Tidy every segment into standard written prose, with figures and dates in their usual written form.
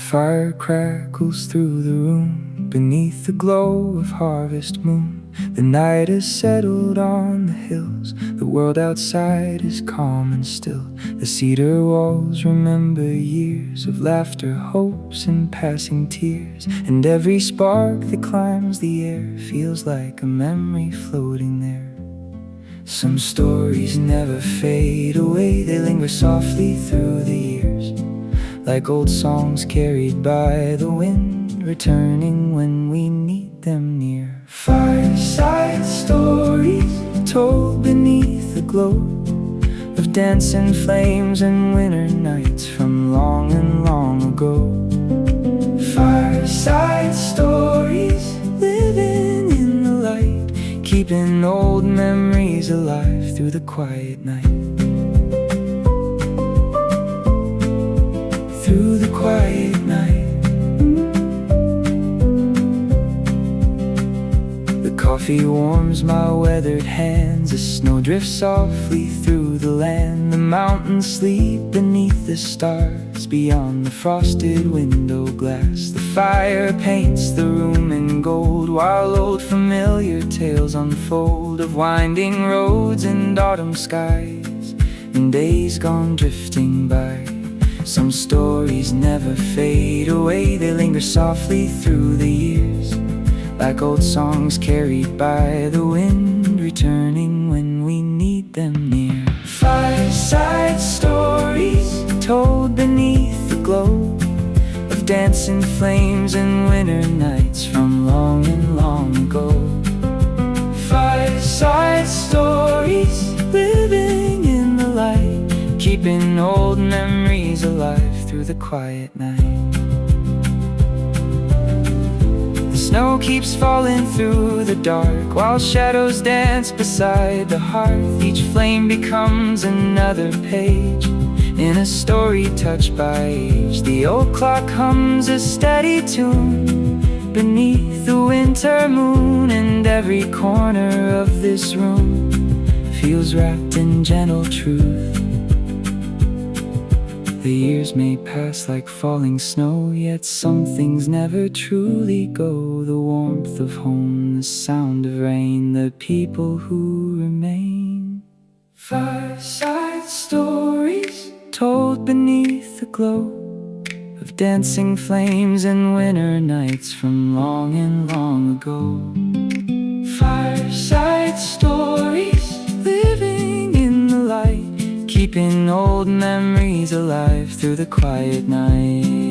fire crackles through the room beneath the glow of harvest moon. The night has settled on the hills. The world outside is calm and still. The cedar walls remember years of laughter, hopes, and passing tears. And every spark that climbs the air feels like a memory floating there. Some stories never fade away. They linger softly through the years, like old songs carried by the wind, returning when we need them near. Fireside stories told beneath the glow of dancing flames and winter nights from long and long ago. Fireside stories living in the light, keeping old memories alive through the quiet night. Through the quiet night. Coffee warms my weathered hands. The snow drifts softly through the land. The mountains sleep beneath the stars beyond the frosted window glass. The fire paints the room in gold, while old familiar tales unfold of winding roads and autumn skies and days gone drifting by. Some stories never fade away. They linger softly through the years, like old songs carried by the wind, returning when we need them near. Fireside stories told beneath the glow of dancing flames and winter nights from long and long ago. Fireside stories living in the light, keeping old memories alive through the quiet night. Snow keeps falling through the dark, while shadows dance beside the hearth. Each flame becomes another page in a story touched by age. The old clock hums a steady tune beneath the winter moon, and every corner of this room feels wrapped in gentle truth. The years may pass like falling snow, yet some things never truly go. The warmth of home, the sound of rain, the people who remain. Fireside stories told beneath the glow of dancing flames and winter nights from long and long ago. Fireside stories living in the light, keeping old memories alive through the quiet night.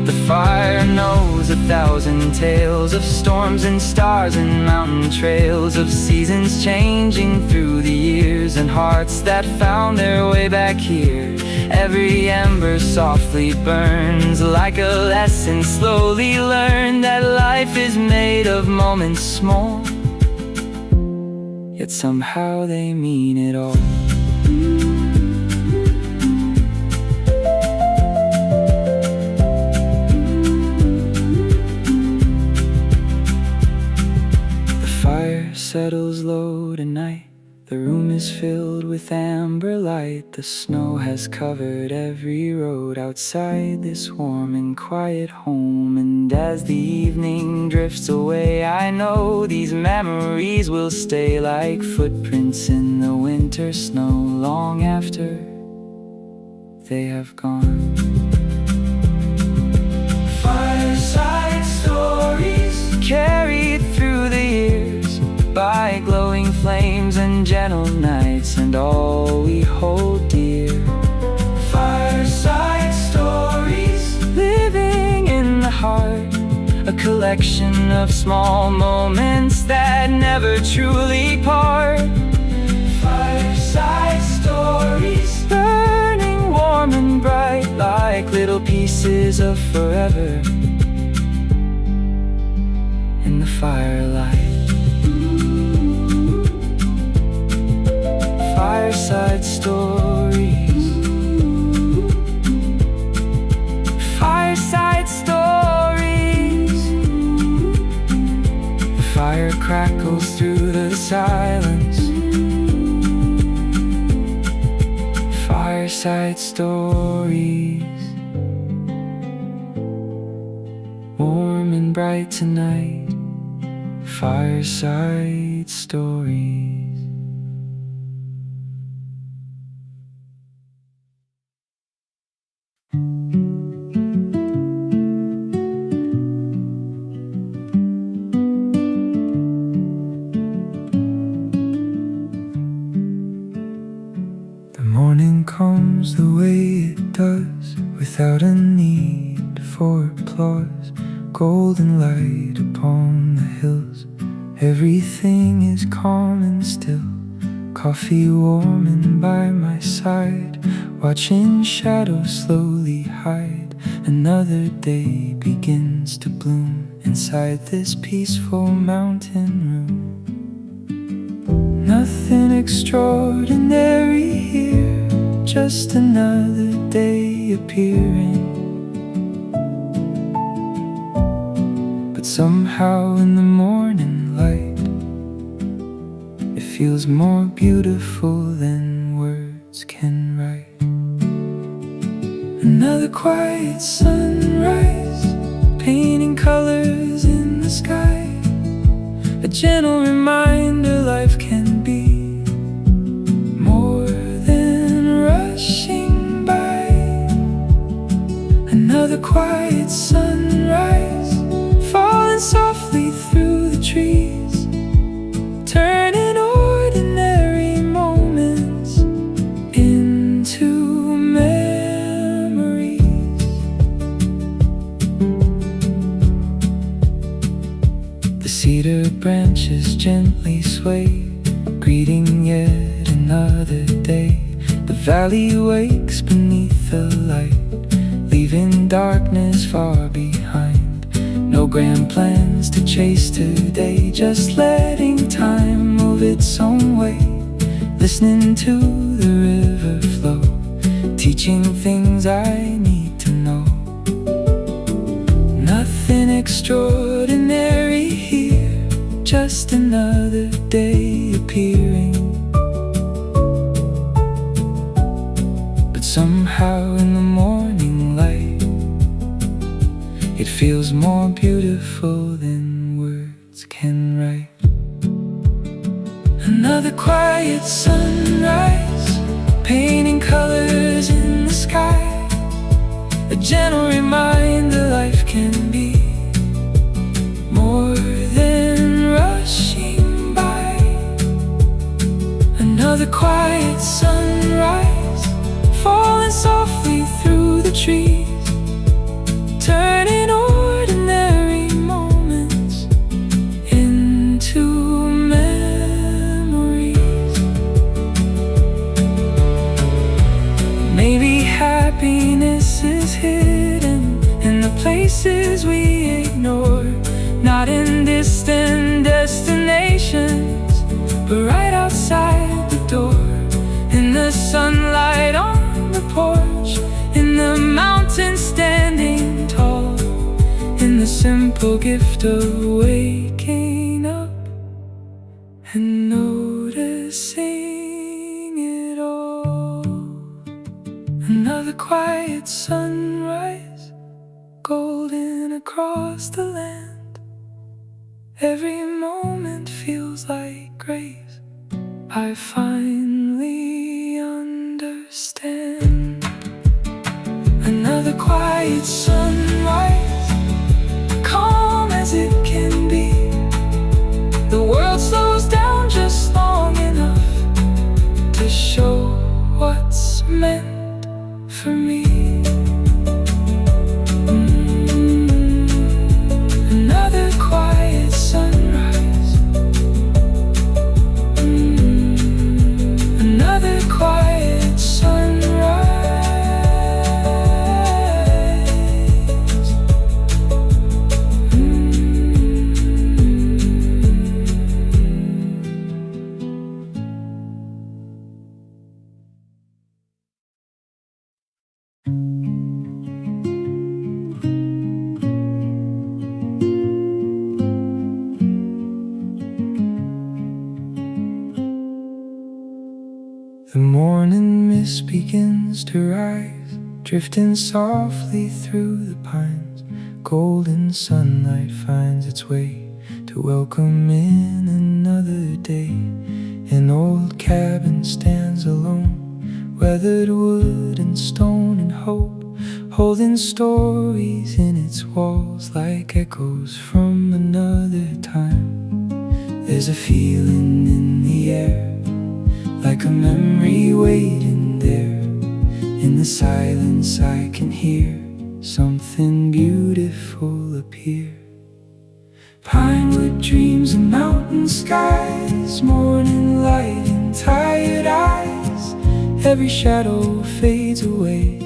The fire knows 1,000 tales of storms and stars and mountain trails, of seasons changing through the years, and hearts that found their way back here. Every ember softly burns like a lesson slowly learned, that life is made of moments small, yet somehow they mean it all. Settles low tonight. The room is filled with amber light. The snow has covered every road outside this warm and quiet home. And as the evening drifts away, I know these memories will stay like footprints in the winter snow, long after they have gone. Fireside stories carried through the years by glowing flames and gentle nights, and all we hold dear. Fireside stories living in the heart, a collection of small moments that never truly part. Fireside stories burning warm and bright, like little pieces of forever in the firelight. Fireside stories. Fireside stories. The fire crackles through the silence. Fireside stories. shine bright tonight. Fireside stories. The morning comes the way it does, without a need for applause. Golden light upon the hills, everything is calm and still. Coffee warming by my side, watching shadows slowly hide. Another day begins to bloom inside this peaceful mountain room. Nothing extraordinary here, just another day appearing. But somehow in the morning light, it feels more beautiful than words can write. Another quiet sunrise, painting colors in the sky. A gentle reminder life can be more than rushing by. Another quiet sunrise, falling softly through the trees, turning ordinary moments into memories. The cedar branches gently sway, greeting yet another day. The valley wakes beneath the light, leaving darkness far behind. No grand plans to chase today, just letting time move its own way. Listening to the river flow, teaching things I need to know. Nothing extraordinary here, just another day appearing. But somehow in the morning light, it feels more beautiful than words can write. Another quiet sunrise, painting colors in the sky. A gentle reminder life can be more than rushing by. Another quiet sunrise, falling softly through the trees, turning ordinary moments into memories. Maybe happiness is hidden in the places we ignore, not in distant destinations, but right outside the door. In the sunlight on the porch, in the mountains standing tall, in the simple gift of waking up and noticing it all. Another quiet sunrise, golden across the land. Every moment feels like grace, I finally understand. Another quiet sunrise, calm as it can be. The world slows down just long enough to show what's meant for me. Another quiet sunrise, another quiet sunrise. The morning mist begins to rise, drifting softly through the pines. golden sunlight finds its way to welcome in another day. An old cabin stands alone, weathered wood and stone and hope, holding stories in its walls like echoes from another time. There's a feeling in the air, like a memory waiting there. In the silence I can hear something beautiful appear. Pinewood dreams and mountain skies, morning light in tired eyes. Every shadow fades away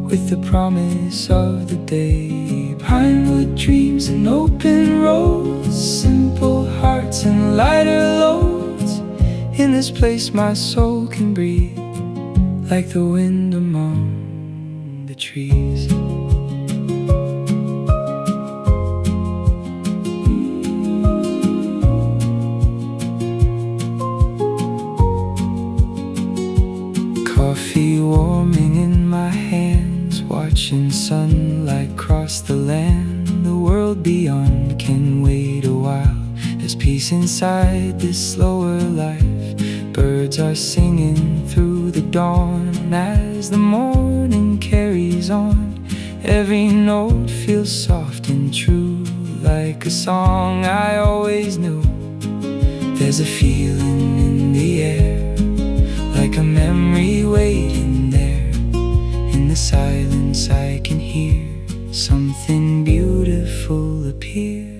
with the promise of the day. Pinewood dreams and open roads, simple hearts and lighter loads. In this place my soul can breathe, like the wind among the trees. Coffee warming in my hands, watching sunlight cross the land. The world beyond can wait a while. There's peace inside this slower life. Birds are singing through the dawn as the morning carries on. Every note feels soft and true, like a song I always knew. There's a feeling in the air, like a memory waiting there. In the silence I can hear something beautiful appear.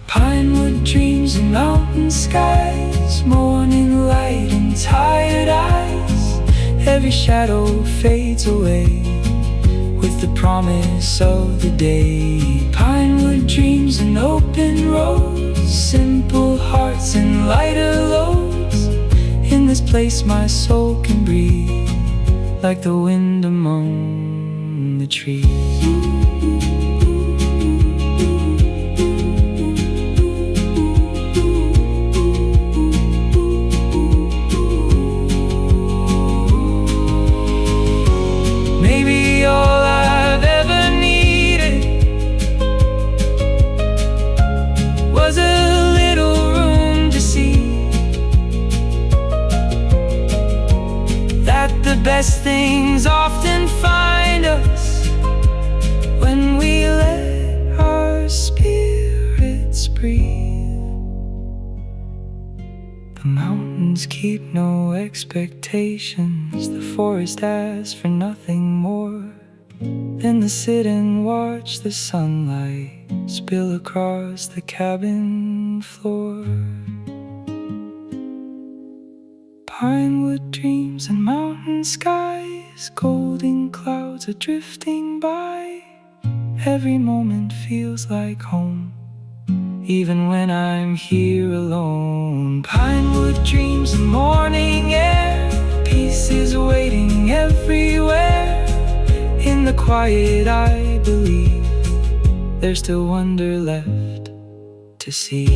Pinewood dreams and mountain skies, morning light and tired eyes. Every shadow fades away with the promise of the day. Pinewood dreams and open roads, simple hearts and lighter loads. In this place my soul can breathe, like the wind among the trees. Maybe all I've ever needed was a little room to see that the best things often find us when we let our spirits breathe. The mountains keep no expectations, the forest asks for nothing more than to sit and watch the sunlight spill across the cabin floor. Pinewood dreams and mountain skies, golden clouds are drifting by. Every moment feels like home, even when I'm here alone. Pinewood dreams and morning air, peace is waiting everywhere. In the quiet I believe there's still wonder left to see.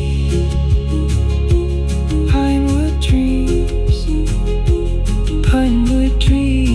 Pinewood dreams, pinewood dreams.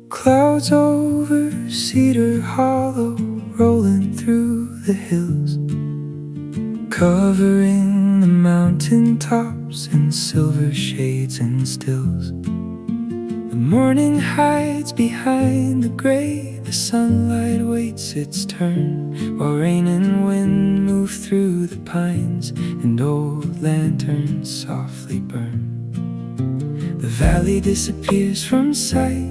Clouds over Cedar Hollow, rolling through the hills, covering the mountain tops in silver shades and stills. The morning hides behind the gray, the sunlight waits its turn, while rain and wind move through the pines and old lanterns softly burn. The valley disappears from sight,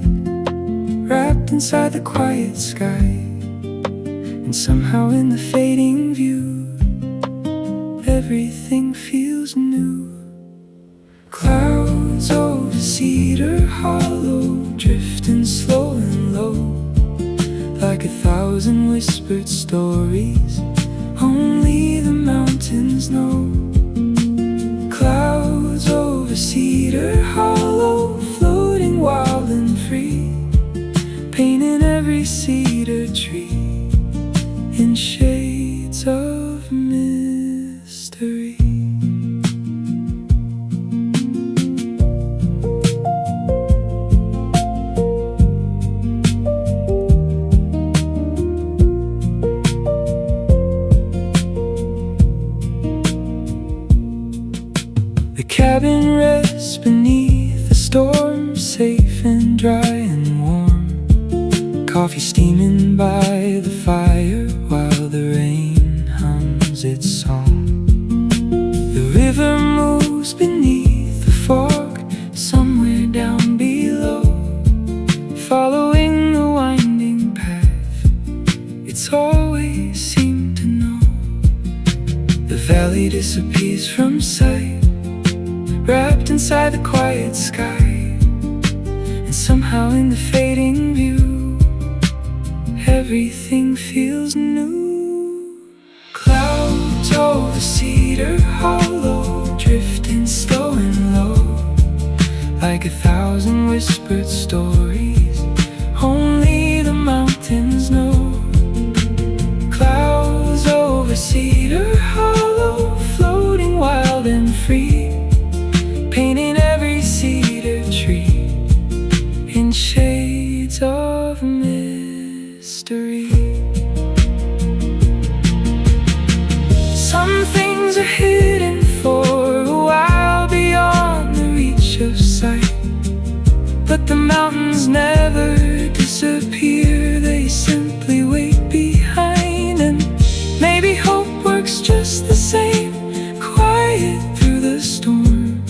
wrapped inside the quiet sky, and somehow in the fading view everything feels feels new. Clouds over Cedar Hollow, drifting slow and low, like 1,000 whispered stories only the mountains know. Clouds over Cedar Hollow, floating wild and free, painting every cedar tree in shades of mystery. The cabin rests beneath the storm, safe and dry and warm. Coffee steaming by the fire while the rain hums its song. The river moves beneath the fog, somewhere down below, following the winding path it's always seemed to know. The valley disappears from sight, wrapped inside the quiet sky, and somehow in the fading view, everything feels new. Clouds over Cedar Hollow, drifting slow and low, like 1,000 whispered stories only the mountains know. Clouds over Cedar Hollow, floating wild and free, painting every cedar tree in shades of mystery. Some things are hidden for a while beyond the reach of sight, but the mountains never disappear, they simply wait behind. And maybe hope works just the same, quiet through the storm,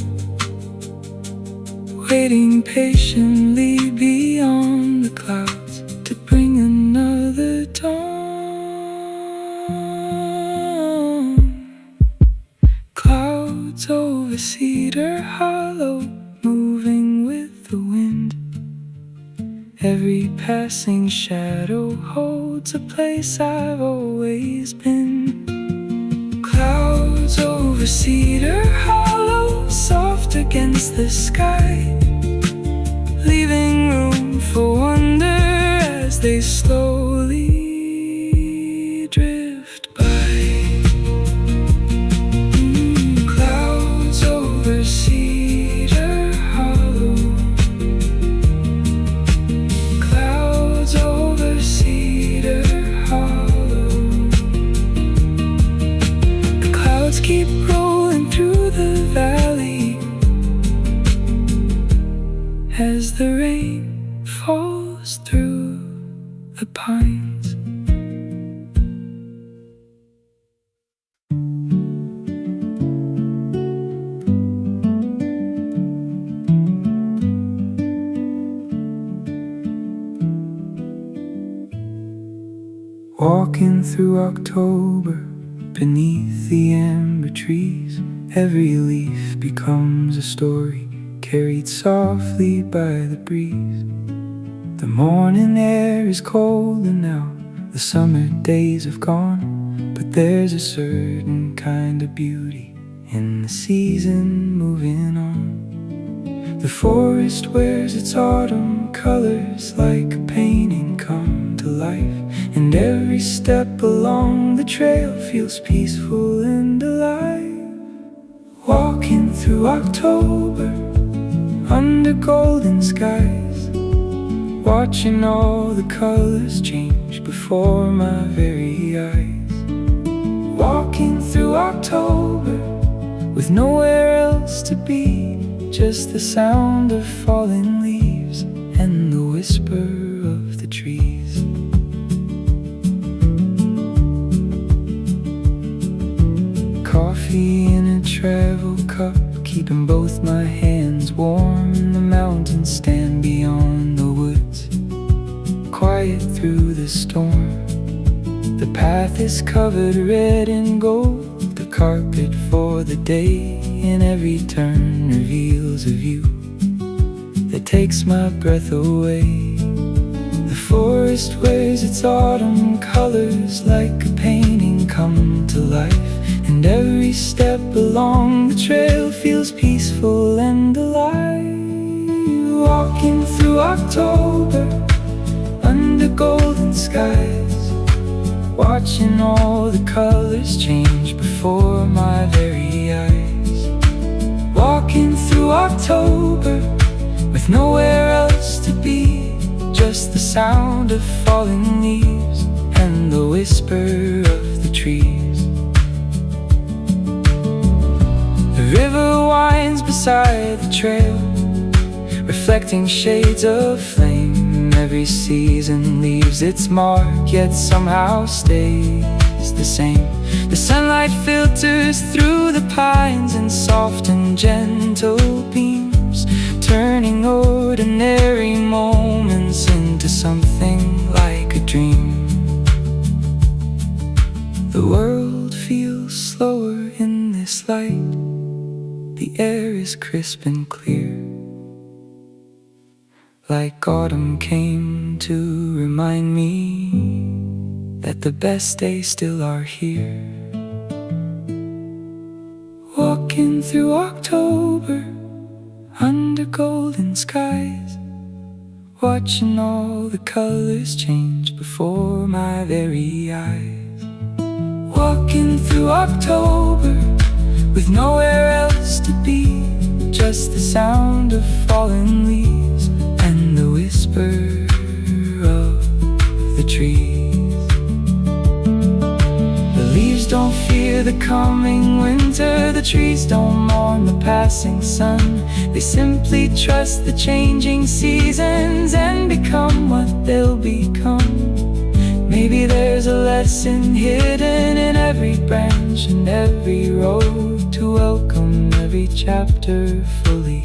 waiting patiently beyond the clouds to bring another dawn. Clouds over Cedar Hollow, moving with the wind. Every passing shadow holds a place I've always been. Clouds over Cedar Hollow, soft against the sky, leaving room for wonder as they slowly drift by. Clouds over Cedar Hollow, clouds over Cedar Hollow. The clouds keep rolling through the valley as the rain falls through the pines. Walking through October beneath the amber trees, every leaf becomes a story carried softly by the breeze. The morning air is cold and now the summer days have gone, but there's a certain kind of beauty in the season moving on. The forest wears its autumn colors like a painting come to life, and every step along the trail feels peaceful and alive. Walking through October under golden skies, watching all the colors change before my very eyes. Walking through October with nowhere else to be, just the sound of falling leaves and the whisper of the trees. Coffee in a travel cup, keeping both my hands warm. The mountains stand beyond the woods, quiet through the storm. The path is covered red and gold, the carpet for the day and every turn reveals a view that takes my breath away. The forest wears its autumn colors like a painting come to life, and every step along the trail feels peaceful and alive. Walking through October under golden skies, watching all the colors change before my very eyes. Walking through October with nowhere else to be, just the sound of falling leaves and the whisper of the trees. The river winds beside the trail, reflecting shades of flame. Every season leaves its mark, yet somehow stays the same. The sunlight filters through the pines in soft and gentle beams, turning ordinary moments into something like a dream. The world feels slower in this light. The air is crisp and clear, like autumn came to remind me that the best days still are here. Walking through October under golden skies, watching all the colors change before my very eyes. Walking through October with nowhere else to be, just the sound of falling leaves and the whisper of the trees. The leaves don't fear the coming winter, the trees don't mourn the passing sun. They simply trust the changing seasons and become what they'll become. Maybe there's a lesson hidden in every branch and every road, to welcome every chapter fully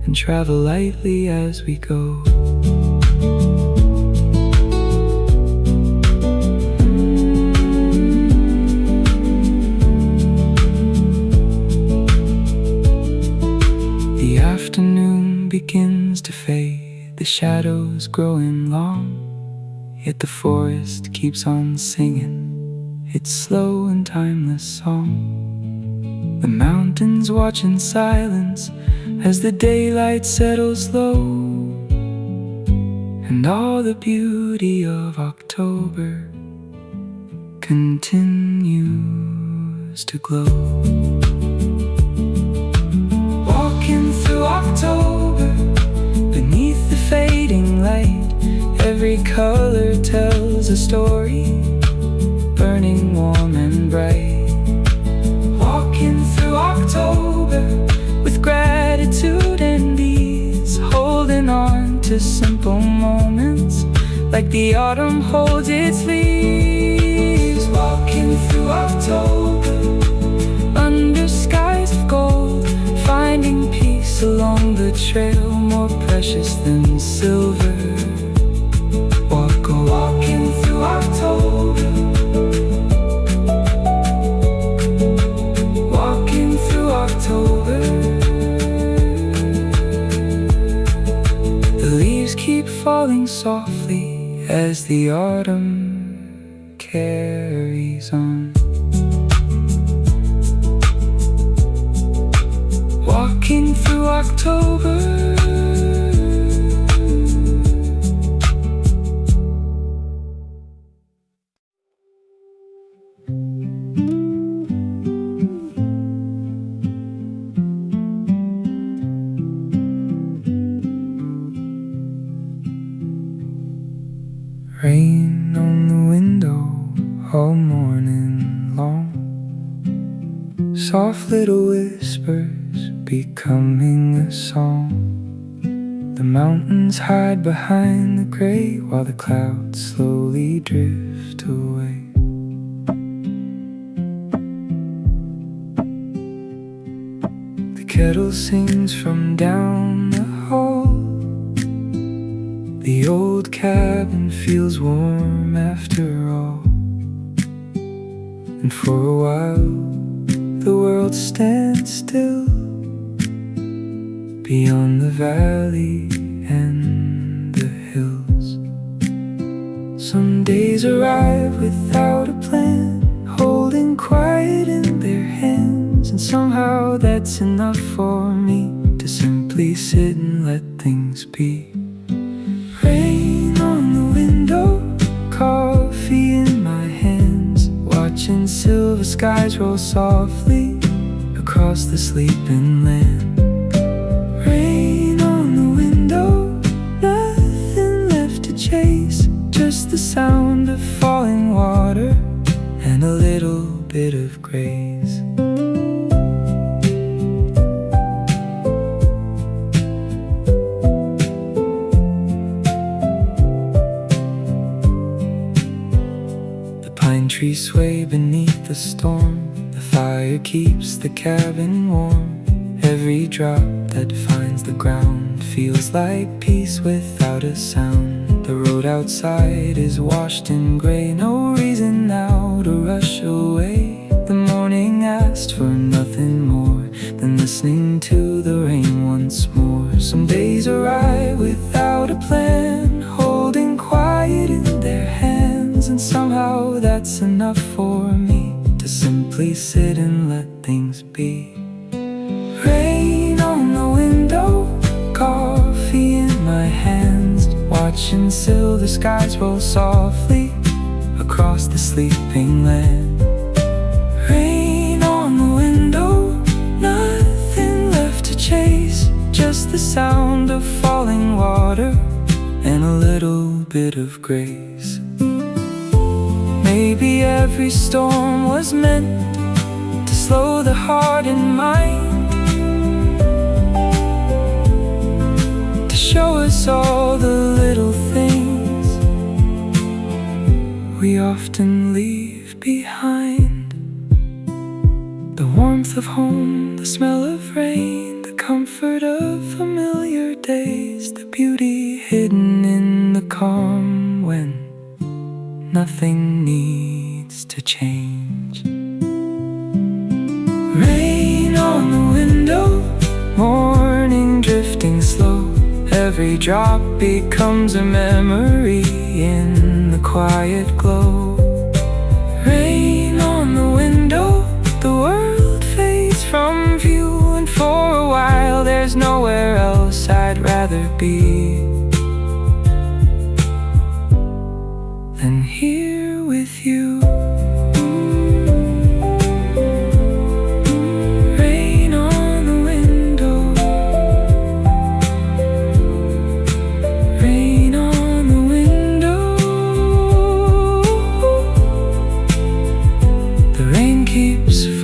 and travel lightly as we go. The afternoon begins to fade, the shadows growing long, yet the forest keeps on singing its slow and timeless song. The mountains watch in silence as the daylight settles low, and all the beauty of October continues to glow. Walking through October beneath the fading light, every color tells a story, burning warm and bright. Walking through October with gratitude and ease, holding on to simple moments like the autumn holds its leaves. Walking through October under skies of gold, finding peace along the trail, more precious than silver. Walking through October, walking through October. The leaves keep falling softly as the autumn carries on. Walking through October. Rain on the window all morning long, soft little whispers becoming a song. The mountains hide behind the gray while the clouds slowly drift away. The kettle sings from down the hall. The old cabin feels warm after all, and for a while the world stands still beyond the valley and the hills. Some days arrive without a plan, holding quiet in their hands, and somehow that's enough for me to simply sit and let things be. Rain on the window, coffee in my hands, watching silver skies roll softly across the sleeping land. Rain on the window, nothing left to chase, just the sound of falling water and a little bit of grace. The pine trees sway beneath the storm, the fire keeps the cabin warm. Every drop that finds the ground feels like peace without a sound. The road outside is washed in gray, no reason now to rush away. The morning asked for nothing more than listening to the rain once more. Some days arrive without a plan, holding quiet in their hands, and somehow that's enough for me to simply sit and let things be. Rain on the window, coffee in my hands, watching silver skies roll softly across the sleeping land. Rain on the window, nothing left to chase, just the sound of falling water and a little bit of grace. Maybe every storm was meant to slow the heart and mind, show us all the little things we often leave behind. The warmth of home, the smell of rain, the comfort of familiar days, the beauty hidden in the calm when nothing needs to change. Rain on the window, morning drifting slow, every drop becomes a memory in the quiet glow. Rain on the window, the world fades from view, and for a while there's nowhere else I'd rather be than here with you.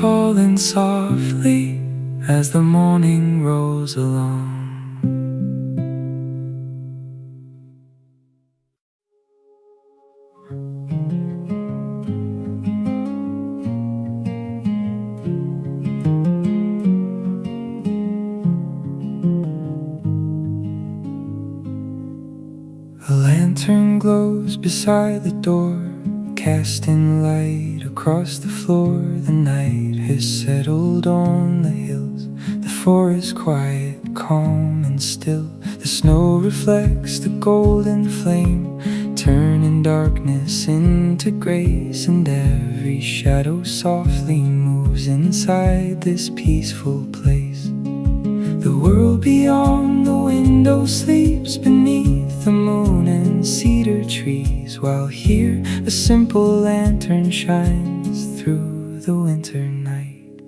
Falling softly as the morning rolls along. A lantern glows beside the door, casting light across the floor. The night has settled on the hills, the forest quiet, calm and still. The snow reflects the golden flame, turning darkness into grace, and every shadow softly moves inside this peaceful place. The world beyond the window sleeps beneath the moon and cedar trees, while here a simple lantern shines through the winter night.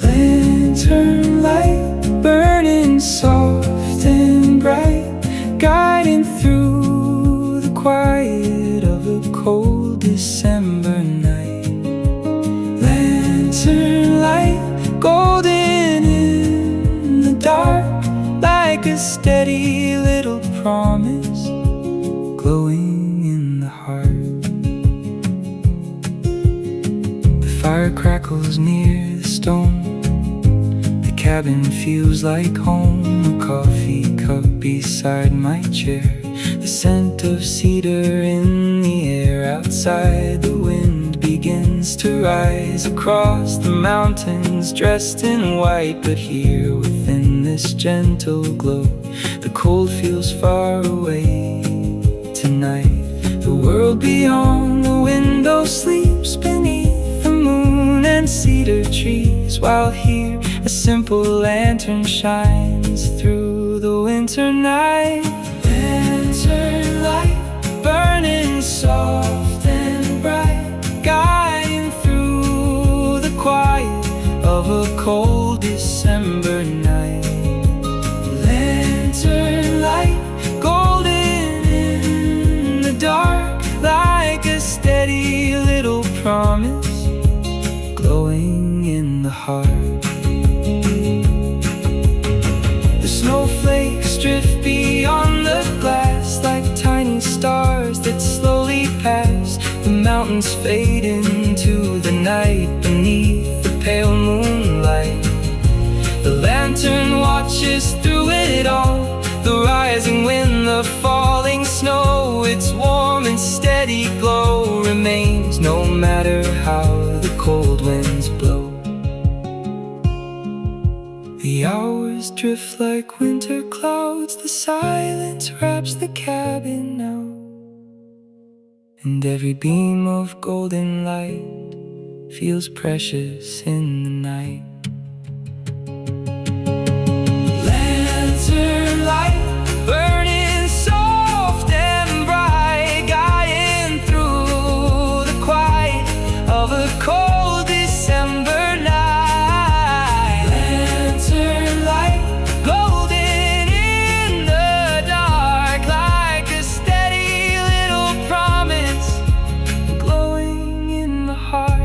Lantern light burning soft and bright, guiding through the quiet of a cold December night. Lantern light golden in the dark, like a steady little promise glowing in the heart. The fire crackles near the stone, the cabin feels like home. A coffee cup beside my chair, the scent of cedar in the air. Outside the wind begins begins to rise across the mountains, dressed in white. But here within this gentle glow, the cold feels far away tonight. The world beyond the window sleeps beneath the moon and cedar trees, while here a simple lantern shines through the winter night. Lantern light burning soft and bright, guiding through the quiet of a cold December night. Lantern light golden in the dark, like a steady little promise glowing in the heart. The snowflakes drift beyond the glass like tiny stars that slowly pass. The mountains fade into the night beneath the pale moonlight. The lantern watches through it all, the rising wind, the falling snow. Its warm and steady glow remains no matter how the cold winds blow. The hours drift like winter clouds, the silence wraps the cabin out, and every beam of golden light feels precious in the night. Lantern light burning soft and bright, guiding through the quiet of a cold December night. Lantern light golden in the dark, like a steady little promise glowing in the heart.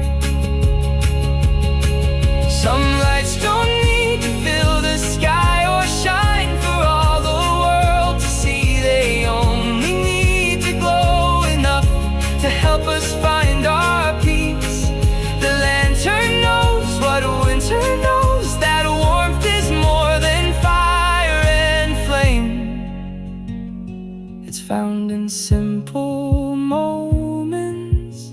Some lights don't need to fill the sky or shine for all the world to see. They only need to glow enough to help us find our peace. The lantern knows what winter knows, that warmth is more than fire and flame. It's found in simple moments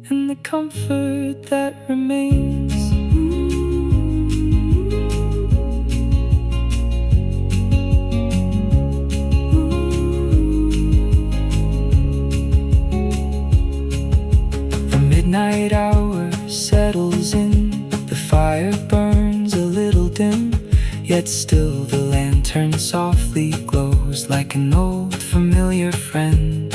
and the comfort that remains. The midnight hour settles in, the fire burns a little dim, yet still the lantern softly glows like an old familiar friend.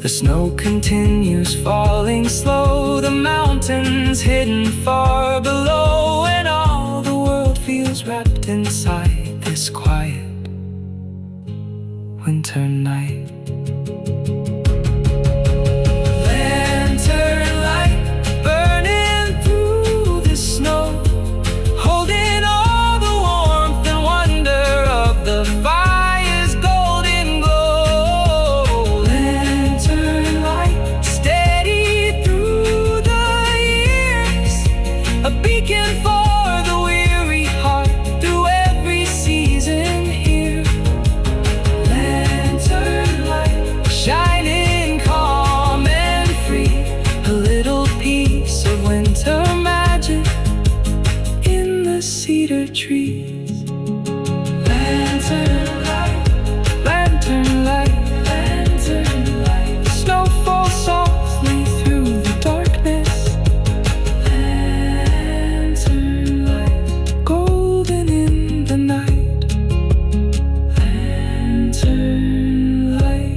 The snow continues falling slow, the mountains hidden far below, and all the world feels wrapped inside this quiet winter night. Lantern light burning through the snow, holding all the warmth and wonder of the fire's golden glow. Lantern light steady through the years, a beacon for the weary heart through every season here. Lantern light shining calm and free, a little piece of winter magic in the cedar trees. Lantern light, lantern light, lantern light. Snow falls softly through the darkness. Lantern light, golden in the night. Lantern light.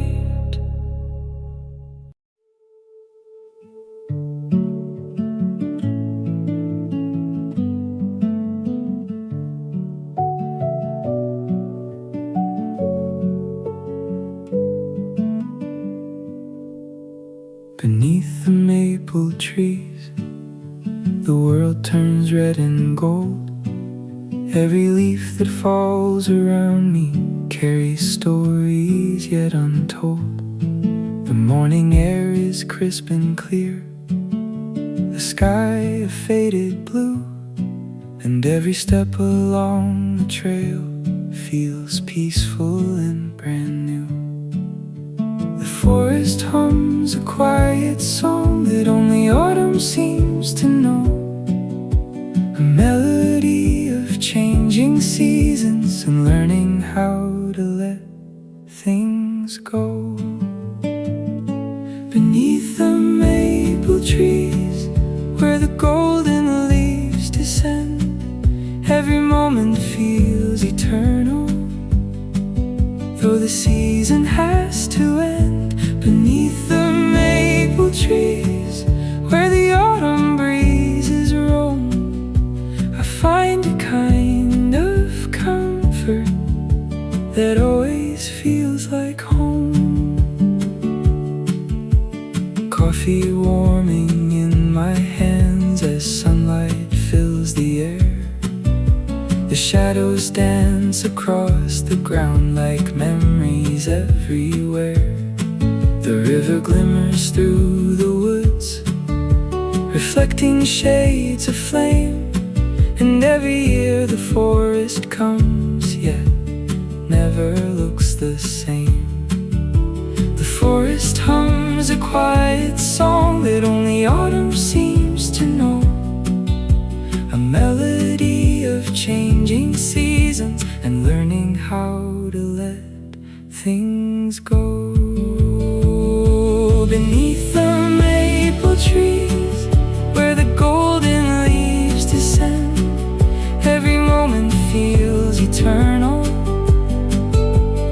Beneath the maple trees, the world turns red and gold. Every leaf that falls around me carries stories yet untold. The morning air is crisp and clear, the sky a faded blue, and every step along the trail feels peaceful and brand new. The forest hums a quiet song that only autumn seems to know, a melody of changing seasons and learning how to let things go. Beneath the maple trees, where the golden leaves descend, every moment feels eternal, though the season has to end. Beneath the maple trees, where the autumn breezes roam, I find a kind of comfort that always feels like home. Coffee warming in my hands as sunlight fills the air. The shadows dance across the ground like memories everywhere. The river glimmers through the woods, reflecting shades of flame. And every year the forest comes, yet never looks the same. The forest hums a quiet song that only autumn seems to know, a melody of changing seasons and learning how to let things go. Beneath the maple trees, where the golden leaves descend, every moment feels eternal,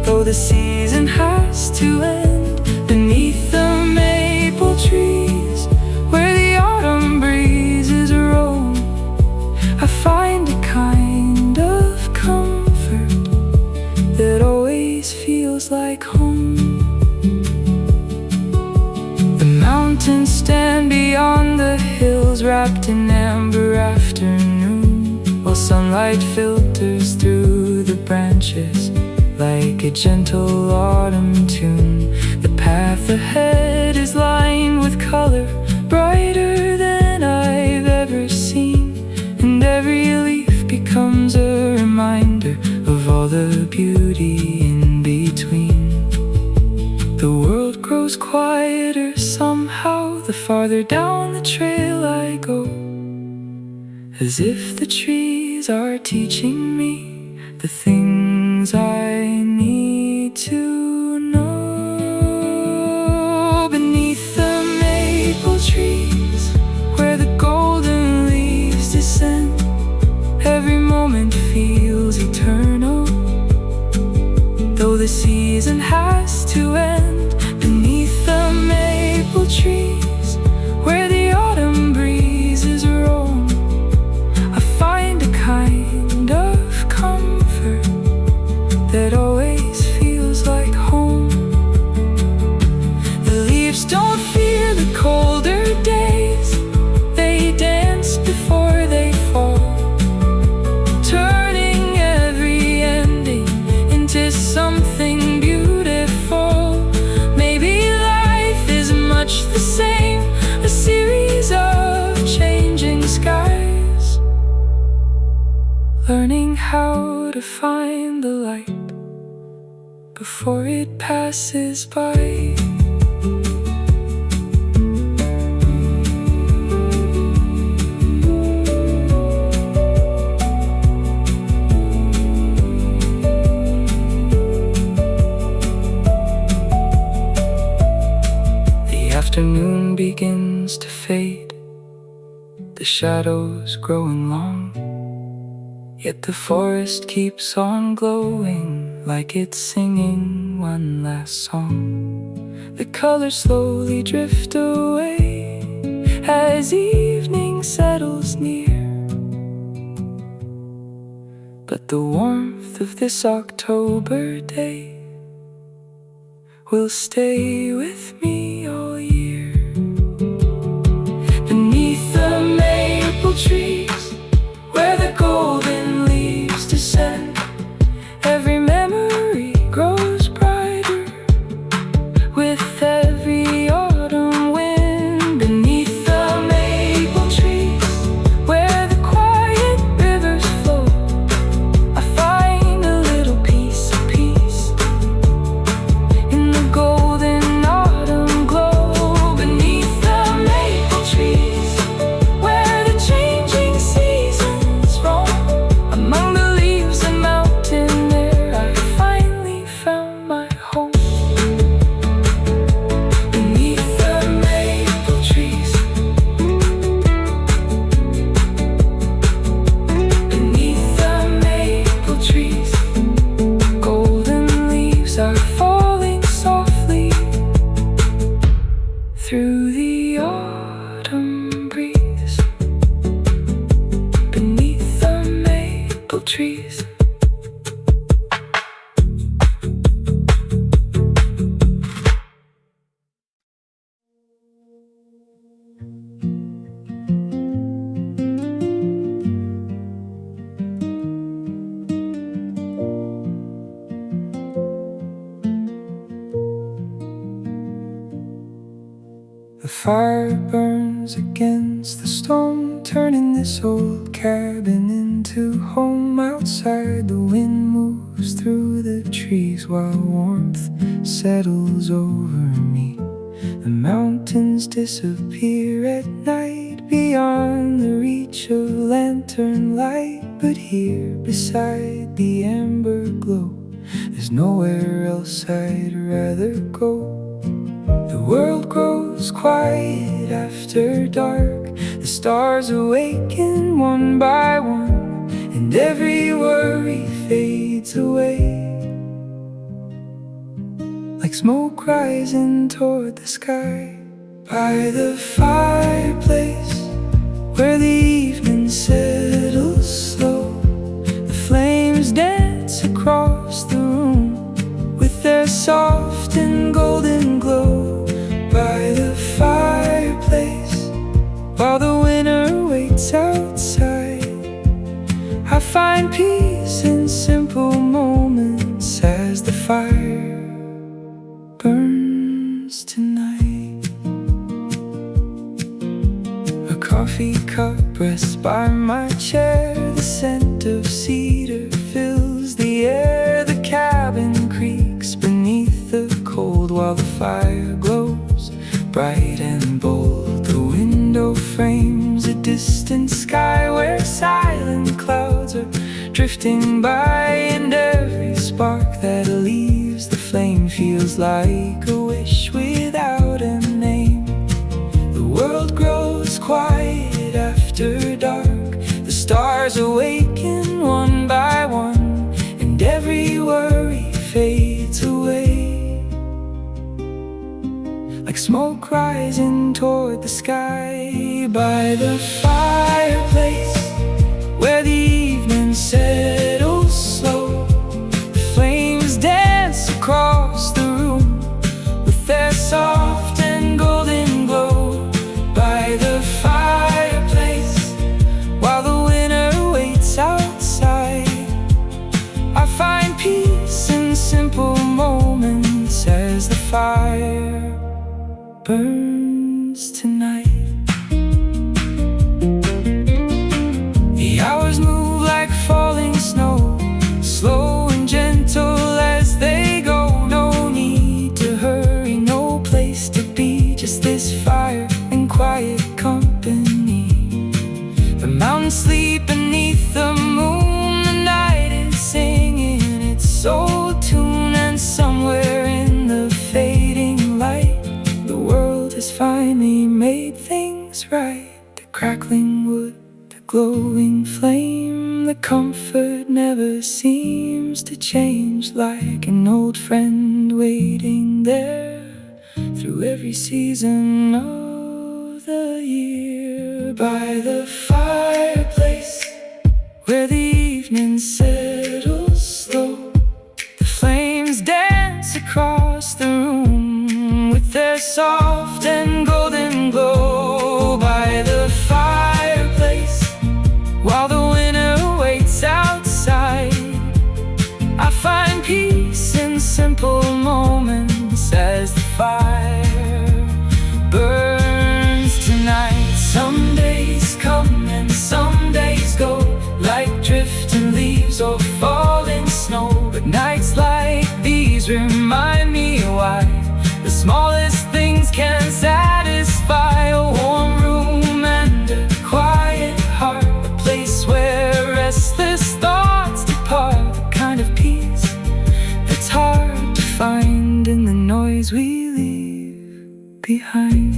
though the season has to end. Beneath the maple trees, where the autumn breezes roam, I find a kind of comfort that always feels like home. The mountains stand beyond the hills, wrapped in amber afternoon, while sunlight filters through the branches like a gentle autumn tune. The path ahead is lined with color, brighter than I've ever seen, and every leaf becomes a reminder of all the beauty in between. The world grows quieter somehow the farther down the trail I go, as if the trees are teaching me the things I need to know. Beneath the maple trees, where the golden leaves descend, every moment feels eternal, though the season has to end. Beneath the maple trees, where the autumn breezes roam, I find a kind of comfort that always feels like home. The leaves don't fear the colder days, they dance before they fall, turning every ending into something beautiful. Maybe life is much the same, a series of changing skies, learning how to find the light before it passes by. The afternoon begins to fade, the shadows growing long, yet the forest keeps on glowing like it's singing one last song. The colors slowly drift away as evening settles near, but the warmth of this October day will stay with me all year. Beneath the maple trees, where the golden leaves descend, every memory grows brighter with every autumn wind. Beneath the maple trees, where the quiet rivers flow, I find a little piece of peace in the golden autumn. fire burns against the storm, turning this old cabin into home. Outside the wind moves through the trees while warmth settles over me. The mountains disappear at night beyond the reach of lantern light. But here beside the amber glow, there's nowhere else I'd rather go. The world grows quiet after dark. The stars awaken one by one, and every worry fades away. Like smoke rising toward the sky. By the fireplace, where the evening settles slow, the flames dance across the room with their soft and golden glow. By the fireplace, while the winter waits outside, I find peace in simple moments as the fire burns tonight. A coffee cup rests by my chair. The scent of cedar fills the air. The cabin creaks beneath the cold while the fire glows bright and bold. The window frames a distant sky where silent clouds are drifting by, and every spark that leaves the flame feels like a wish without a name. The world grows quiet after dark. The stars awaken one by one, and every worry fades away. Like smoke rising toward the sky. By the fireplace, where the evening settles slow, the flames dance across the room with their soft and golden glow. By the fireplace, while the winter waits outside, I find peace in simple moments as the fire burns tonight. The hours move like falling snow, slow and gentle as they go. No need to hurry, no place to be, just this fire and quiet company. The mountains sleep beneath the moon. The night is singing its old tune, and somewhere in the fading light, the world has finally made things right. The crackling wood, the glowing flame, the comfort never seems to change. Like an old friend waiting there through every season of the year. By the fireplace, where the evening settles slow, the flames dance across the room with their soft and golden glow. By the fireplace, while the winter waits outside, I find peace in simple moments as the fire burns tonight. Some days come and some days go, like drifting leaves or falling snow. But nights like these remind me why the smallest things can satisfy. A warm room and a quiet heart, a place where restless thoughts depart. The kind of peace that's hard to find in the noise we leave behind.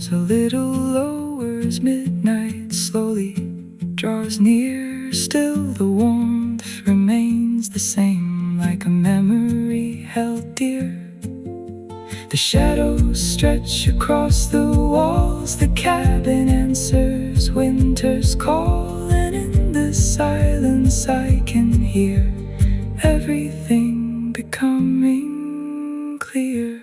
A little lower as midnight slowly draws near. Still the warmth remains the same, like a memory held dear. The shadows stretch across the walls. The cabin answers winter's call, and in the silence I can hear everything becoming clear.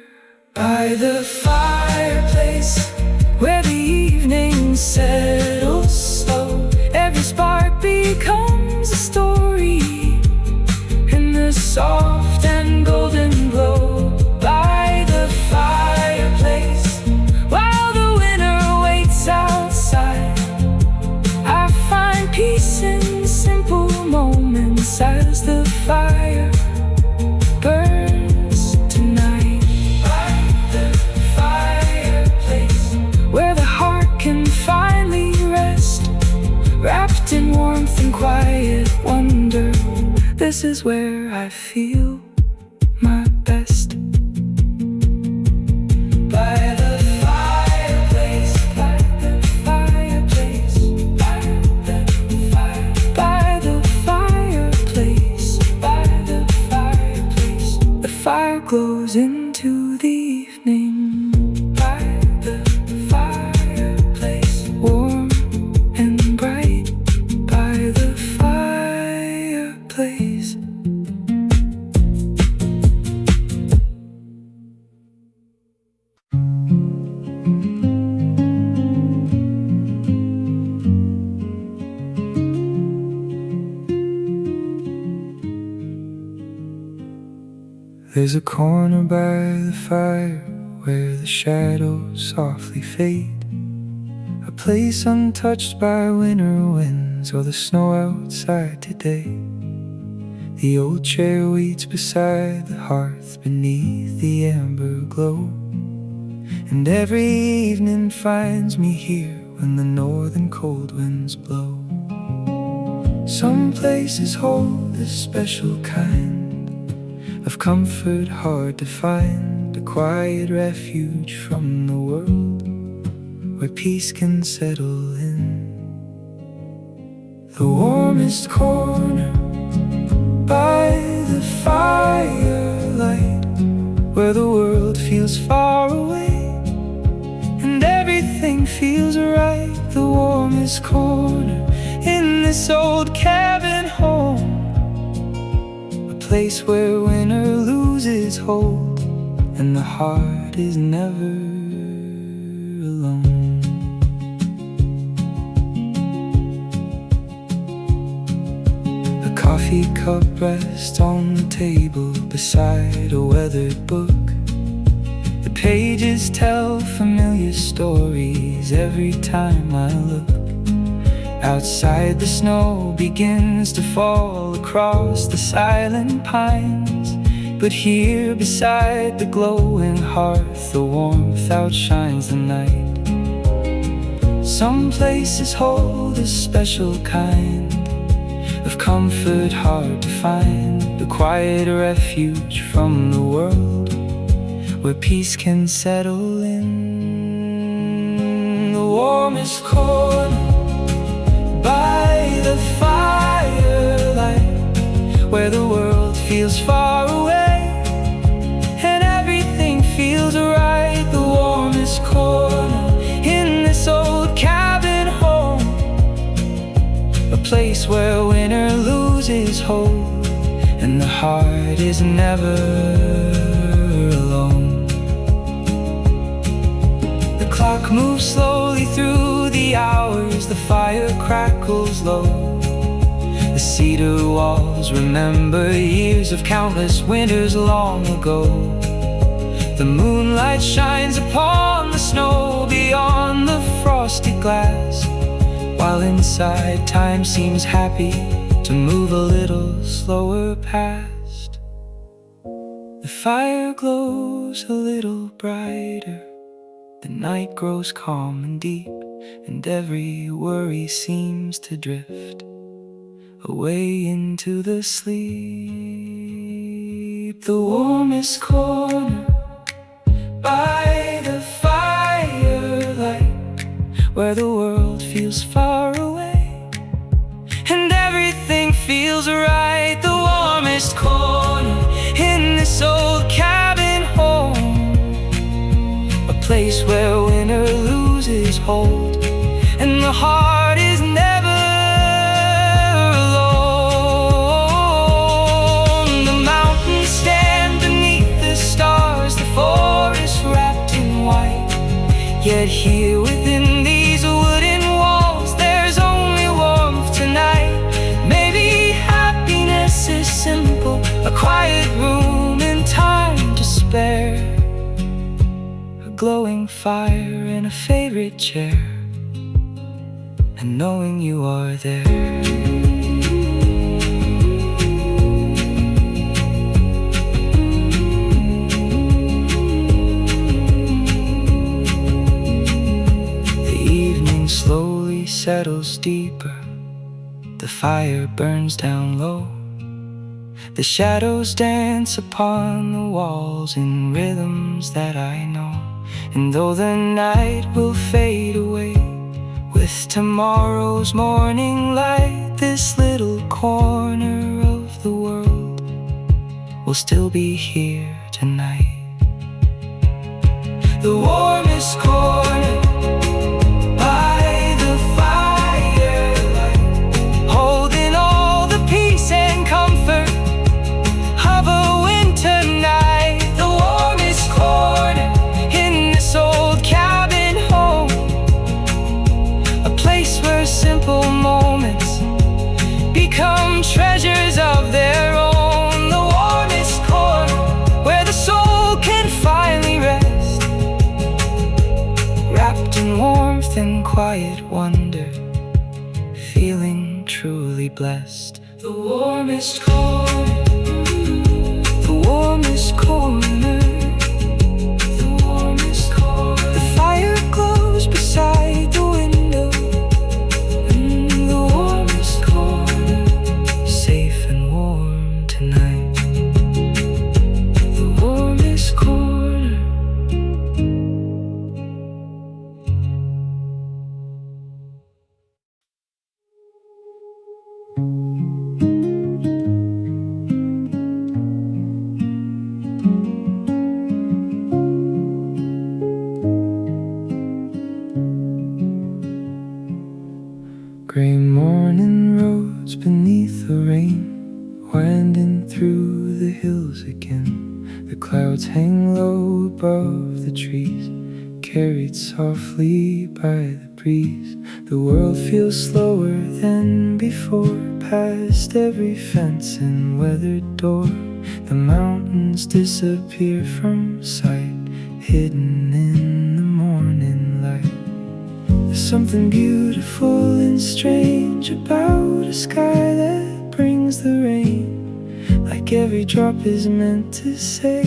becomes a story in the soft and golden glow by the fireplace. While the winter waits outside, I find peace in simple moments as the fire burns tonight. By the fireplace, where the heart can finally rest, wrapped in warmth and quiet wonder, this is where I feel my best. By the fireplace, by the fireplace, by the fireplace, by the fireplace. The fire glows into the evening. By the fireplace, warm and bright. By the fireplace. There's a corner by the fire where the shadows softly fade, a place untouched by winter winds or the snow outside today. The old chair waits beside the hearth beneath the amber glow, and every evening finds me here when the northern cold winds blow. Some places hold a special kind of comfort hard to find, a quiet refuge from the world where peace can settle in. The warmest corner by the firelight, where the world feels far away and everything feels right. The warmest corner in this old cabin home, a place where winter loses hold and the heart is never alone. A coffee cup rests on the table beside a weathered book. The pages tell familiar stories every time I look. Outside the snow begins to fall across the silent pines, but here beside the glowing hearth, the warmth outshines the night. Some places hold a special kind of comfort hard to find, a quiet refuge from the world where peace can settle in. The warmest corner by the firelight, where the world feels far away and everything feels right. The warmest corner in this old cabin home, a place where winter loses hold and the heart is never alone. The clock moves slowly through the hours, the fire crackles low. The cedar walls remember years of countless winters long ago. The moonlight shines upon the snow beyond the frosted glass, while inside time seems happy to move a little slower past. The fire glows a little brighter, the night grows calm and deep, and every worry seems to drift away into the sleep. The warmest corner by the firelight, where the world feels far away and everything feels right. The warmest corner in this old cabin home, a place where winter loses hold and the heart is never alone. The mountains stand beneath the stars, the forest wrapped in white, yet here within these wooden walls there's only warmth tonight. glowing fire and a favorite chair, and knowing you are there. Slowly settles deeper, the fire burns down low. The shadows dance upon the walls in rhythms that I know. And though the night will fade away with tomorrow's morning light, this little corner of the world will still be here tonight. The warmest corner treasures of their own. The warmest corner where the soul can finally rest, wrapped in warmth and quiet wonder, feeling truly blessed. The warmest corner, the warmest corner, the warmest corner. The fire glows beside the window, the warmest corner, safe and warm tonight. The warmest corner. Gray morning roads beneath the rain, winding through the hills again. The clouds hang low above the trees, carried softly by the breeze. The world feels slower than before, past every fence and weathered door. The mountains disappear from sight, hidden in the morning light. There's something beautiful and strange about a sky that brings the rain. Like every drop is meant to say,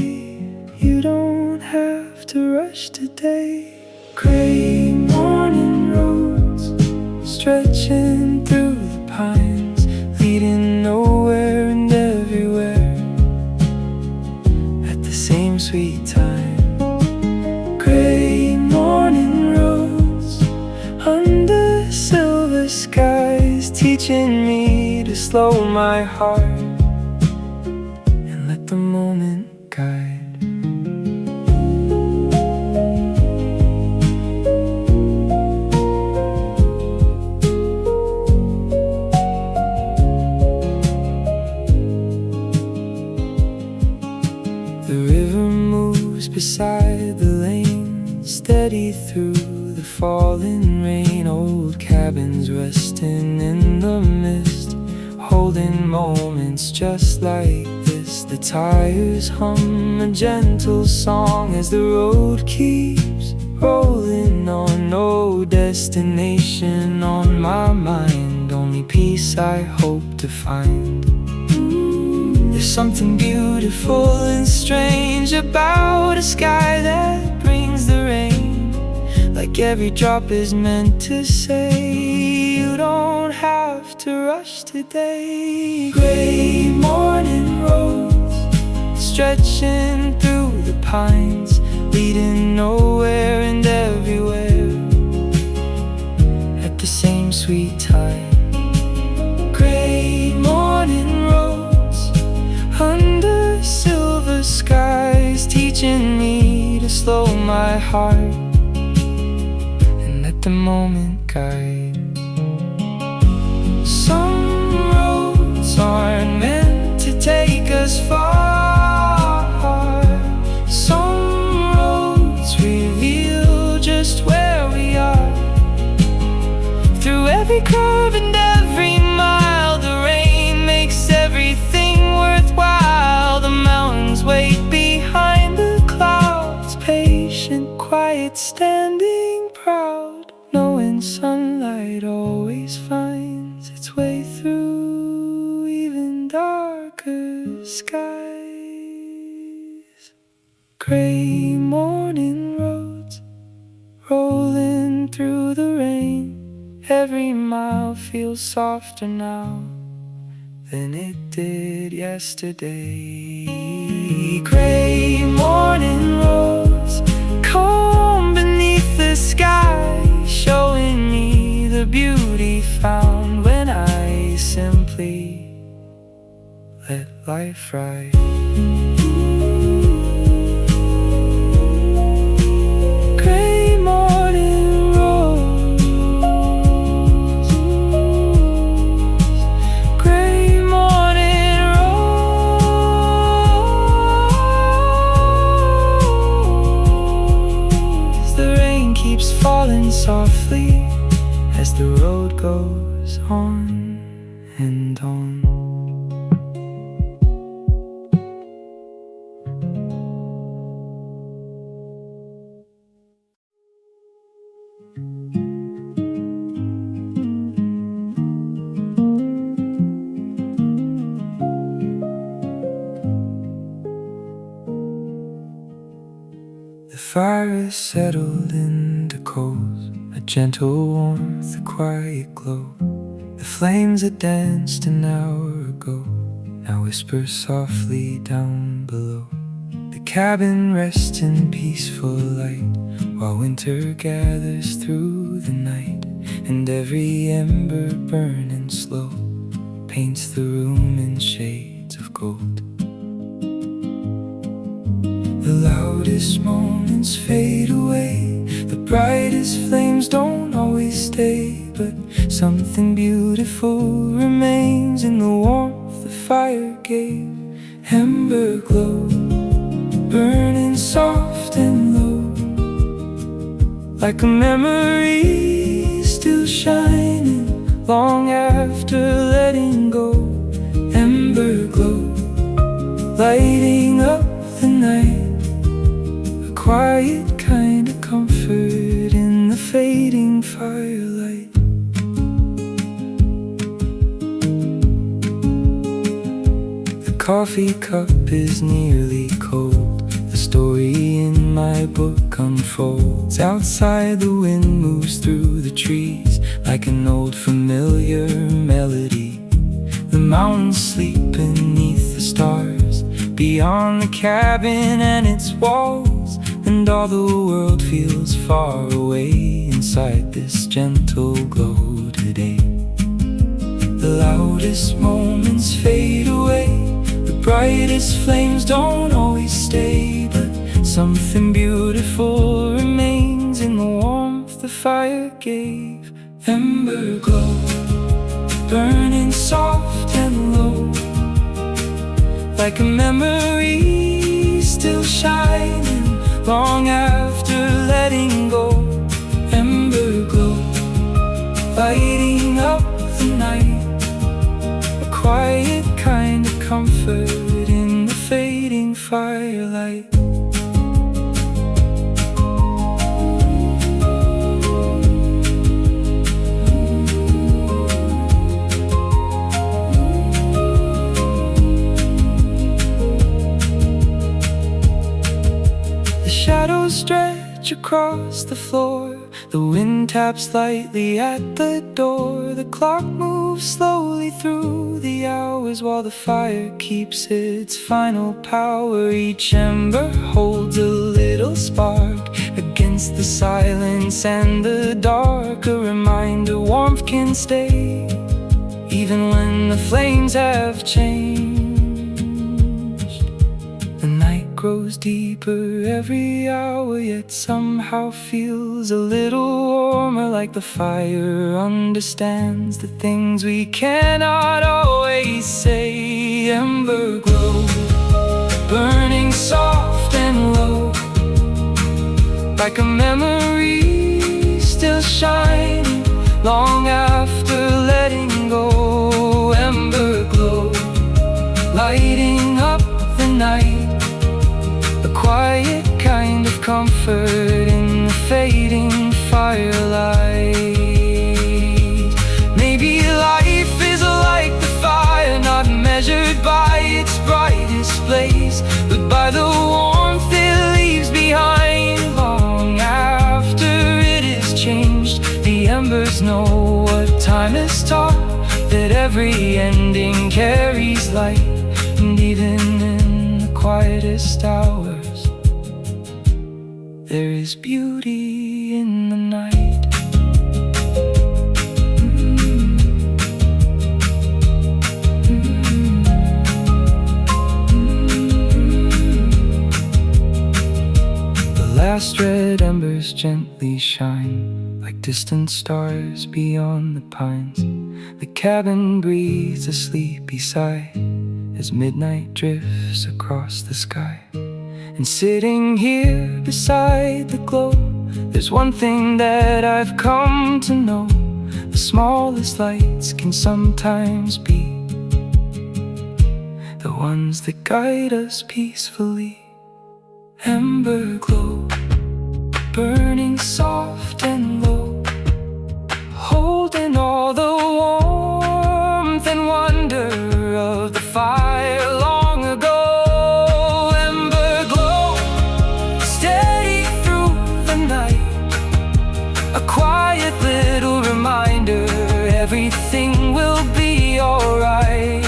you don't have to rush today. Gray morning roads stretching through the pines, leading nowhere and everywhere at the same sweet time. Gray morning roads under silver skies, teaching me to slow my heart and let the moment guide. The river moves beside the lane, steady through the falling rain. Old cabins resting in the mist, holding moments just like this. The tires hum a gentle song as the road keeps rolling on. No destination on my mind, only peace I hope to find. There's something beautiful and strange about a sky that brings the rain. Like every drop is meant to say, you don't have to rush today. Gray morning roads stretching through the pines, leading nowhere and everywhere at the same sweet time. Gray morning roads under silver skies, teaching me to slow my heart and let the moment guide. Some roads aren't meant to take us far. Some roads reveal just where we are. Through every curve and every mile, the rain makes everything worthwhile. The mountains wait behind the clouds, patient, quiet light always finds its way through even darker skies. Gray morning roads rolling through the rain, every mile feels softer now than it did yesterday. Gray morning roads calm beneath the sky, showing me the beauty found when I simply let life ride. Gray morning roads, gray morning roads. The rain keeps falling softly as the road goes on and on. The fire is settled into coals, a gentle warmth, a quiet glow. The flames that danced an hour ago now whisper softly down below. The cabin rests in peaceful light while winter gathers through the night, and every ember burning slow paints the room in shades of gold. The loudest moments fade away, the brightest flames don't always stay, but something beautiful remains in the warmth the fire gave. Ember glow, burning soft and low, like a memory still shining long after letting go. Ember glow, lighting up the night, a quiet kind of comfort in the fading firelight. The coffee cup is nearly cold, the story in my book unfolds. Outside the wind moves through the trees like an old familiar melody. The mountains sleep beneath the stars beyond the cabin and its walls, and all the world feels far away inside this gentle glow today. The loudest moments fade away, the brightest flames don't always stay, but something beautiful remains in the warmth the fire gave. Ember glow, burning soft and low, like a memory still shining long after letting go. Ember glow, lighting up the night, a quiet kind of comfort in the fading firelight. Shadows stretch across the floor, the wind taps lightly at the door. The clock moves slowly through the hours while the fire keeps its final power. Each ember holds a little spark against the silence and the dark, a reminder warmth can stay even when the flames have changed. Grows deeper every hour, yet somehow feels a little warmer, like the fire understands the things we cannot always say. Ember glow, burning soft and low, like a memory still shining long after letting go. Ember glow, lighting up the night, a quiet kind of comfort in the fading firelight. every ending carries light, and even in the quietest hours, there is beauty in the night. The last red embers gently shine like distant stars beyond the pines. The cabin breathes a sleepy sigh as midnight drifts across the sky. And sitting here beside the glow, there's one thing that I've come to know: the smallest lights can sometimes be the ones that guide us peacefully. Ember glow, burning soft and low, holding all the warmth and wonder of the fire long ago. Ember glow, steady through the night, a quiet little reminder everything will be alright.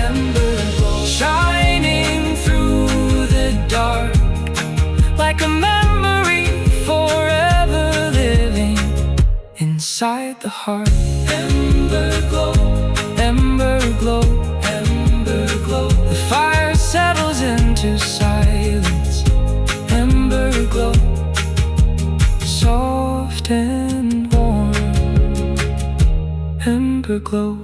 Ember glow, shining through the dark, like a memory forever living inside the heart. Ember glow, ember glow, ember glow. The fire settles into silence. Ember glow, soft and warm. Ember glow.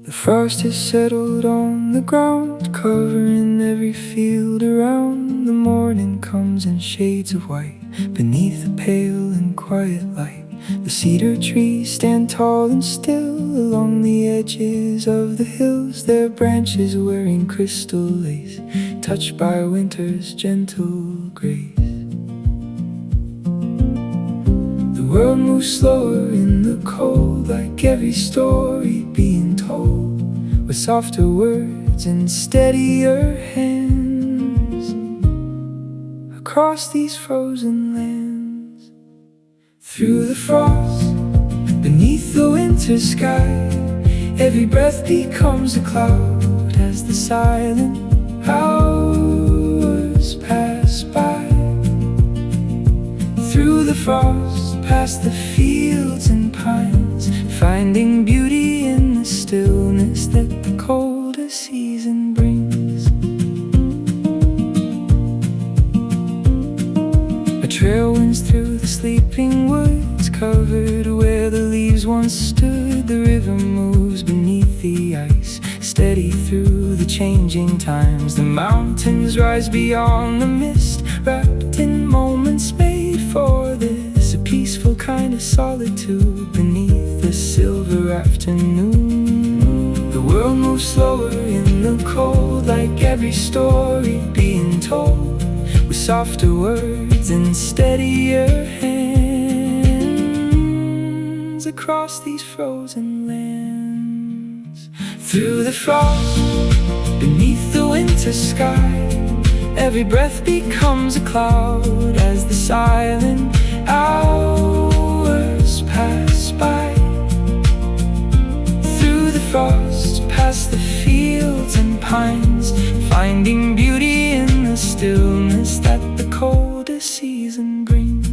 The frost has settled on the ground, covering every field around. The morning comes in shades of white beneath a pale and quiet light. The cedar trees stand tall and still along the edges of the hills, their branches wearing crystal lace, touched by winter's gentle grace. The world moves slower in the cold, like every story being told with softer words and steadier hands. Across these frozen lands, through the frost, beneath the winter sky, every breath becomes a cloud as the silent hours pass by. Through the frost, past the fields and pines, finding beauty in the stillness that the colder season brings. A trail winds through the sleeping woods, covered where the leaves once stood. The river moves beneath the ice, steady through the changing times. The mountains rise beyond the mist, wrapped in moments made for this, a peaceful kind of solitude beneath the silver afternoon. The world moves slower in the cold, like every story being told with softer words and steadier hands. Across these frozen lands, through the frost, beneath the winter sky, every breath becomes a cloud as the silent hours pass by. Through the frost, past the fields and pines, finding beauty in the stillness that the colder season brings.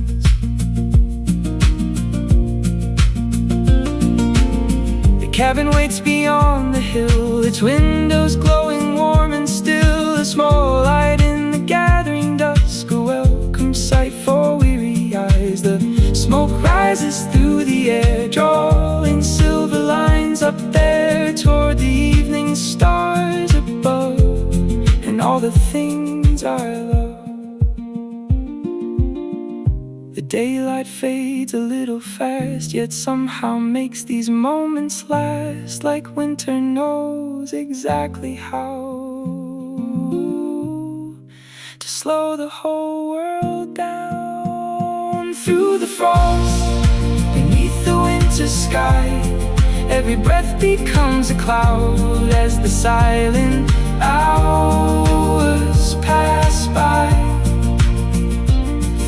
The cabin waits beyond the hill, its windows glowing warm and still. A small light in the gathering dusk, a welcome sight for weary eyes. The smoke rises through the air, drawing silver lines up there toward the evening stars above, and all the things I love. The daylight fades a little fast, yet somehow makes these moments last, like winter knows exactly how to slow the whole world down. Through the frost, sky. Every breath becomes a cloud as the silent hours pass by.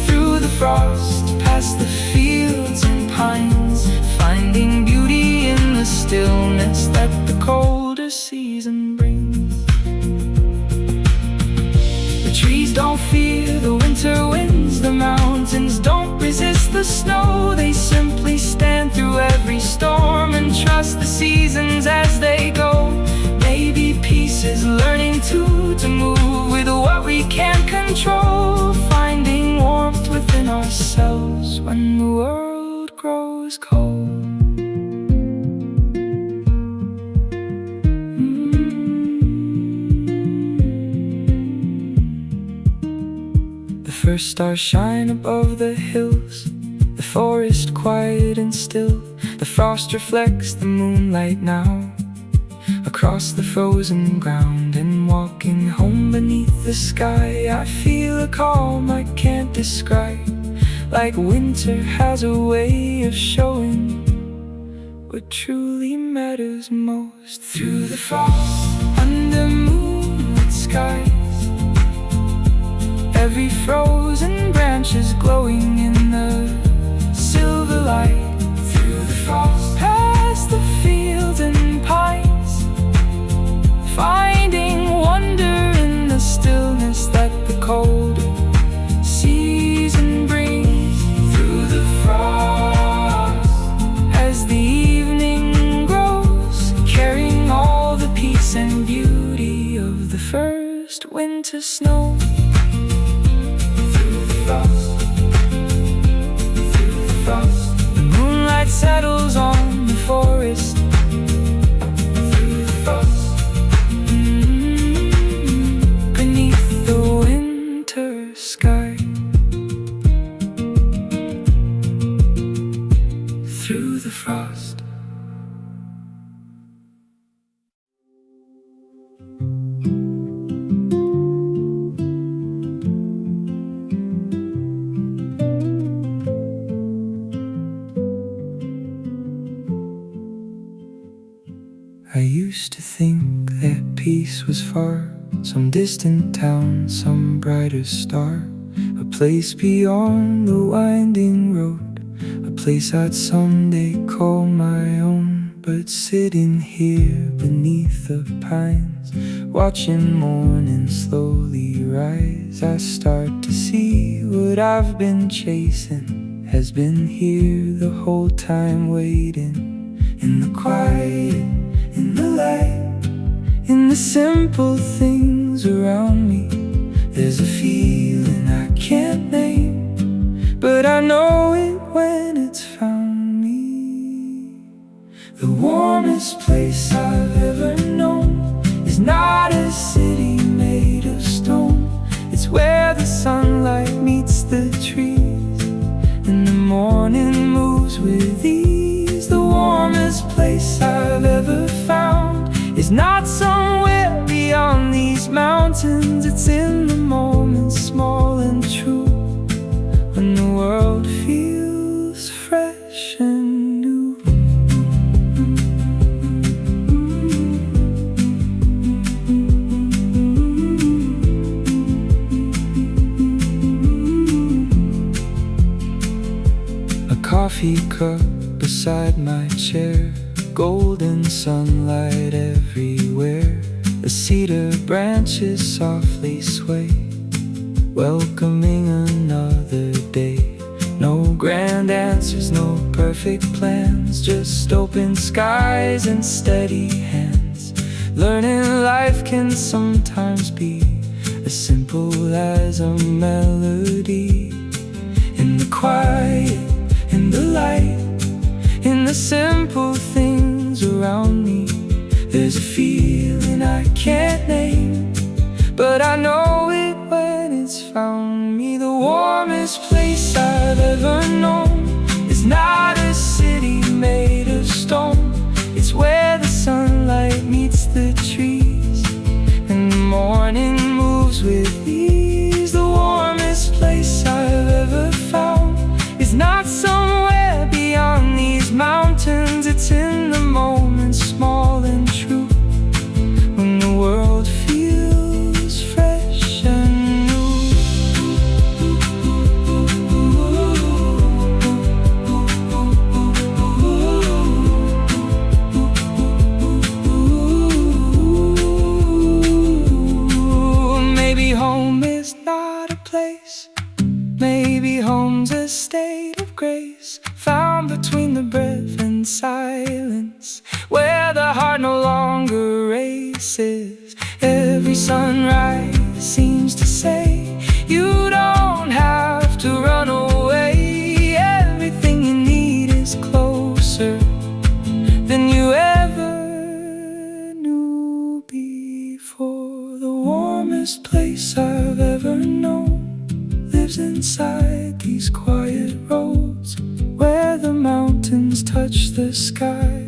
Through the frost, past the fields and pines, finding beauty in the stillness that the colder season brings. The trees don't fear the winter winds, the mountains don't resist the snow. They simply stand through every storm and trust the seasons as they go. Maybe peace is learning to move with what we can't control, finding warmth within ourselves when the world grows cold. The first stars shine above the hills, the forest quiet and still. The frost reflects the moonlight now across the frozen ground. And walking home beneath the sky, I feel a calm I can't describe, like winter has a way of showing what truly matters most. Through the frost, under moonlit skies, every frozen branch is glowing in the silver light. Through the frost, past the fields and pines, finding wonder in the stillness that the cold season brings. Through the frost, as the evening grows, carrying all the peace and beauty of the first winter snow. Through the frost, the moonlight settles on the forest. Through the frost, beneath the winter sky. Through the frost. I used to think that peace was far, some distant town, some brighter star, a place beyond the winding road, a place I'd someday call my own. But sitting here beneath the pines, watching morning slowly rise, I start to see what I've been chasing has been here the whole time, waiting. In the quiet, in the light, in the simple things around me, there's a feeling I can't name, but I know it when it's found me. The warmest place I've ever known is not a city made of stone. It's where the sunlight meets the trees and the morning moves with ease. The warmest place I've ever found is not somewhere beyond these mountains. It's in the moments, small and true, when the world feels fresh and new. A coffee cup beside my chair, golden sunlight everywhere. The cedar branches softly sway, welcoming another day. No grand answers, no perfect plans, just open skies and steady hands. Learning life can sometimes be as simple as a melody. In the quiet, in the light, in the simple things around me, there's a feeling I can't name, but I know it when it's found me. The warmest place I've ever known is not a city made of stone. It's where the sunlight meets the trees and the morning moves with ease. The warmest place I've ever found is not somewhere beyond these mountains. in silence, where the heart no longer races. Every sunrise seems to say, you don't have to run away. Everything you need is closer than you ever knew before. The warmest place I've ever known lives inside these quiet roads, where the mountains touch the sky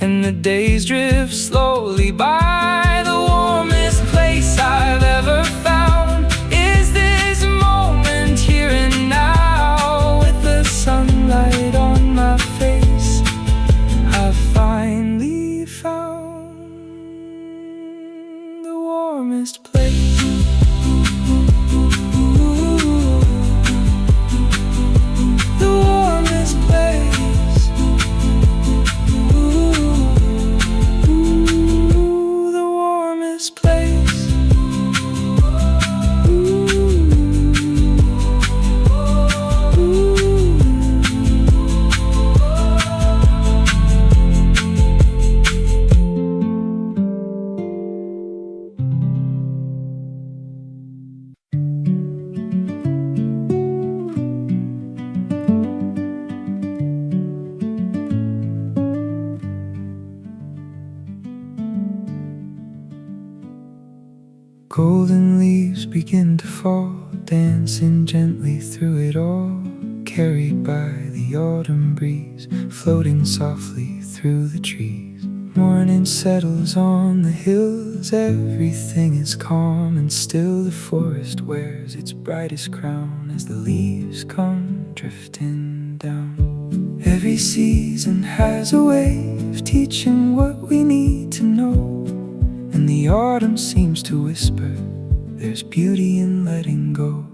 and the days drift slowly by. The warmest place I've ever found is this moment here and now. With the sunlight on my face, I finally found the warmest place. Golden leaves begin to fall, dancing gently through it all, carried by the autumn breeze, floating softly through the trees. Morning settles on the hills, everything is calm and still. The forest wears its brightest crown as the leaves come drifting down. Every season has a way of teaching what we need to know, and the autumn seems to whisper, there's beauty in letting go.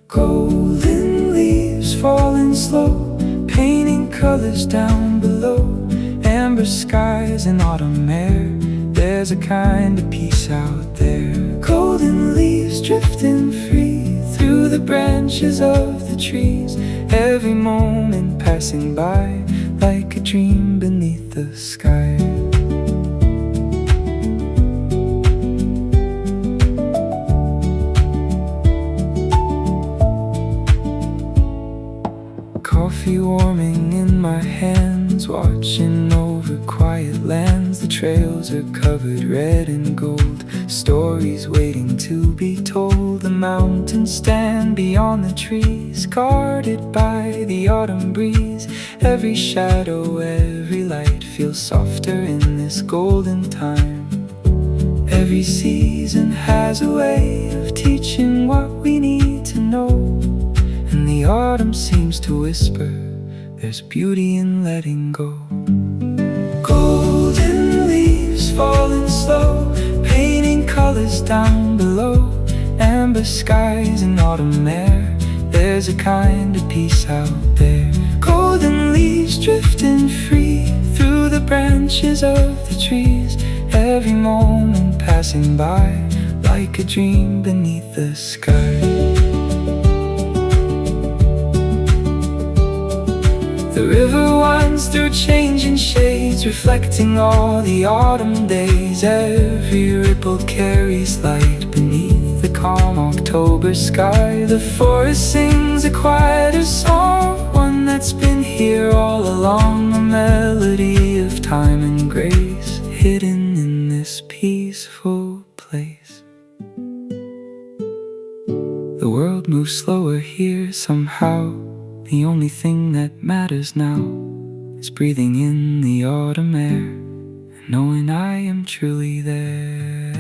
Golden leaves falling slow, painting colors down below. Amber skies and autumn air, there's a kind of peace out there. Golden leaves drifting free through the branches of the trees, every moment passing by like a dream beneath the sky. Coffee warming in my hands, watching over quiet lands. The trails are covered red and gold, stories waiting to be told. The mountains stand beyond the trees, guarded by the autumn breeze. Every shadow, every light feels softer in this golden time. Every season has a way of teaching what we need to know, and the autumn seems to whisper, there's beauty in letting go. Golden leaves falling slow, painting colors down below. Amber skies and autumn air, there's a kind of peace out there. Golden leaves drifting free through the branches of the trees, every moment passing by like a dream beneath the sky. The river winds through changing shades, reflecting all the autumn days. Every ripple carries light beneath the calm October sky. The forest sings a quieter song, one that's been here all along. A melody of time and grace, hidden in this peaceful place. The world moves slower here somehow. The only thing that matters now is breathing in the autumn air and knowing I am truly there.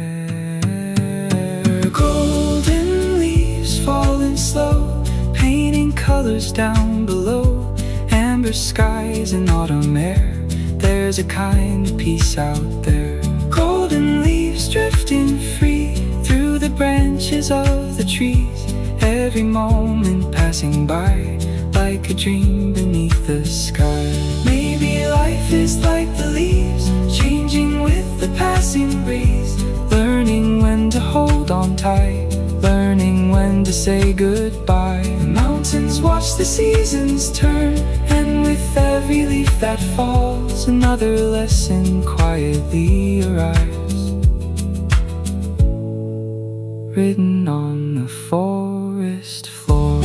Golden leaves falling slow, painting colors down below. Amber skies and autumn air, there's a kind of peace out there. Golden leaves drifting free through the branches of the trees, every moment passing by like a dream beneath the sky. Maybe life is like the leaves, changing with the passing breeze. Learning when to hold on tight, learning when to say goodbye. The mountains watch the seasons turn, and with every every leaf that falls, another lesson quietly arrives, written on the forest floor.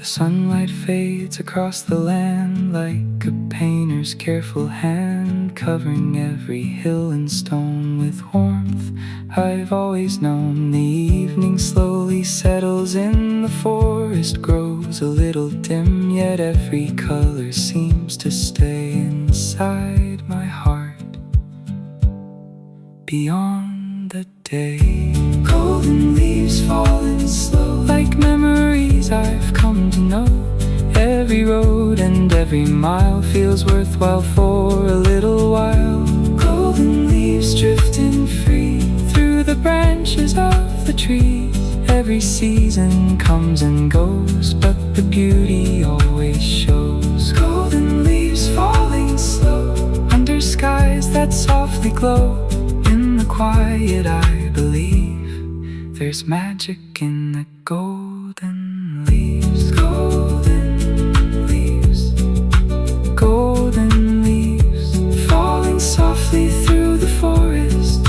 Sunlight fades across the land like a painter's careful hand, covering every hill and stone with warmth. I've always known the evening slowly settles in, the forest grows a little dim, yet every color seems to stay inside my heart beyond the day. Golden leaves falling slow, like memories I've come to know. Every road and every mile feels worthwhile for a little while. Golden leaves drifting free through the branches of the trees. Every season comes and goes, but the beauty always shows. Golden leaves falling slow under skies that softly glow. In the quiet I believe there's magic in the golden leaves. Golden leaves, golden leaves, falling softly through the forest.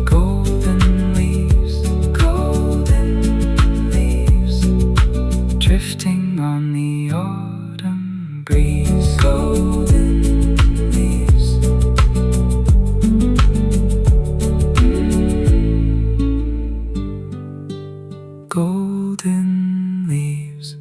Golden leaves, drifting on the autumn breeze. Golden leaves, golden leaves.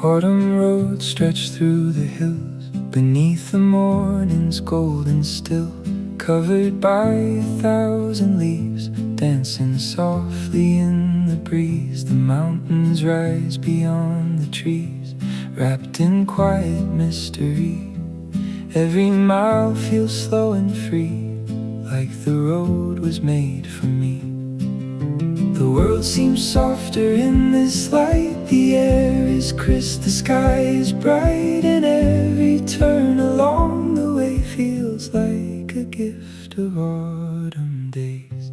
Autumn roads stretch through the hills, beneath the morning's golden still, covered by 1,000 leaves, dancing softly in the breeze. The mountains rise beyond the trees, wrapped in quiet mystery. Every mile feels slow and free, like the road was made for me. The world seems softer in this light. The air is crisp, the sky is bright, and every turn along the way feels like a gift of autumn days.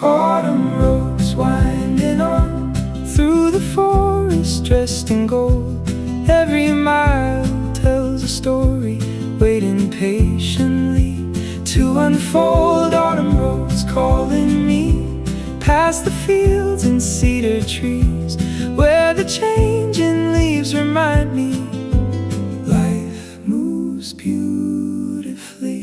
Autumn roads winding on through the forest, dressed in gold. Every mile tells a story, waiting patiently to unfold. Autumn roads calling me past the fields and cedar trees, where the changing leaves remind me life moves beautifully.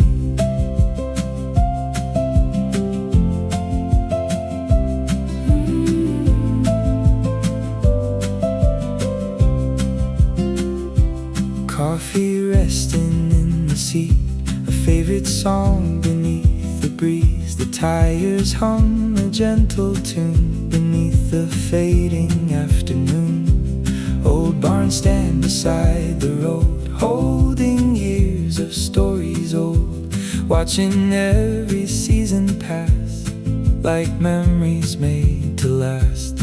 Coffee resting in the seat, a favorite song beneath the breeze. The tires hum a gentle tune beneath the fading afternoon. Old barns stand beside the road, holding years of stories old, watching every season pass like memories made to last.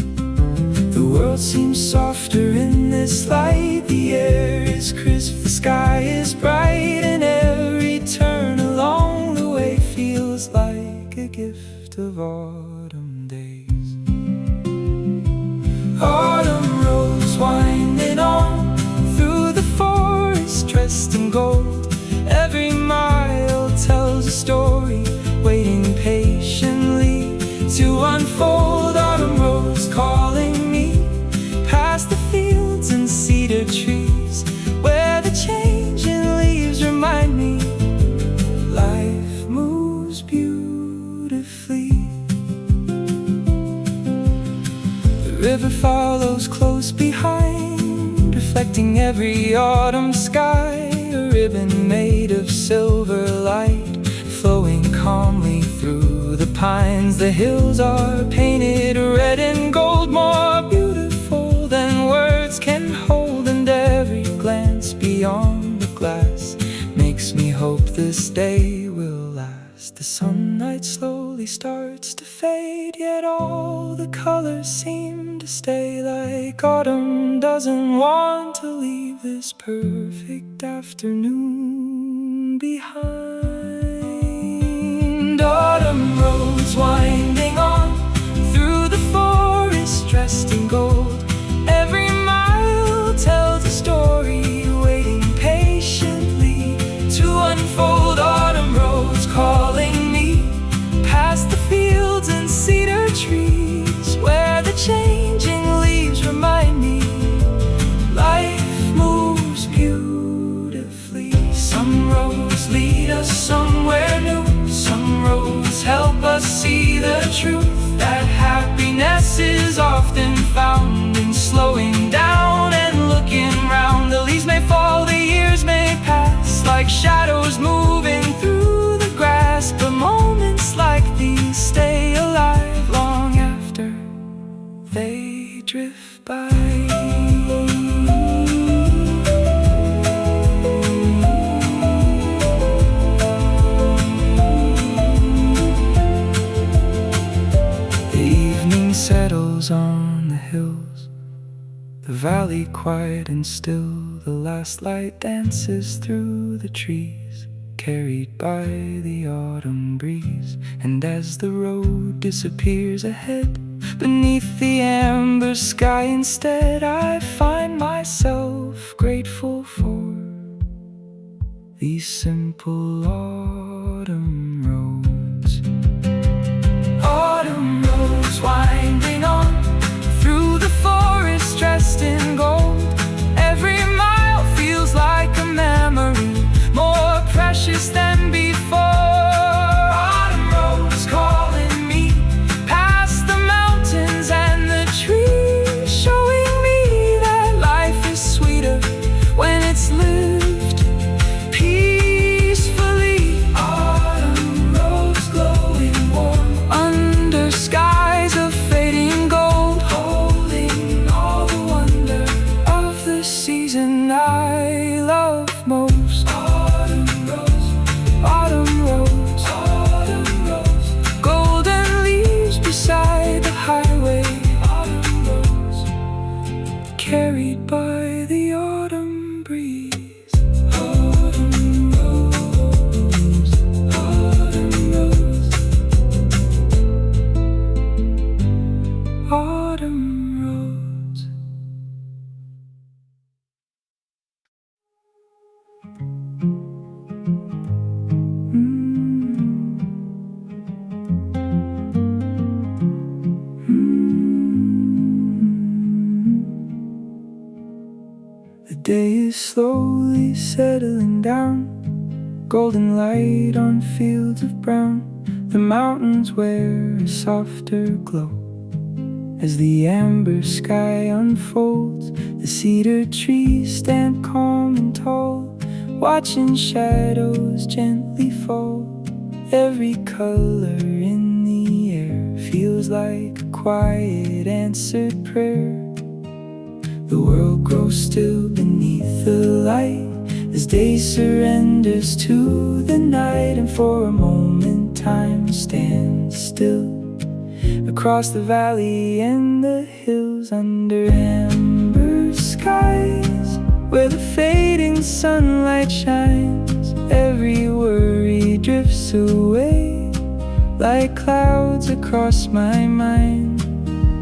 The world seems softer in this light. The air is crisp, the sky is bright, and every turn along the way feels like a gift of autumn days. Autumn roads winding on through the forest, dressed in gold. Every mile tells a story, waiting patiently to unfold. Autumn roads calling me past the fields and cedar trees, where the change reflecting every autumn sky. A ribbon made of silver light, flowing calmly through the pines. The hills are painted red and gold, more beautiful than words can hold. And every glance beyond the glass makes me hope this day will last. The sunlight slowly starts to fade, yet all the colors seem to stay. Like autumn doesn't want to leave this perfect afternoon behind. Autumn roads winding on through the forest, dressed in gold. Every mile tells a story, waiting patiently to unfold. Autumn roads calling me past the fields and cedar trees, where the changing leaves remind me life moves beautifully. Some roads lead us somewhere new, some roads help us see the truth, that happiness is often found in slowing down and looking round. The leaves may fall, the years may pass, like shadows moving through the grass, but moments like these stay alive long after they drift by. Settles on the hills, the valley quiet and still. The last light dances through the trees, carried by the autumn breeze. And as the road disappears ahead, beneath the amber sky instead, I find myself grateful for these simple autumn roads. Autumn roads winding on through the forest, dressed in gold. Every mile feels like a memory, more precious than before. Autumn roads calling me past the mountains and the trees, showing me that life is sweeter when it's lived peacefully. Autumn roads glowing warm under skies of fading gold, holding all the wonder of the season I love most. Autumn roads, autumn roads, autumn roads, golden leaves beside the highway. Autumn roads, carried by the autumn breeze. Autumn roads, autumn roads, autumn roads. The day is slowly settling down, golden light on fields of brown. The mountains wear a softer glow as the amber sky unfolds. The cedar trees stand calm and tall, watching shadows gently fall. Every color in the air feels like a quiet answered prayer. The world grows still beneath the light as day surrenders to the night. And for a moment time stands still across the valley and the hills, under amber skies where the fading sunlight shines. Every worry drifts away like clouds across my mind.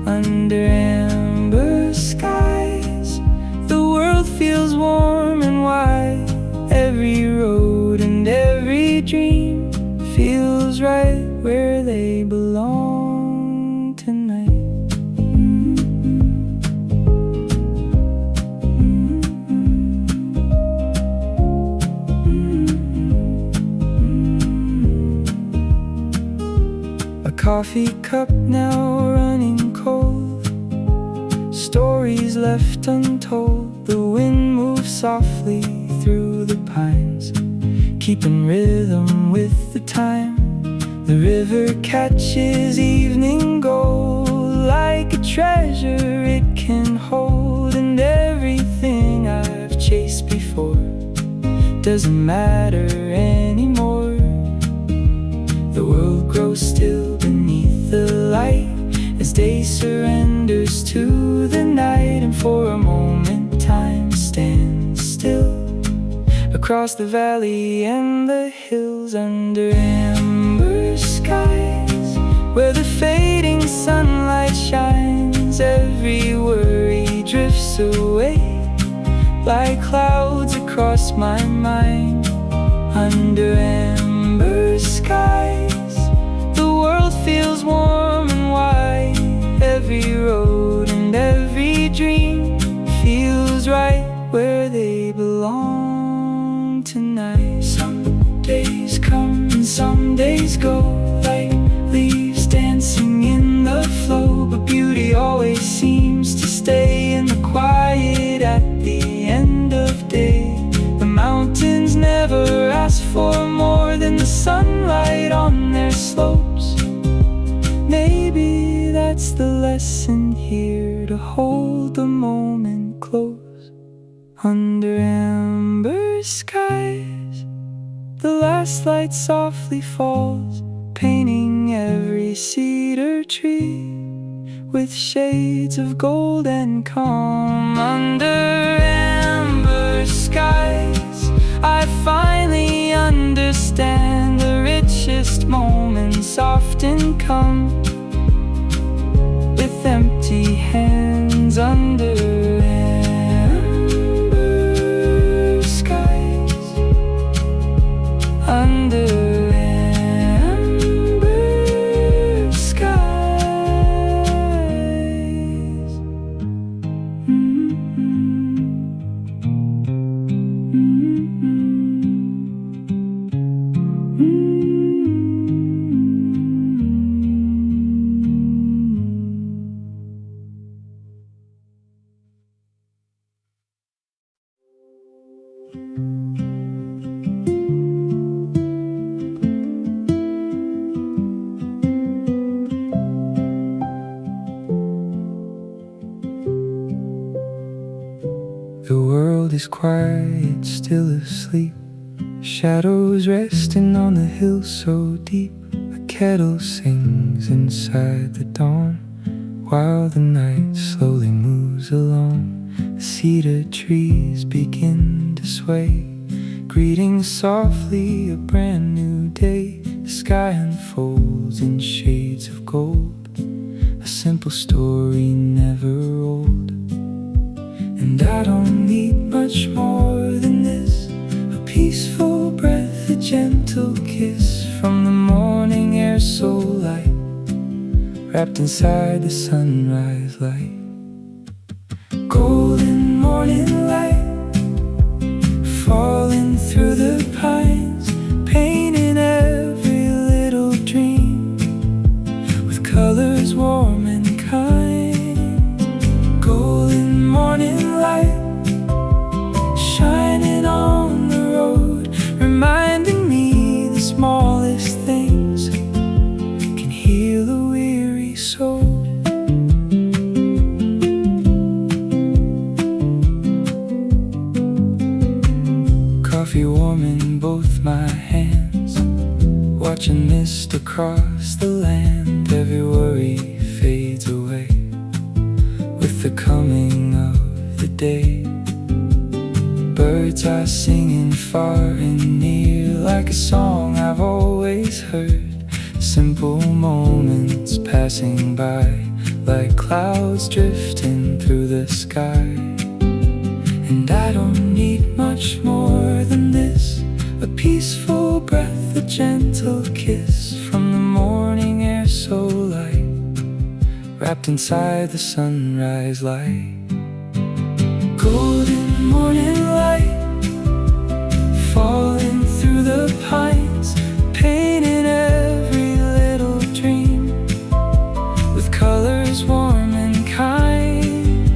Under amber skies the world feels warm and wide. Every road and every dream feels right where they belong tonight. A coffee cup now running cold, stories left untold. The wind moves softly through the pines, keeping rhythm with the time. The river catches evening gold like a treasure it can hold. And everything I've chased before doesn't matter anymore. The world grows still beneath the light as day surrenders to the night. And for a moment time stands still across the valley and the hills, under amber skies where the fading sunlight shines. Every worry drifts away like clouds across my mind. Under amber skies the world feels warm and wide. Every road and every dream feels right where they belong tonight. Some days come and some days go, like leaves dancing in the flow. But beauty always seems to stay in the quiet at the end of day. The mountains never ask for more than the sunlight on their slopes. Maybe that's the lesson here, to hold the moment close. Under amber skies the last light softly falls, painting every cedar tree with shades of gold and calm. Under amber skies I finally understand the richest moments often come with empty hands. Under amber skies, under amber skies. The world is quiet, still asleep. Shadows resting on the hill so deep. A kettle sings inside the dawn, while the night slowly moves along. The cedar trees begin to sway, greeting softly a brand new day. The sky unfolds in shades of gold, a simple story never old. And I don't need much more than this, a peaceful breath, a gentle kiss from the morning air so light, wrapped inside the sunrise light. Golden morning light falling through the pines, painting every little dream with colors warm and kind. Golden morning light shining on the road, reminding me the smallest things can heal a weary soul. Coffee warm in both my hands, watching mist across the land. Every worry fades away with the coming of the day. Birds are singing far and near, like a song I've always heard. Simple moments passing by, like clouds drifting through the sky. And I don't need much more than this, a peaceful breath, a gentle kiss from the morning air so light, wrapped inside the sunrise light. Golden morning light falling through the pines, painting every little dream with colors warm and kind.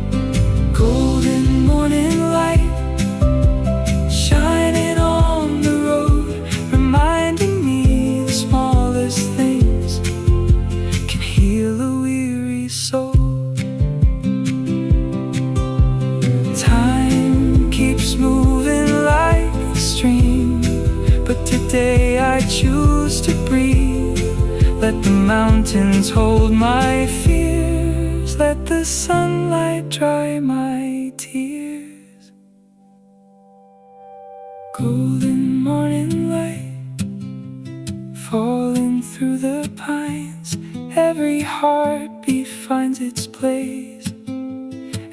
mountains hold my fears, let the sunlight dry my tears. Golden morning light falling through the pines, every heartbeat finds its place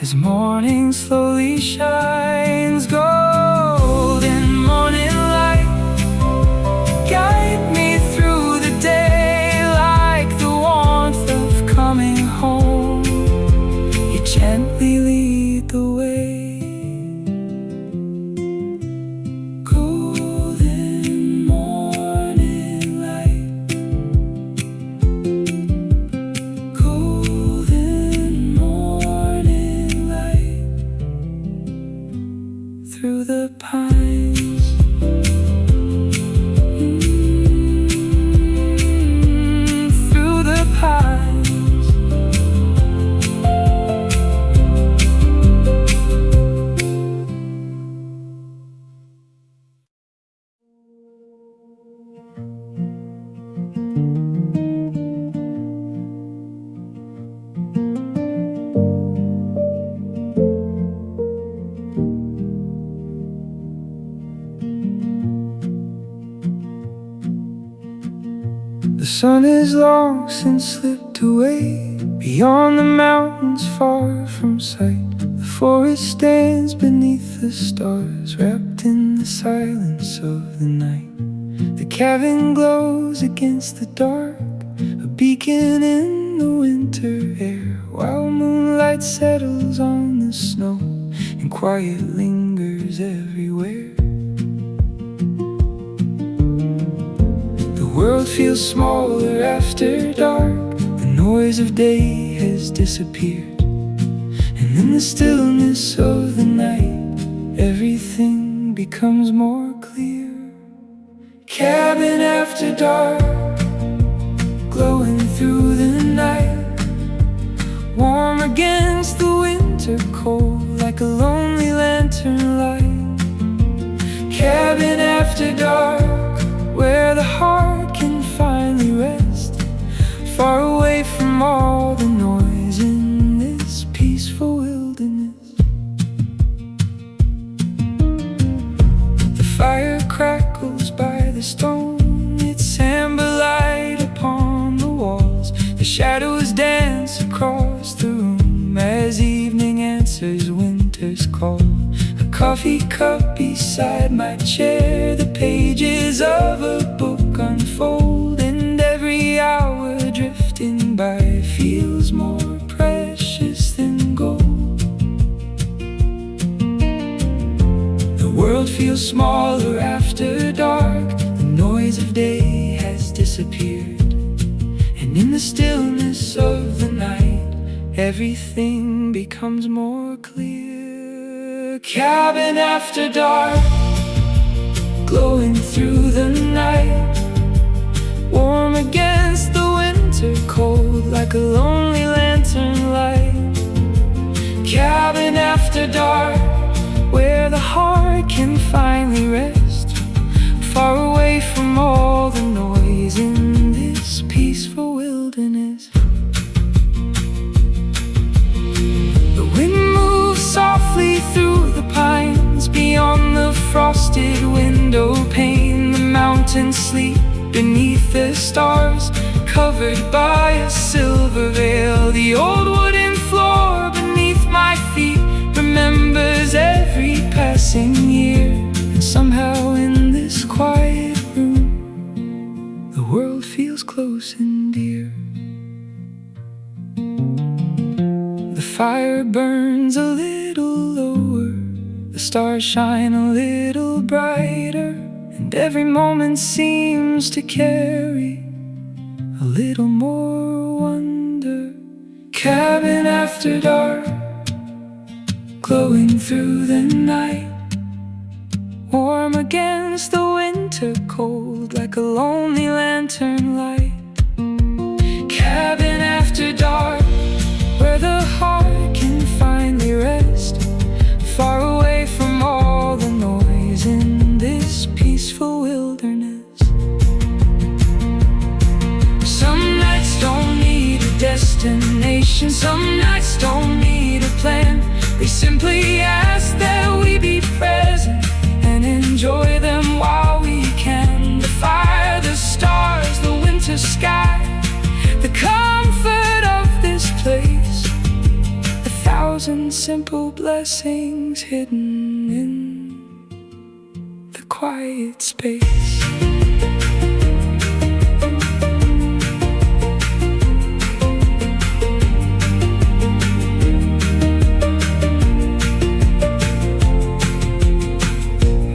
as morning slowly shines. Golden morning light, guide me through the day like the warmth of coming home. You gently lead the way. Golden morning light, golden morning light, through the pines. Through the pines. The sun is long since slipped away beyond the mountains far from sight. The forest stands beneath the stars, wrapped in the silence of the night. The cabin glows against the dark, a beacon in the winter air, while moonlight settles on the snow and quiet lingers everywhere. The world feels smaller after dark, the noise of day has disappeared, and in the stillness of the night, everything becomes more clear. Cabin after dark, glowing through the night, warm against the winter cold, like a lonely lantern light. Cabin after dark, where the heart can finally rest, far away from all the noise in this peaceful wilderness. The fire crackles by the stone, its amber light upon the walls. The shadows dance across the room as evening answers winter's call. A coffee cup beside my chair, the pages of a book unfold, and every hour drifting by feels more precious than gold. The world feels smaller after dark, the noise of day has disappeared, and in the stillness of the night, everything becomes more clear. Cabin after dark, glowing through the night, warm against the winter cold, like a lonely lantern light. Cabin after dark, where the heart can finally rest, far away from all the noise in this peaceful wilderness. The wind moves softly through the pines, beyond the frosted window pane. The mountains sleep beneath the stars, covered by a silver veil. The old wooden floor beneath my feet remembers every passing year, and somehow in this quiet room, the world feels close and dear. The fire burns a little lower, the stars shine a little brighter, and every moment seems to carry a little more wonder. Cabin after dark, glowing through the night, warm against the winter cold, like a lonely lantern light. Cabin after dark, where the heart can finally rest, far away from all the noise in this peaceful wilderness. Some nights They simply ask that we be present and enjoy them while we can. The fire, the stars, the winter sky, the comfort of this place, 1,000 simple blessings hidden in the quiet space.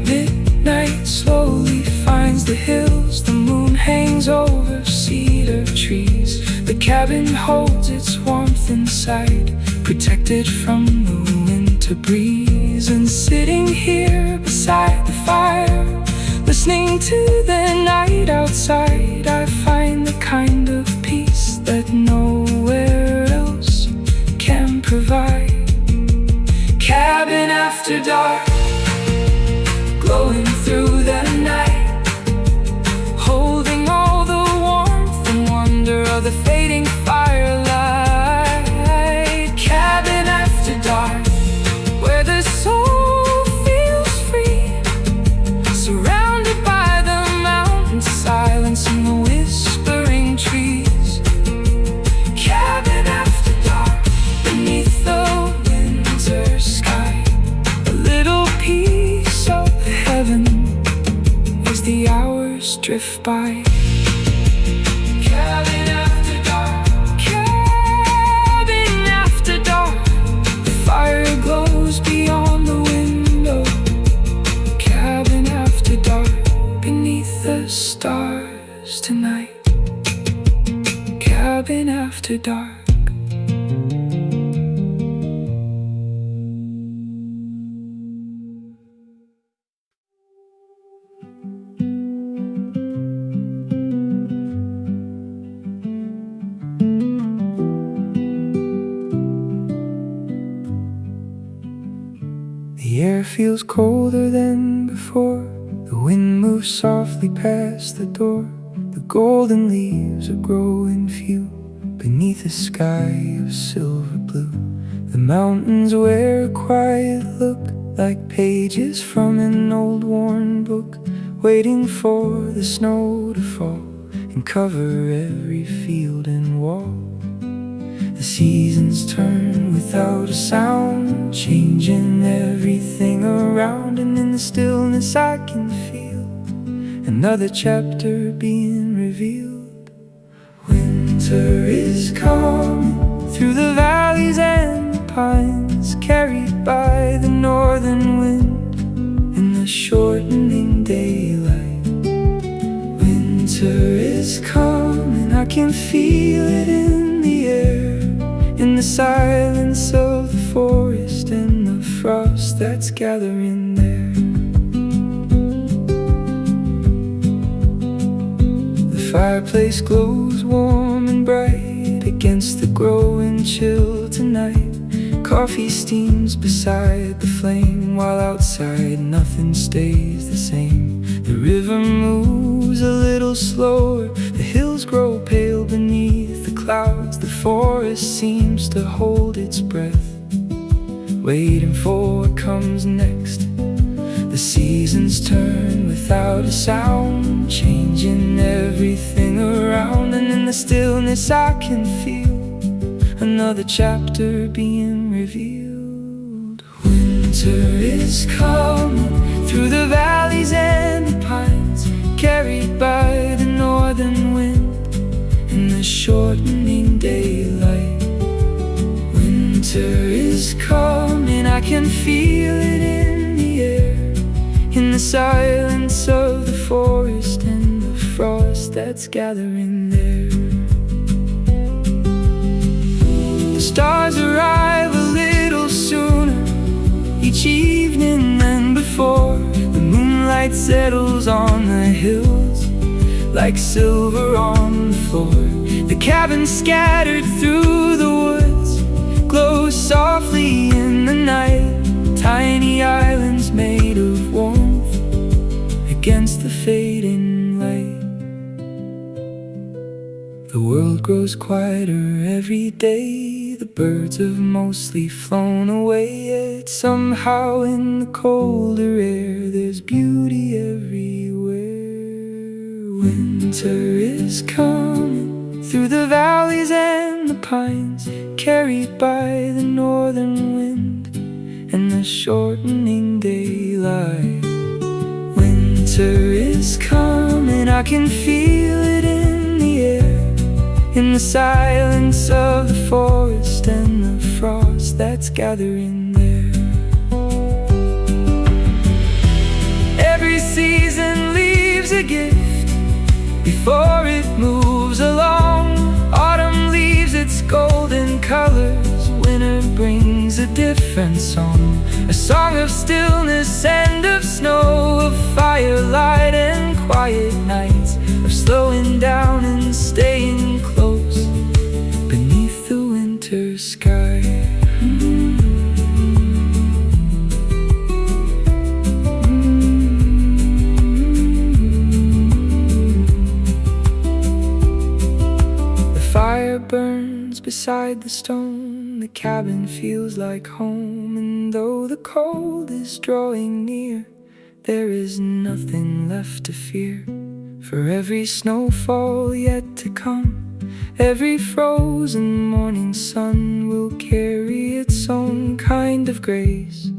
Midnight slowly finds the hills, the moon hangs over cedar trees. The cabin holds its warmth inside, protected from the winter breeze. And sitting here beside the fire, listening to the night outside, I find the kind of peace that nowhere else can provide. Cabin after dark, glowing through the night, holding all the warmth and wonder of the fading firelight. Cabin after dark, where the soul feels free, surrounded by the mountain silence and the whispering trees. Cabin after dark, beneath the winter sky, a little piece of heaven as the hours drift by. Cabin after dark, cabin after dark, the fire glows beyond the window. Cabin after dark, beneath the stars tonight. Cabin after dark. The air feels colder than before. The wind moves softly past the door. The golden leaves are growing few beneath a sky of silver blue. The mountains wear a quiet look, like pages from an old worn book, waiting for the snow to fall and cover every field and wall. The seasons turn without a sound, changing everything around. And in the stillness I can feel another chapter being revealed. Winter is coming through the valleys and the pines, carried by the northern wind in the shortening daylight. Winter is coming, I can feel it in the air, in the silence of the forest and the frost that's gathering there. The fireplace glows warm and bright against the growing chill tonight. Coffee steams beside the flame, while outside nothing stays the same. The river moves a little slower, the hills grow pale beneath the clouds. The forest seems to hold its breath, waiting for what comes next. The seasons turn without a sound, changing everything around. And in the stillness I can feel another chapter being revealed. Winter is coming through the valleys and the pines, carried by the northern wind in the shortening daylight. Winter is coming, I can feel it in the air, in the silence of the forest and the frost that's gathering there. The stars arrive a little sooner each evening than before. The moonlight settles on the hills like silver on the floor. The cabin scattered through the woods glows softly in the night, tiny islands made of warmth against the fading light. The world grows quieter every day, the Birds have mostly flown away, yet somehow in the colder air there's beauty everywhere. Winter is coming through the valleys and the pines, carried by the northern wind and the shortening daylight. Winter is coming, I can feel it in the air, in the silence of the forest and the frost that's gathering there. Every season leaves a gift before it moves along. Autumn leaves its golden colors, winter brings a different song. A song of stillness and of snow, of firelight and quiet nights, of slowing down and staying close beneath the winter sky. The fire burns beside the stone, the cabin feels like home, and though the cold is drawing near, there is nothing left to fear. For every snowfall yet to come, every frozen morning sun will carry its own kind of grace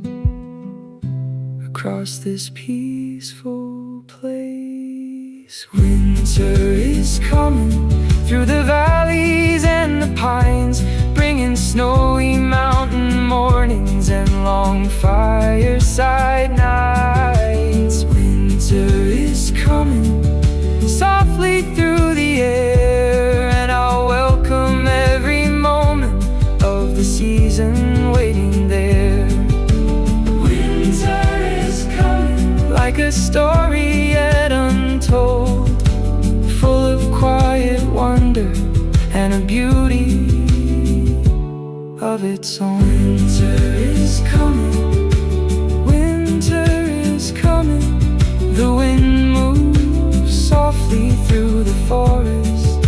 across this peaceful place. Winter is coming through the valleys and the pines, bringing snowy mountain mornings and long fireside nights. Winter is coming softly through the air, and I'll welcome every moment of the season waiting there. Winter is coming like a story yet untold, full of quiet wonder and a beauty of its own. Winter is coming, winter is coming. The wind moves softly through the forest.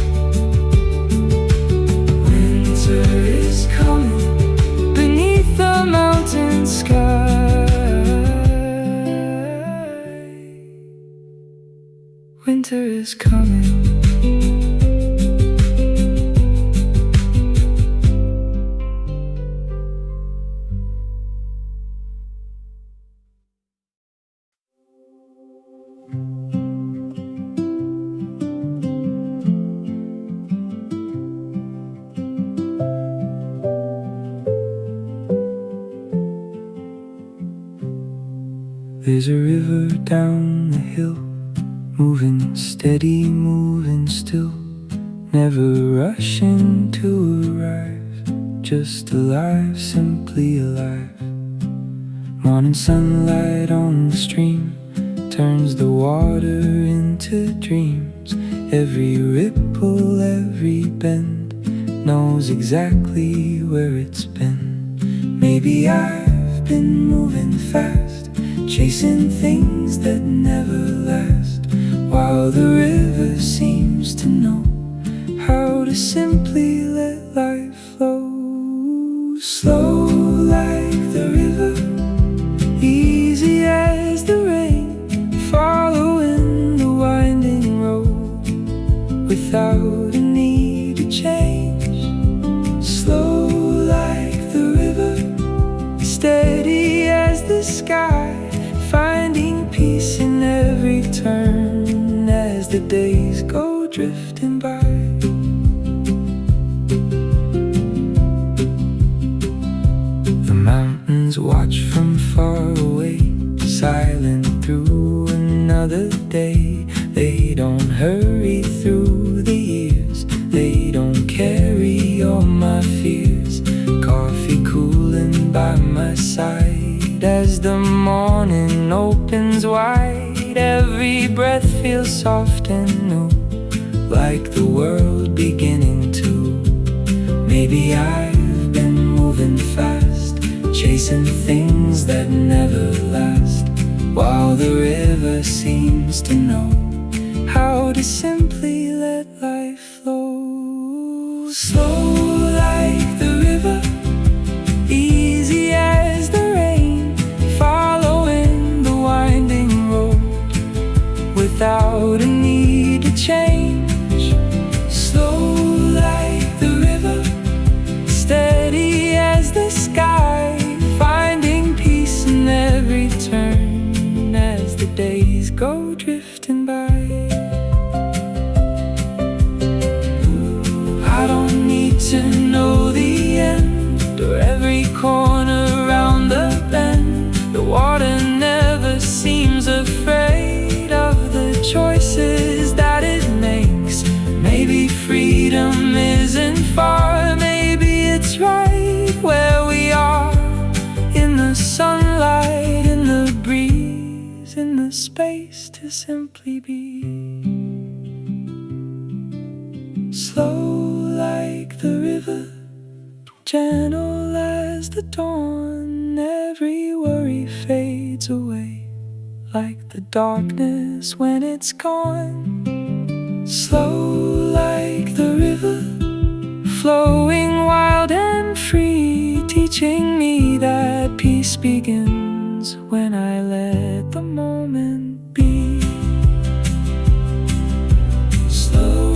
Winter is coming beneath the mountain sky. Winter is coming. There's a river down the hill, moving steady, moving still, never rushing to arrive, just alive, simply alive. Morning sunlight on the stream turns the water into dreams. Every ripple, every bend knows exactly where it's been. Maybe I've been moving fast, chasing things that never last, while the river seems to know how to simply let life flow. Slow like the river, easy as the rain, following the winding road without a need to change. Slow like the river, steady as the sky, finding peace in every turn as the days go drifting by. The mountains watch from far away, silent through another day. They don't hurry through the years, they don't carry all my fears. Coffee cooling by my side as the morning opens wide. Every breath feels soft and new, like the world beginning to. Maybe I've been moving fast, chasing things that never last, while the river seems to know how to simply let life flow. Slow like the river, days go drifting by. I don't need to know the end or every corner around the bend. The water never seems afraid of the choices that it makes. Maybe freedom isn't far, maybe it's right where we are. In the sunlight, in the breeze, in the space to simply be. Slow like the river, gentle as the dawn. Every worry fades away like the darkness when it's gone. Slow like the river, flowing wild and free, teaching me that peace begins when I let the moment be. Slow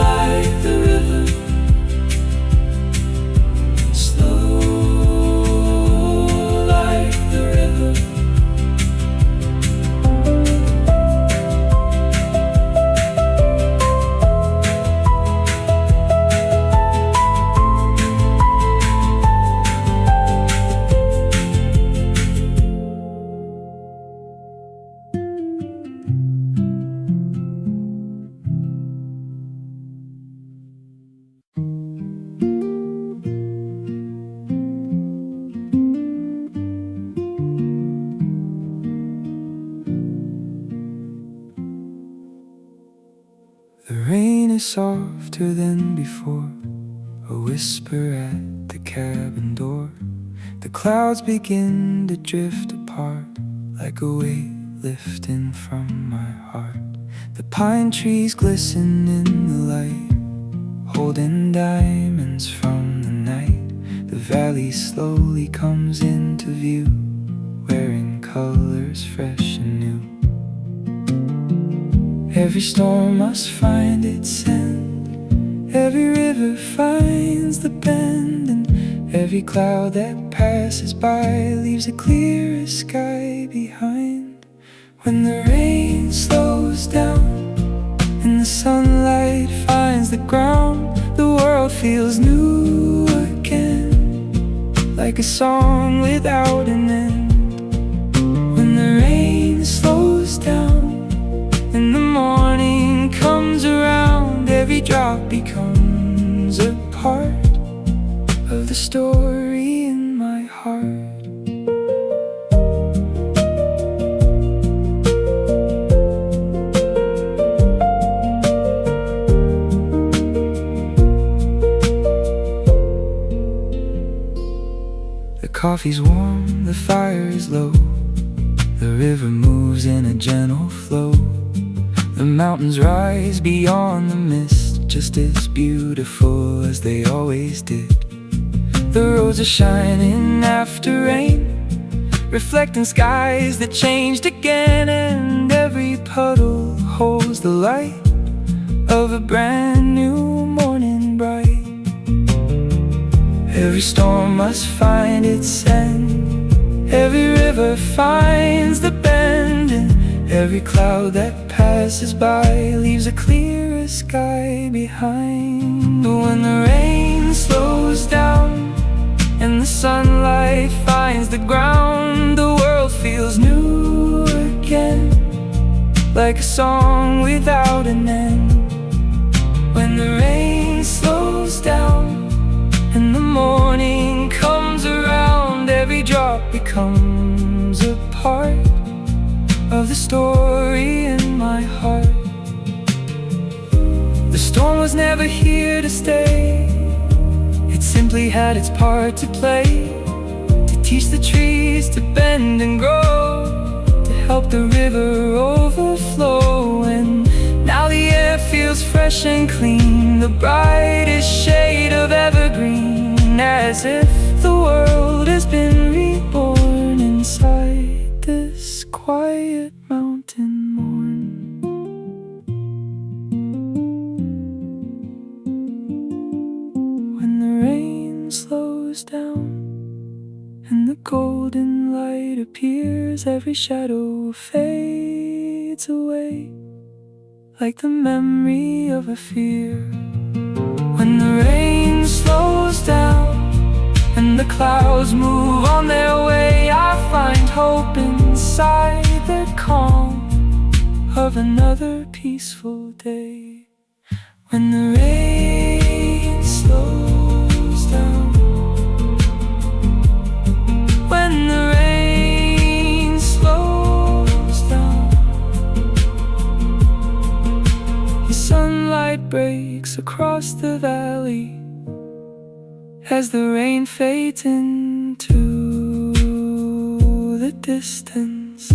like the river, slow like the river. The rain is softer than before, a whisper at the cabin door. The clouds begin to drift apart like a weight lifting from my heart. The pine trees glisten in the light, holding diamonds from the night. The valley slowly comes into view, wearing colors fresh and new. Every storm must find its end, every river finds the bend, and every cloud that passes by leaves a clearer sky behind. When the rain slows down and the sunlight finds the ground, the world feels new again, like a song without an end. When the rain slows down and the morning comes around, every drop becomes a part of the story in my heart. The coffee's warm, the fire is low, the river moves in a gentle flow. The mountains rise beyond the mist, just as beautiful as they always did. The roads are shining after rain, reflecting skies that changed again, and every puddle holds the light of a brand new morning bright. Every storm must find its end, every river finds the bend, and every cloud that passes by leaves a clearer sky behind. When the rain slows down and the sunlight finds the ground, the world feels new again, like a song without an end. When the rain slows down and the morning comes around, every drop becomes a part of the story in my heart. The storm was never here to stay, it simply had its part to play, to teach the trees to bend and grow, to help the river overflow. And now the air feels fresh and clean, the brightest shade of evergreen, as if the world has been reborn inside this quiet mountain morn. When the rain slows down and the golden light appears, every shadow fades away, like the memory of a fear. When the rain slows down and the clouds move on their way, I find hope inside the calm of another peaceful day. When the rain slows down, when the rain slows down, the sunlight breaks across the valley as the rain fades into the distance.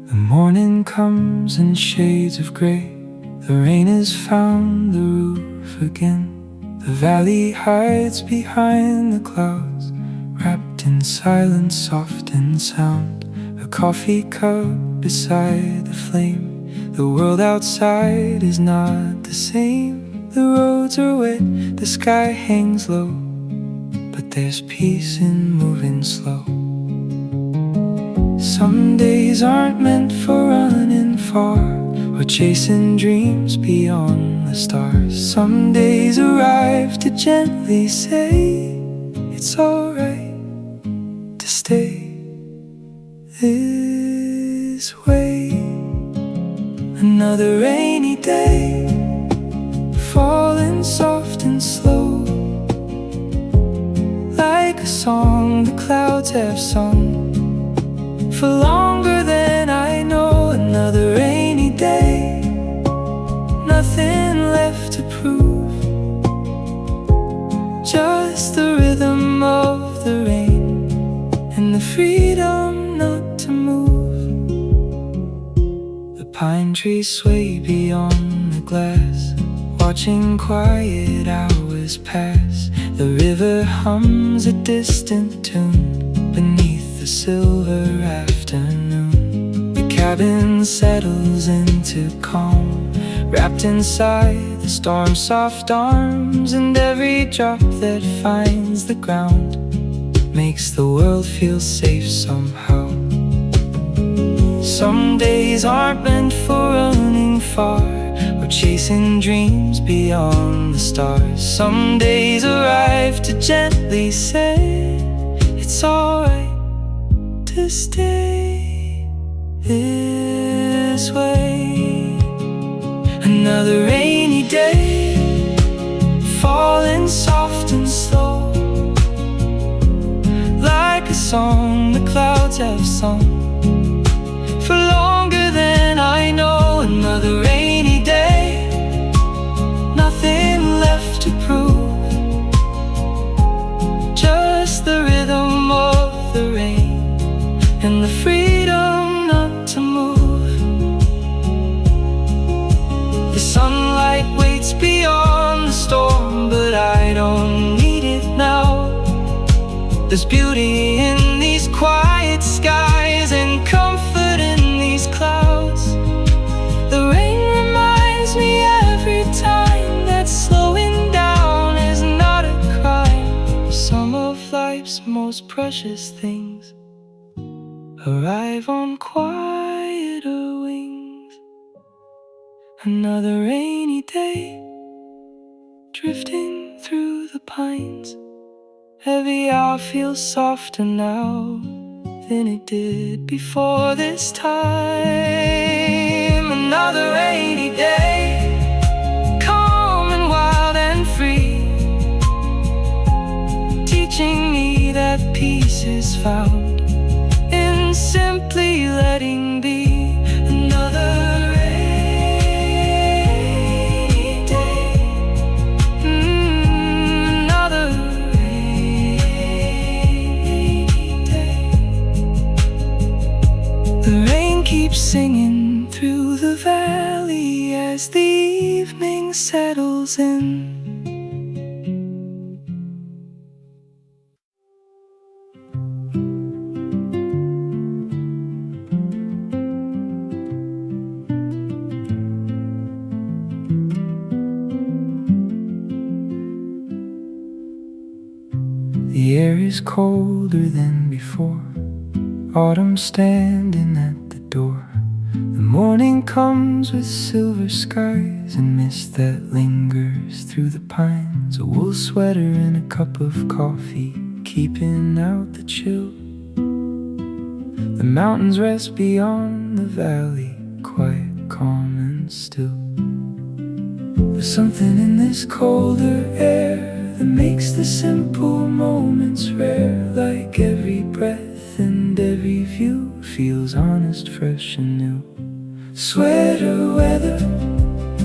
The morning comes in shades of gray. The rain has found the roof again. The valley hides behind the clouds, wrapped in silence, soft and sound. A coffee cup beside the flame. The world outside is not the same. The roads are wet, the sky hangs low, but there's peace in moving slow. Some days aren't meant for running far or chasing dreams beyond the stars. Some days arrive to gently say it's alright to stay this way. Another rainy day, falling soft and slow, like a song the clouds have sung for longer than I know. Another rainy day, nothing left to prove, just the rhythm of the rain and the freedom not to move. The pine trees sway beyond the glass, watching quiet hours pass. The river hums a distant tune beneath the silver afternoon. The cabin settles into calm, wrapped inside the storm's soft arms. And every drop that finds the ground makes the world feel safe somehow. Some days aren't meant for running far or chasing dreams beyond the stars. Some days arrive to gently say it's alright to stay this way. Another rainy day, falling soft and slow, like a song the clouds have sung for longer than I know. Another rainy day, nothing left to prove, just the rhythm of the rain and the freedom not to move. The sunlight waits beyond the storm, but I don't need it now. There's beauty in these quiet skies and comfort in these clouds. The rain reminds me every time that slowing down is not a crime. Some of life's most precious things arrive on quieter wings. Another rainy day, drifting through the pines. Every hour feels softer now than it did before this time. Another rainy day, calm and wild and free, teaching me that peace is found in simply letting be. Another rainy day, another rainy day. keep singing through the valley as the evening settles in. The air is colder than before, autumn standing at the door. The morning comes with silver skies and mist that lingers through the pines. A wool sweater and a cup of coffee, keeping out the chill. The mountains rest beyond the valley, quiet, calm and still. There's something in this colder air that makes the simple moments rare. Like every breath and every view feels honest, fresh and new. Sweater weather,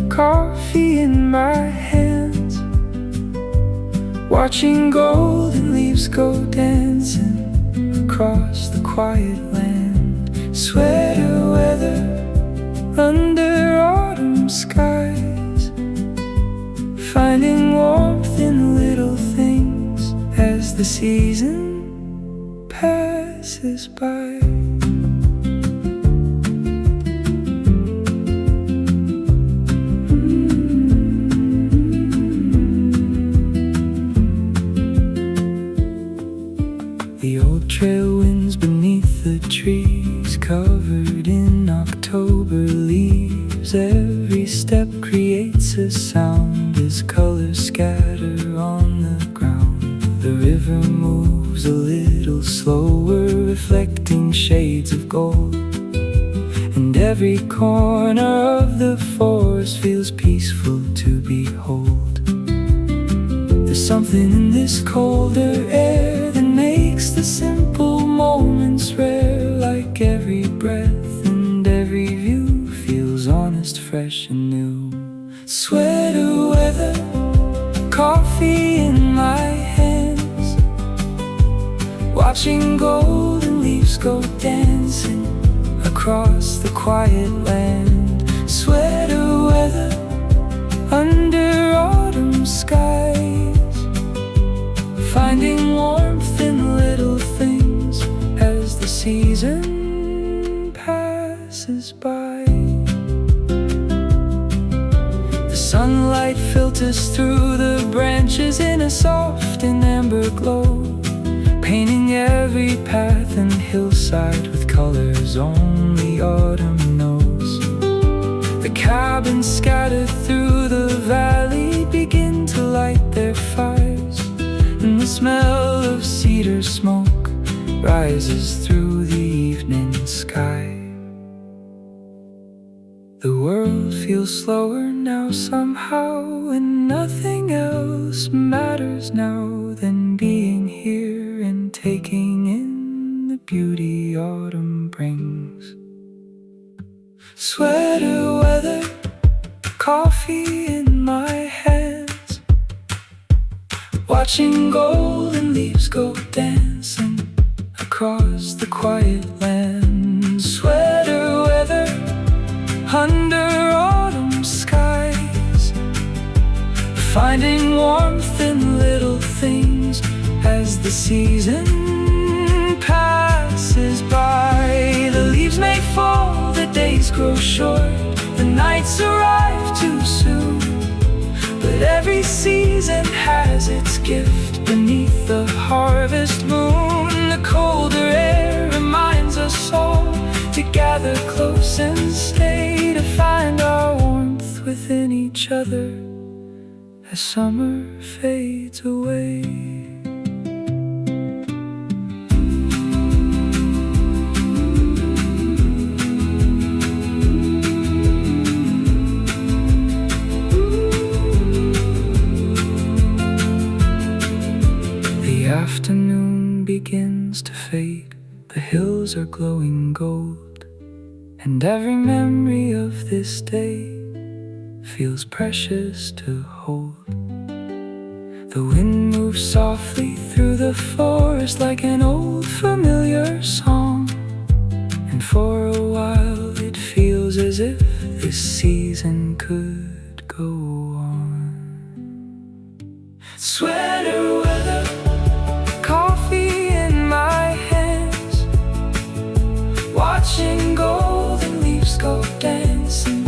coffee in my hands, watching golden leaves go dancing across the quiet land. Sweater weather, under autumn skies, finding warmth in little things as the season passes by. The old trail winds beneath the trees, covered in October leaves. Every step creates a sound as colors scatter on the ground. The river moves a little slower, reflecting shades of gold, and every corner of the forest feels peaceful to behold. There's something in this colder air that makes the simple moments rare. Like every breath and every view feels honest, fresh and new. Sweater weather, coffee in my hands, watching golden leaves go dancing across the quiet land. Sweater weather, under autumn skies, finding warmth in little things as the season passes by. The sunlight filters through the branches in a soft and amber glow, painting every path and hillside with colors only autumn knows. The cabins scattered through the valley begin to light their fires, and the smell of cedar smoke rises through the evening sky. The world feels slower now somehow, and nothing else matters now than being here and taking in the beauty autumn brings. Sweater weather, coffee in my hands, watching golden leaves go dancing across the quiet land. Sweater weather, under autumn skies, finding warmth in little things as the season passes by. The leaves may fall, the days grow short, the nights arrive too soon, but every season has its gift beneath the harvest moon. The colder air reminds us all to gather close and stay, to find our warmth within each other as summer fades away. The afternoon begins to fade, the hills are glowing gold, and every memory of this day feels precious to hold. The wind moves softly through the forest like an old familiar song, and for a while as if this season could go on. Sweater weather, coffee in my hands, watching golden leaves go dancing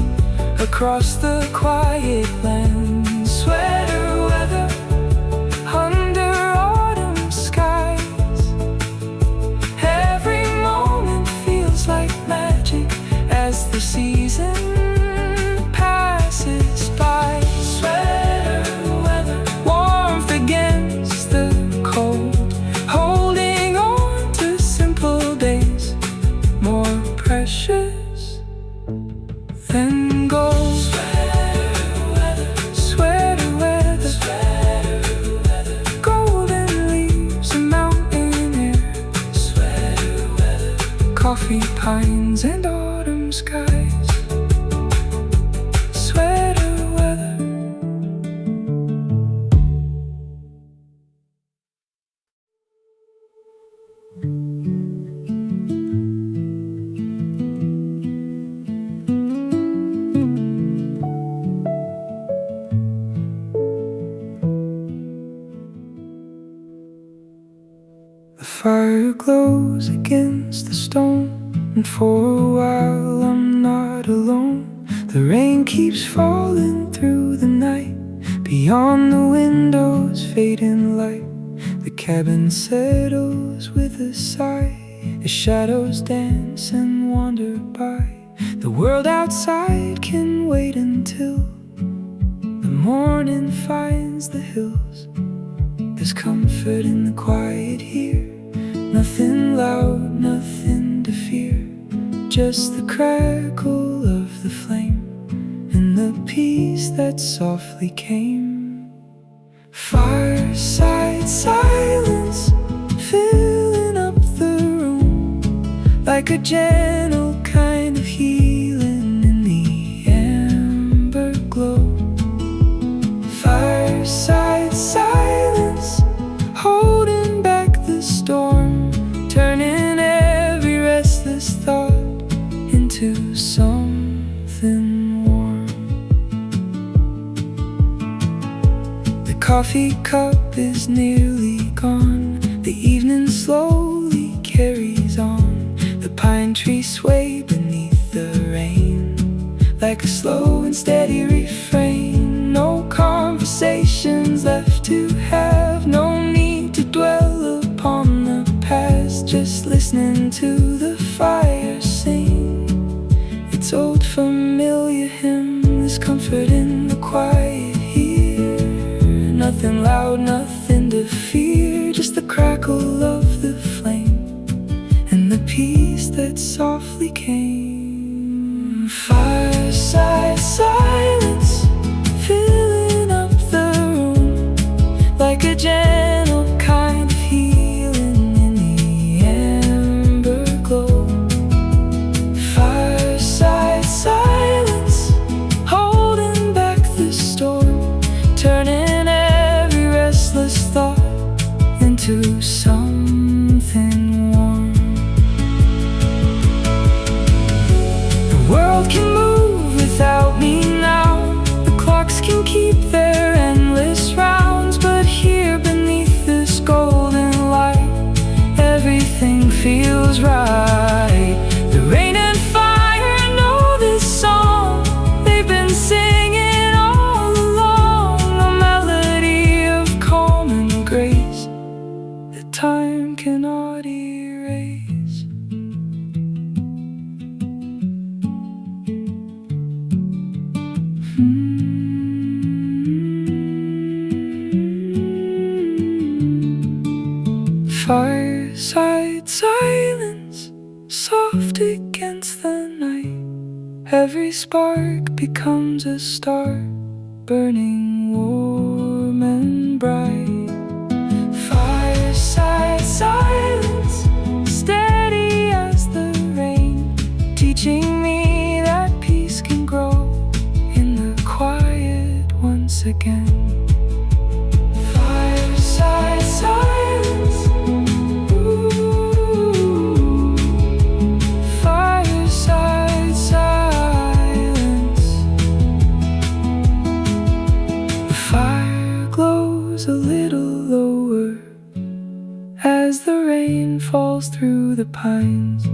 across the quiet land. Sweater weather, under autumn skies, every moment feels like magic as the season passes by. Sweater weather, warmth against the cold, holding on to simple days more precious than gold. Sweater weather, sweater weather, golden leaves and mountain air, sweater weather, coffee, pines, and autumn skies. Sweater weather. The fire glows against the stone, and for a while I'm not alone. The rain keeps falling through the night, beyond the windows fading light. The cabin settles with a sigh, as shadows dance and wander by. The world outside can wait until the morning finds the hills. There's comfort in the quiet here, nothing loud, nothing to fear, just the crackle of the flame and the peace that softly came. Fireside silence filling up the room, like a gentle kind of healing in the amber glow. Fireside silence, holding back the storm, turning every restless thought into something warm. The coffee cup is nearly gone, the evening slowly carries on. The pine trees sway beneath the rain, like a slow and steady refrain. No conversations left to have, no need to dwell upon the past, just listening to the fire sing its old familiar hymn. There's comfort in the quiet here, nothing loud, nothing to fear, just the crackle of the flame and the peace that softly came. Fireside silence filling up the room, like a gentle kind of healing in the amber glow. Fireside silence, holding back the storm, turning every restless thought into something warm. The world can move without me now, the clocks can keep their endless rounds, but here beneath this golden light, everything feels right. The rain and fire know this song, they've been singing all along, a melody of calm and grace that time cannot erase. Fireside silence, soft against the night, every spark becomes a star, burning warm and bright. Fireside silence, steady as the rain, teaching me that peace can grow in the quiet once again. Fireside silence, ooh, fireside silence. pines.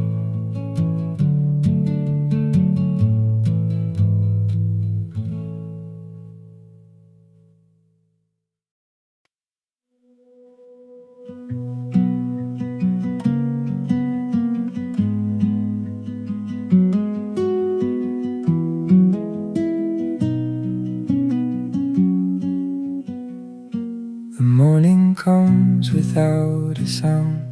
The morning comes without a sound.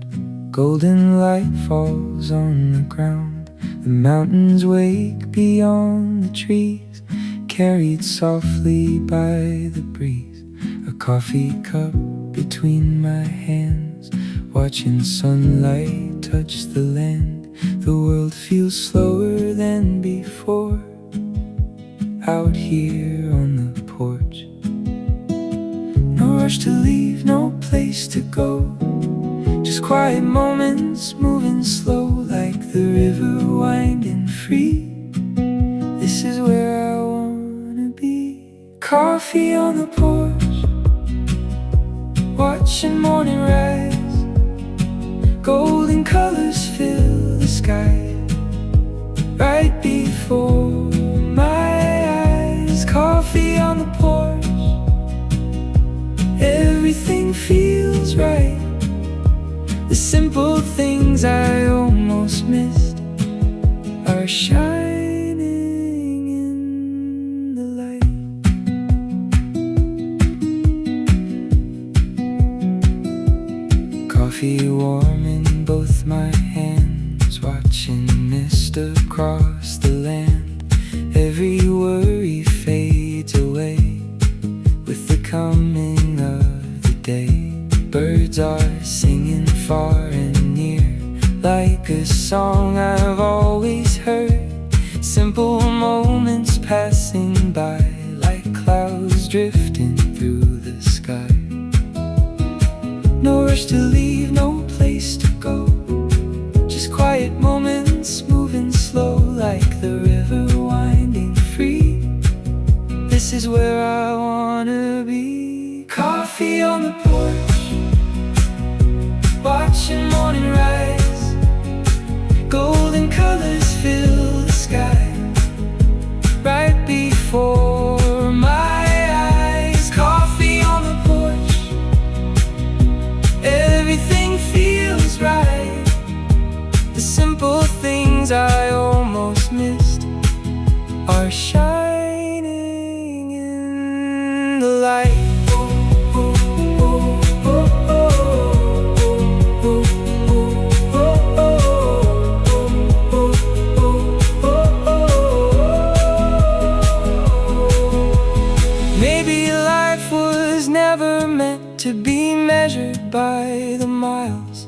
Golden light falls on the ground. The mountains wake beyond the trees, carried softly by the breeze. A coffee cup between my hands, watching sunlight touch the land. The world feels slower than before, out here on the porch. No rush to leave, no place to go, just quiet moments moving slow, like the river winding free. This is where I wanna be. Coffee on the porch, watching morning rise. Golden colors fill the sky, right before my eyes. Coffee on the porch, everything feels right. The simple things I almost missed are shining in the light. Coffee warm in both my hands, watching mist across the land. Every worry fades away with the coming of the day. Birds are singing far and near, like a song I've always heard. Simple moments passing by, like clouds drifting through the sky. No rush to leave, no place to go, just quiet moments moving slow, like the river winding free. This is where I wanna be. Coffee on the porch, watching morning rise. Golden colors fill the sky, right before my eyes. Coffee on the porch, everything feels right. The simple things I almost missed are shining in the light. To be measured by the miles.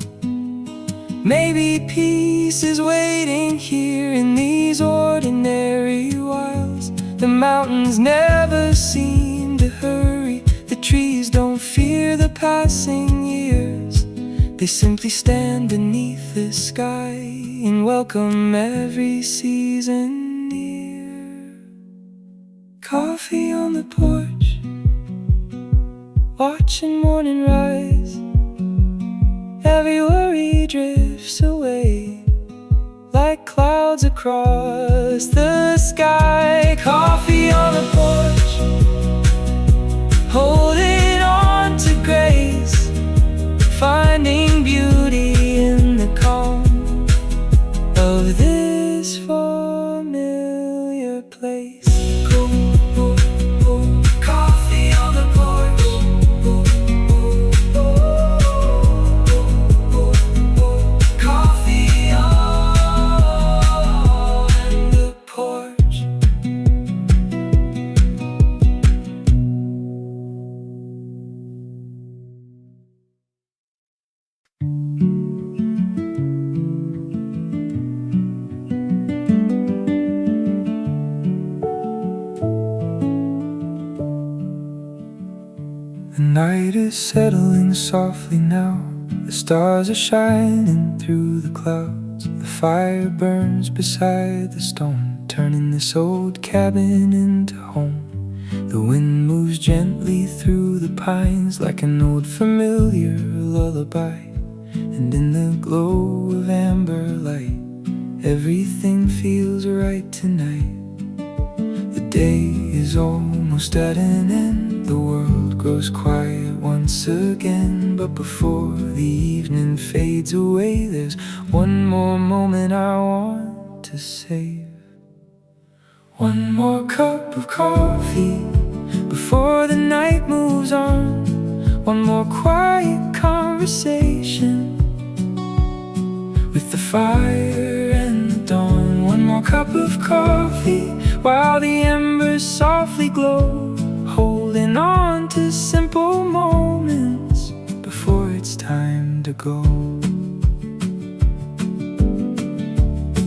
Maybe peace is waiting here in these ordinary wilds. The mountains never seem to hurry, the trees don't fear the passing years. They simply stand beneath the sky and welcome every season near. Coffee on the porch, watching morning rise. Every worry drifts away, like clouds across the sky. Coffee on the porch, holding on to grace, finding beauty in the calm of this familiar place. Coffee on the porch, the night is settling softly now. The stars are shining through the clouds. The fire burns beside the stone, turning this old cabin into home. The wind moves gently through the pines, like an old familiar lullaby. and in the glow of amber light, everything feels right tonight. The day is almost at an end, the world grows quiet once again. But before the evening fades away, there's one more moment I want to save. One more cup of coffee before the night moves on. One more quiet conversation with the fire and the dawn. One more cup of coffee while the embers softly glow, holding on to simple moments before it's time to go.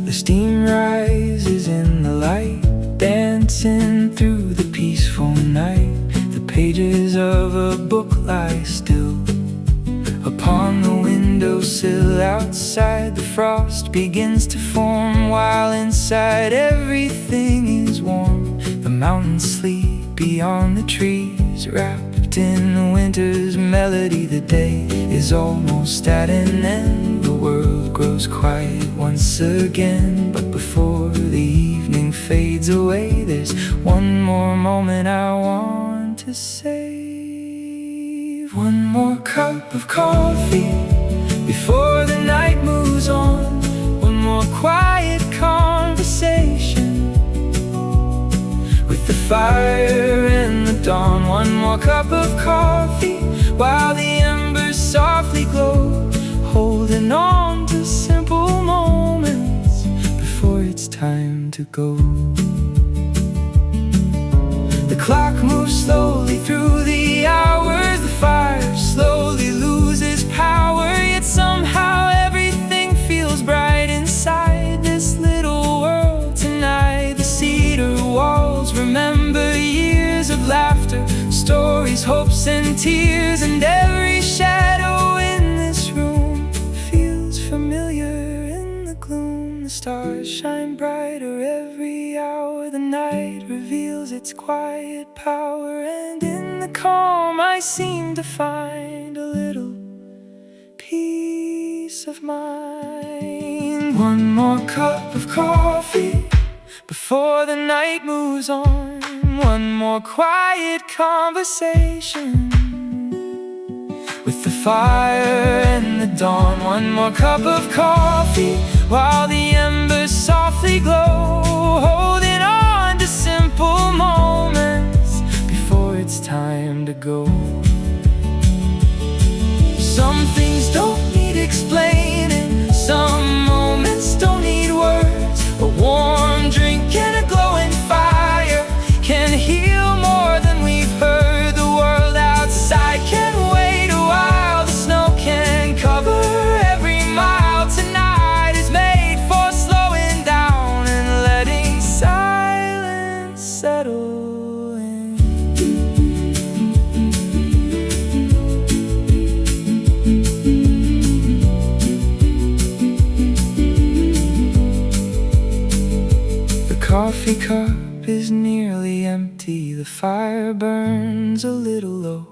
The steam rises in the light, dancing through the peaceful night. The pages of a book lie still upon the windowsill. Outside the frost begins to form, while inside everything is warm. The mountains sleep beyond the trees, wrapped in winter's melody. The day is almost at an end, the world grows quiet once again. But before the evening fades away, there's one more moment I want to save. One more cup of coffee before the night moves on. One more quiet conversation with the fire and the dawn. One more cup of coffee while the embers softly glow, holding on to simple moments before it's time to go. The clock moves slowly through the hours, the fire slowly loses power. Yet somehow everything feels bright inside this little world tonight. The cedar walls remember years of laughter, stories, hopes and tears. And every shadow in this room feels familiar in the gloom. The stars shine brighter every hour, the night reveals its quiet power. And in the calm I seem to find a little peace of mind. One more cup of coffee before the night moves on. One more quiet conversation with the fire and the dawn. One more cup of coffee while the embers softly glow, holding on to simple moments before it's time to go. Some things don't need explaining, some moments don't need words. A warm drink and a glowing fire can heal more than we've heard. The world outside can wait a while, the snow can cover every mile. Tonight is made for slowing down and letting silence settle in. The coffee cup is nearly empty, the fire burns a little low.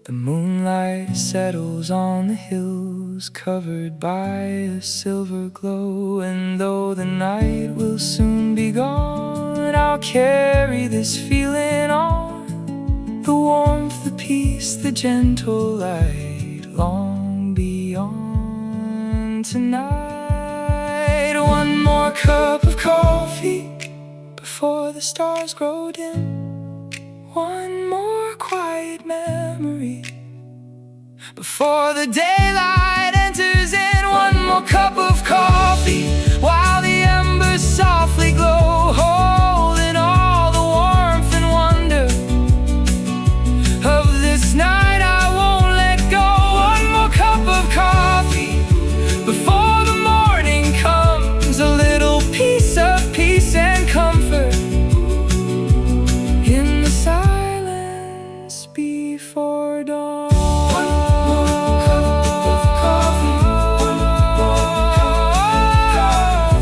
The moonlight settles on the hills, covered by a silver glow. And though the night will soon be gone, I'll carry this feeling on. The warmth, the peace, the gentle light, long beyond tonight. One more cup of coffee before the stars grow dim. One more quiet memory before the daylight enters in. One more cup of coffee while the embers softly glow, holding all the warmth and wonder of this night. I won't let go. One more cup of coffee before the morning comes, a little piece of peace and comfort in the silence before dawn. One more cup of coffee, one more cup of coffee.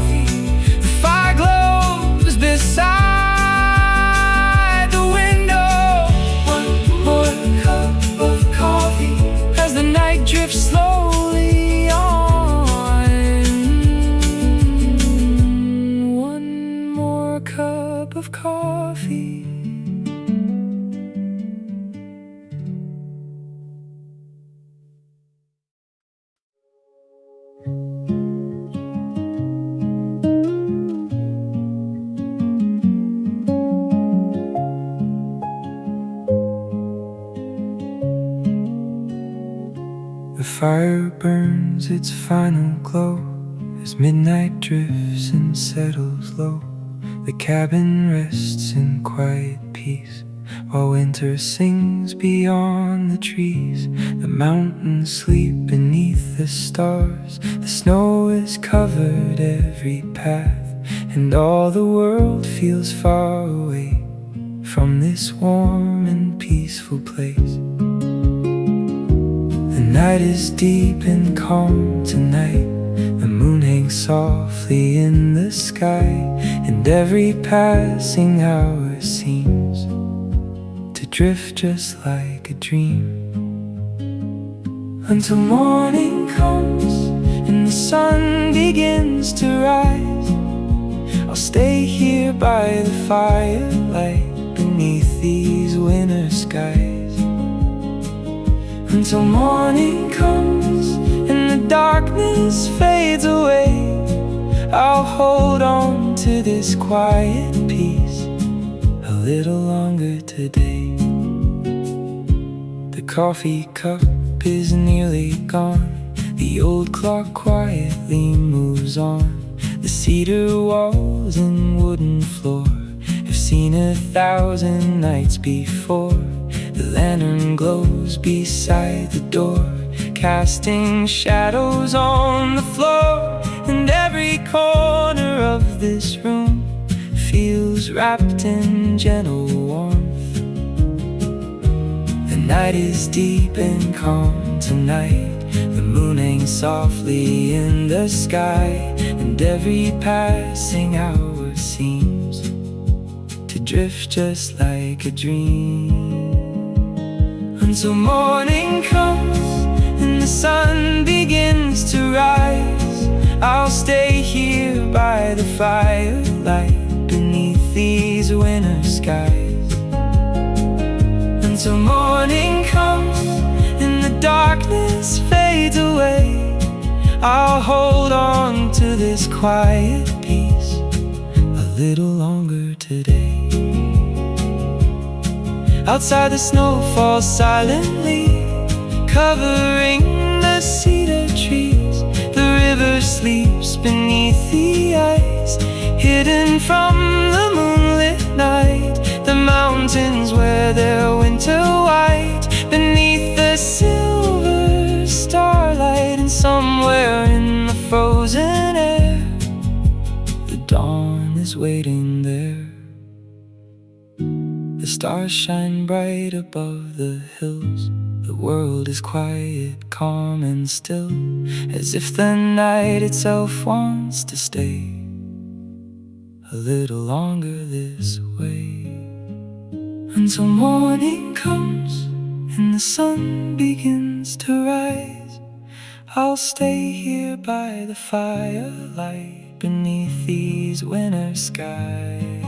fire burns its final glow as midnight drifts and settles low. The cabin rests in quiet peace while winter sings beyond the trees. The mountains sleep beneath the stars. The snow has covered every path, and all the world feels far away from this warm and peaceful place. The night is deep and calm tonight. The moon hangs softly in the sky, and every passing hour seems to drift just like a dream, until morning comes and the sun begins to rise. I'll stay here by the firelight beneath these winter skies, until morning comes and the darkness fades away. I'll hold on to this quiet peace a little longer today. The coffee cup is nearly gone. The old clock quietly moves on. The cedar walls and wooden floor have seen 1,000 nights before. The lantern glows beside the door, casting shadows on the floor, and every corner of this room feels wrapped in gentle warmth. The night is deep and calm tonight. The moon hangs softly in the sky, and every passing hour seems to drift just like a dream, until morning comes and the sun begins to rise. I'll stay here by the firelight beneath these winter skies, until morning comes and the darkness fades away. I'll hold on to this quiet peace a little longer today. Outside the snow falls silently, covering the cedar trees. The river sleeps beneath the ice, hidden from the moonlit night. The mountains wear their winter white beneath the silver starlight, and somewhere in the frozen air, the dawn is waiting there. The stars shine bright above the hills. The world is quiet, calm and still, as if the night itself wants to stay a little longer this way, until morning comes and the sun begins to rise. I'll stay here by the firelight beneath these winter skies,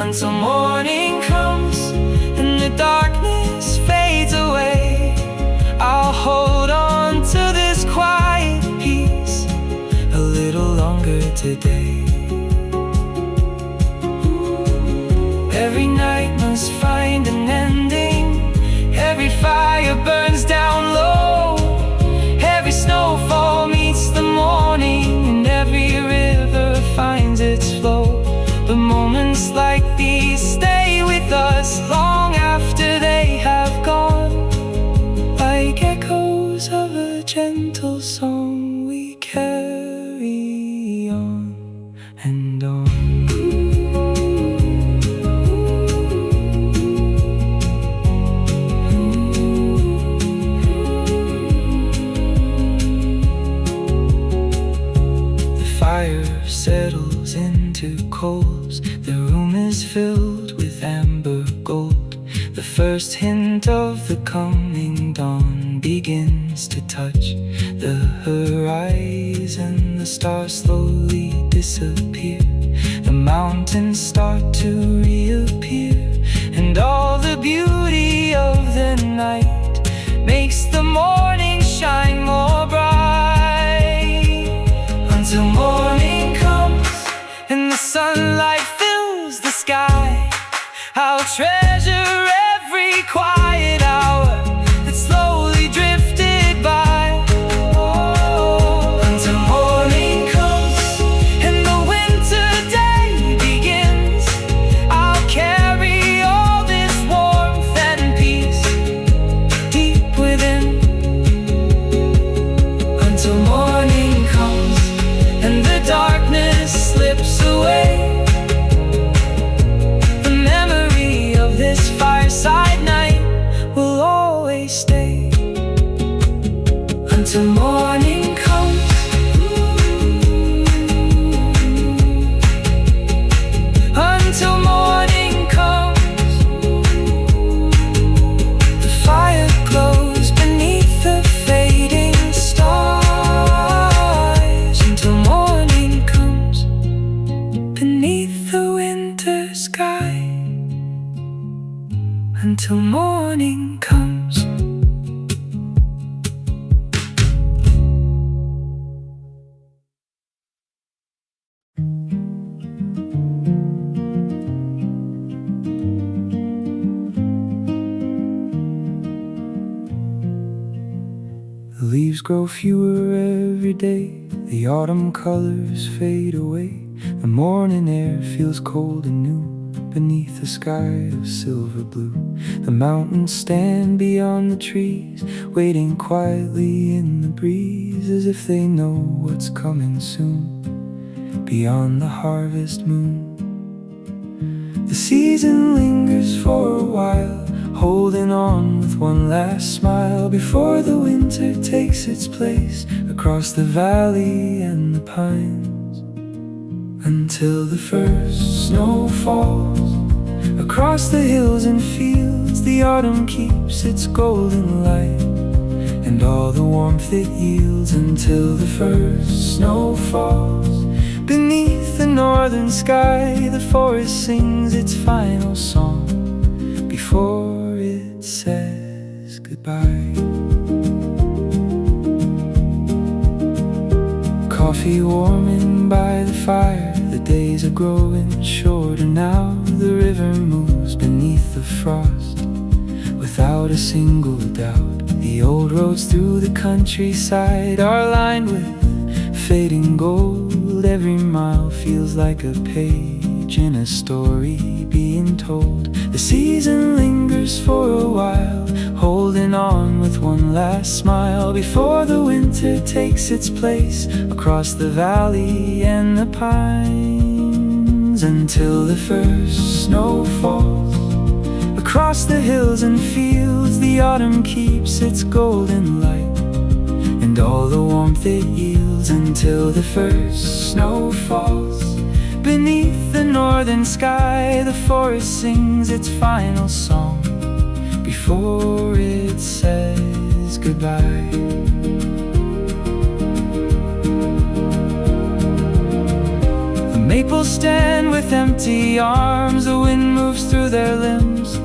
until morning comes and the darkness fades away. I'll hold on to this quiet peace a little longer today. Every night must find an ending. Every fire burns down low. Every snowfall meets the morning, and every river finds its flow. But moments like these stay with us long after they have gone, like echoes of a gentle song. We carry on and on. Fire settles into coals. The room is filled with amber gold. The first hint of the coming dawn begins to touch the horizon. The stars slowly disappear. The mountains start to reappear, and all the beauty of the night makes the morning shine more bright, until morning comes and the sunlight fills the sky. I'll treasure every quiet hour that slowly drifted till morning comes. The leaves grow fewer every day, the autumn colors fade away. The morning air feels cold and new beneath a sky of silver blue. The mountains stand beyond the trees, waiting quietly in the breeze, as if they know what's coming soon, beyond the harvest moon. The season lingers for a while, holding on with one last smile, before the winter takes its place across the valley and the pines. Until the first snow falls across the hills and fields, the autumn keeps its golden light and all the warmth it yields. Until the first snow falls beneath the northern sky, the forest sings its final song before it says goodbye. Coffee warming by the fire, the days are growing shorter now. The river moves beneath the frost without a single doubt. The old roads through the countryside are lined with fading gold. Every mile feels like a page in a story being told. The season lingers for a while, holding on with one last smile, before the winter takes its place across the valley and the pines. Until the first snow falls across the hills and fields, the autumn keeps its golden light and all the warmth it yields. Until the first snow falls beneath the northern sky, the forest sings its final song before it says goodbye. The maples stand with empty arms, the wind moves through their limbs.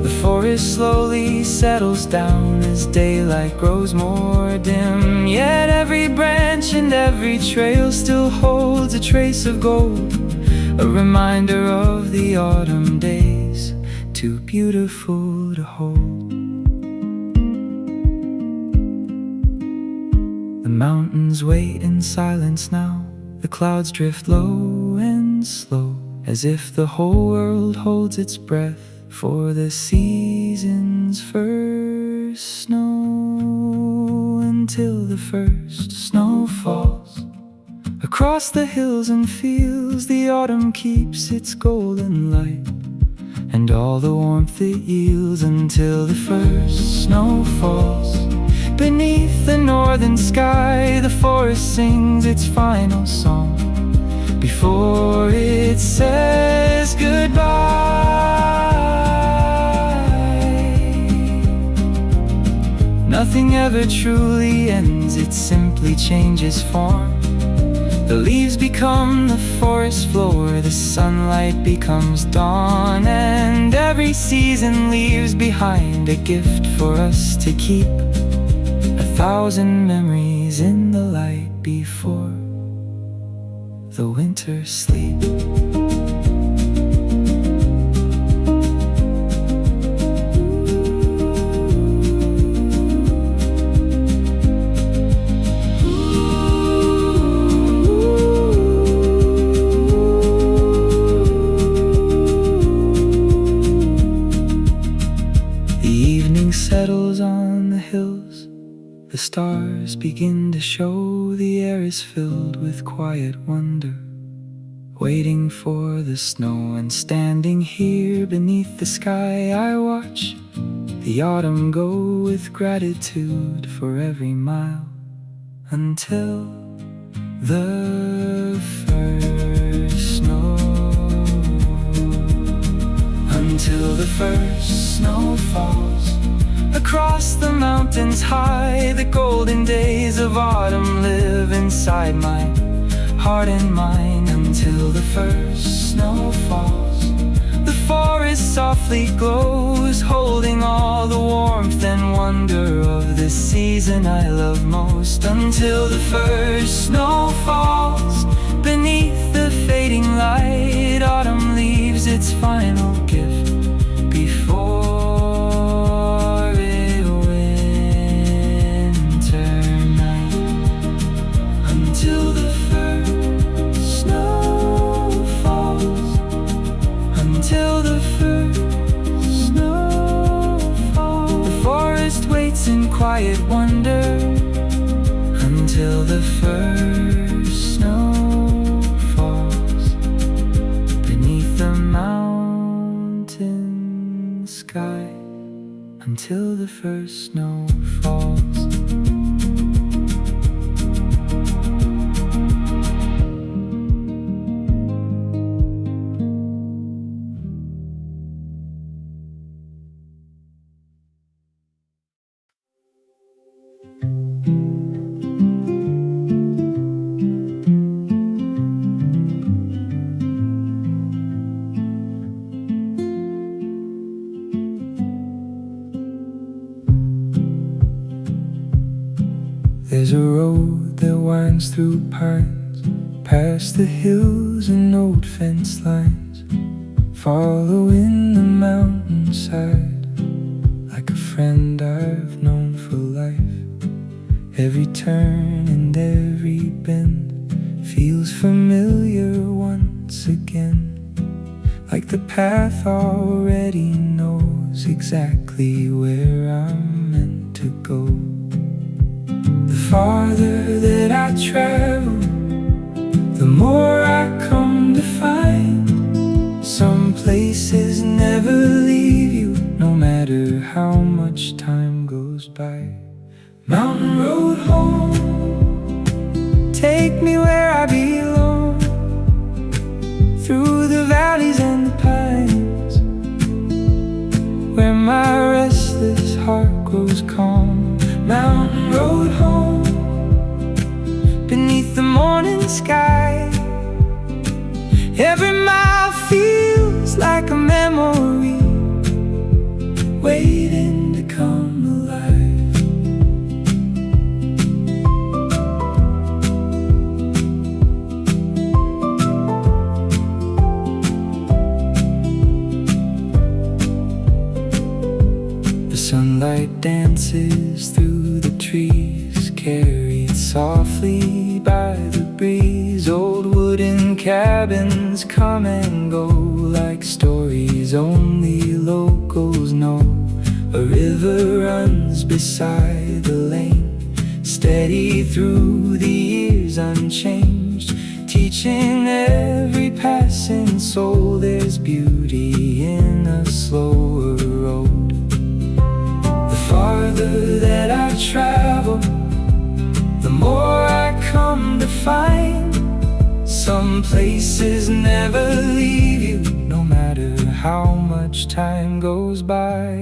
The forest slowly settles down as daylight grows more dim. Yet every branch and every trail still holds a trace of gold, a reminder of the autumn days, too beautiful to hold. The mountains wait in silence now, the clouds drift low and slow, as if the whole world holds its breath for the season's first snow. Until the first snow falls across the hills and fields, the autumn keeps its golden light and all the warmth it yields. Until the first snow falls beneath the northern sky, the forest sings its final song before it says goodbye. Nothing ever truly ends, it simply changes form. The leaves become the forest floor, the sunlight becomes dawn, and every season leaves behind a gift for us to keep, 1,000 memories in the light before the winter sleep. Settles on the hills, the stars begin to show. The air is filled with quiet wonder, waiting for the snow. And standing here beneath the sky, I watch the autumn go with gratitude for every mile, until the first snow. Until the first snow falls across the mountains high, the golden days of autumn live inside my heart and mind. Until the first snow falls, the forest forest softly glows, holding all the warmth and wonder of the season I love most. Until the first snow falls beneath the fading light, autumn leaves its final gift before a winter night. Until the first snow falls, until the first snow falls, the forest waits in quiet wonder. Until the first snow falls beneath the mountain sky. Until the first snow falls. There's a road that winds through pines, past the hills and old fence lines, following the mountainside, like a friend I've known for life. Every turn and every bend feels familiar once again, like the path already knows exactly where I'm meant to go. The farther that I travel, the more I come to find some places never leave you, no matter how much time goes by. Mountain road home, take me where I belong, through the valleys and the pines, where my restless heart grows calm. Mountain road home, beneath the morning sky. Every mile feels like a memory, waiting to come alive. The sunlight dances through the trees, carried softly by the breeze. Old wooden cabins come and go, like stories only locals know. A river runs beside the lane, steady through the years unchanged, teaching every passing soul there's beauty in a slower road. The farther that I travel, the more I come to find some places never leave you, no matter how much time goes by.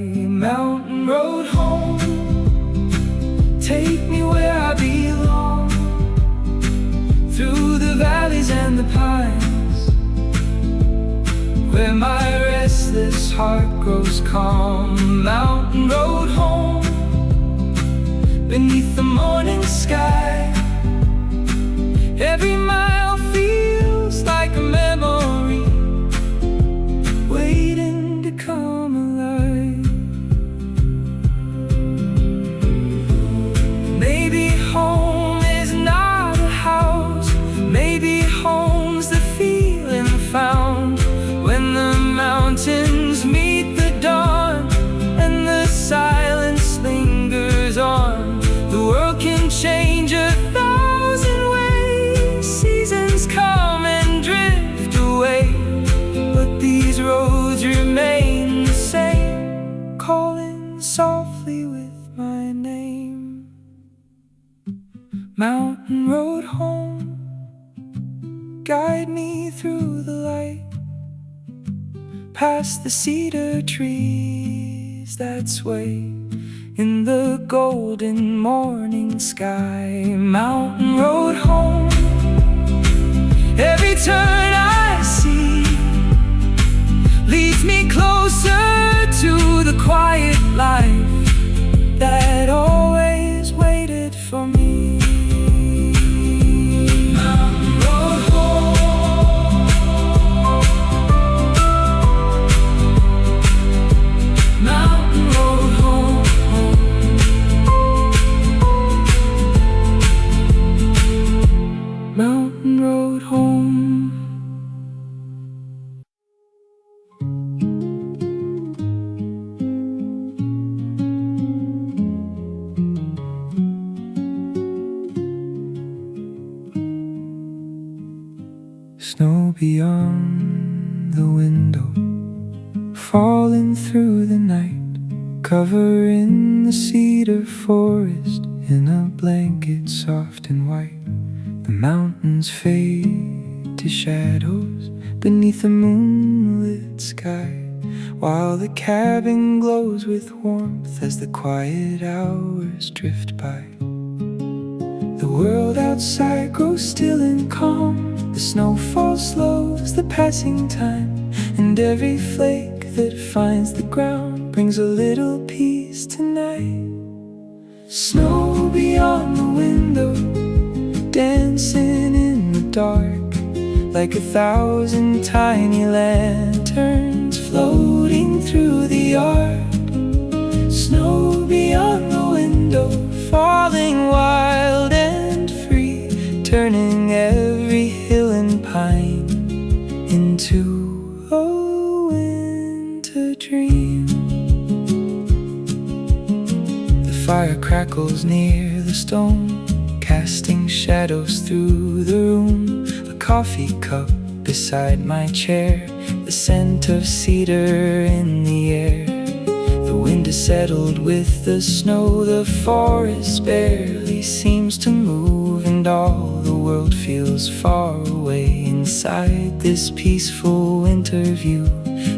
Mountain road home, take me where I belong, through the valleys and the pines, where my restless heart grows calm. Mountain road home, beneath the morning sky. Every mile feels like a memory, waiting to come alive. Maybe home is not a house, maybe home's the feeling found when the mountains meet the dawn and the silence lingers on. The world can change 1,000 ways, seasons come and drift away, but these roads remain the same, calling softly with my name. Mountain road home, guide me through the light, past the cedar trees that sway in the golden morning sky. Mountain road home, every turn I see leads me close Snow beyond the window, falling through the night, covering the cedar forest in a blanket soft and white. The mountains fade to shadows beneath a moonlit sky, while the cabin glows with warmth as the quiet hours drift by. The world outside grows still and calm. The snowfall slows the passing time, and every flake that finds the ground brings a little peace tonight. Snow beyond the window, dancing in the dark, like 1,000 tiny lanterns floating through the yard. Snow beyond the window, falling wild and free, turning every hill and pine into a winter dream. The fire crackles near the stone, casting shadows through the room. A coffee cup beside my chair, the scent of cedar in the air. The wind is settled with the snow, the forest barely seems to move, and all the world feels far away inside this peaceful winter view.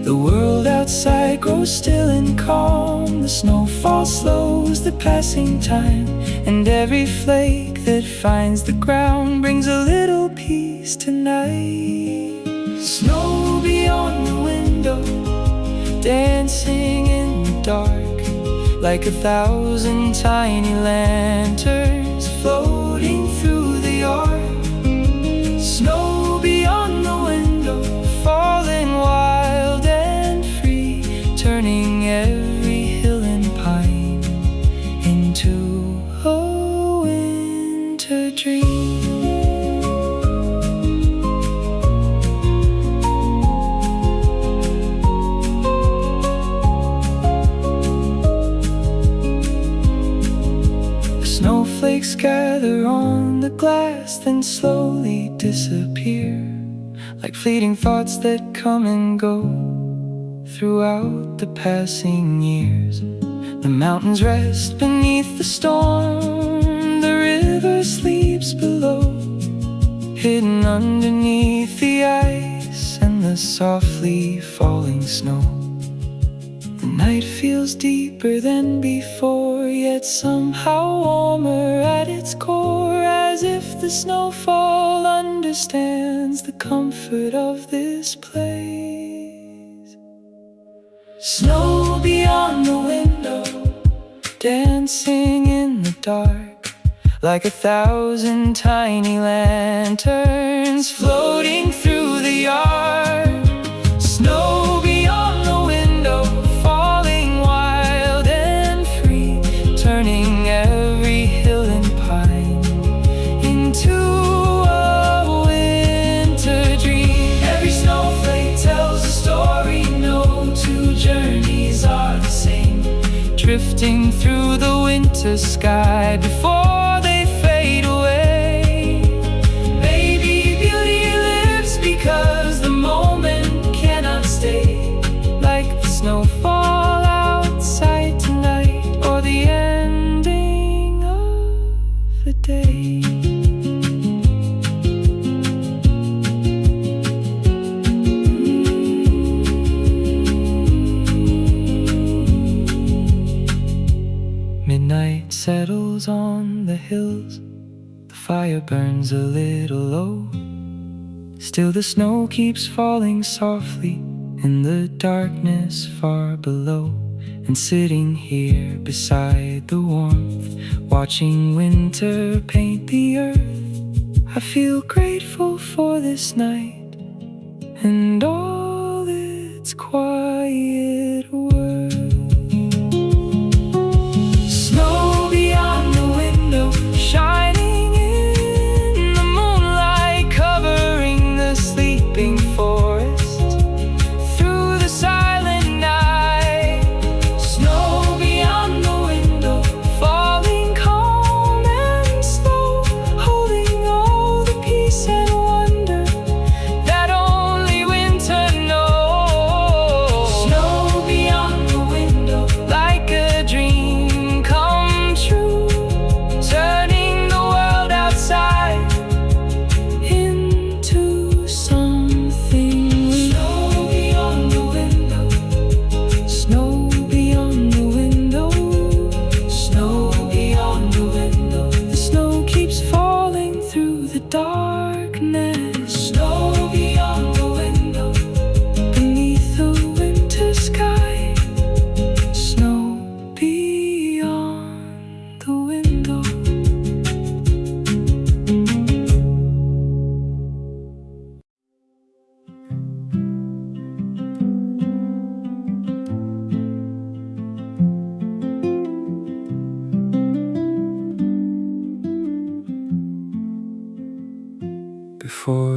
The world outside grows still and calm. The snowfall slows the passing time, and every flake that finds the ground brings a little peace tonight. Snow beyond the window, dancing in the dark, like 1,000 tiny lanterns floating through the yard. Snow beyond the window, falling wild and free, turning every hill and pine into a winter dream. Snowflakes gather on the glass, then slowly disappear, like fleeting thoughts that come and go throughout the passing years. The mountains rest beneath the storm, the river sleeps below, hidden underneath the ice and the softly falling snow. The night feels deeper than before, yet somehow warmer at its core, as if the snowfall understands the comfort of this place. Snow beyond the window, dancing in the dark, like 1,000 tiny lanterns floating through the yard. Snow beyond the window, falling wild and free, turning every hill and pine into a winter dream. Every snowflake tells a story, no two journeys are the same, drifting through the winter sky before they fade away. Maybe beauty lives because the moment cannot stay, like the snowfall outside tonight, or the ending of the day. Midnight settles on the hills, the fire burns a little low. Still the snow keeps falling softly in the darkness far below. And sitting here beside the warmth, watching winter paint the earth, I feel grateful for this night and all its quiet worth. Snow beyond the window, shining in the moonlight, covering the sleeping forest through the silent night. Snow beyond the window, falling calm and slow, holding all the peace and wonder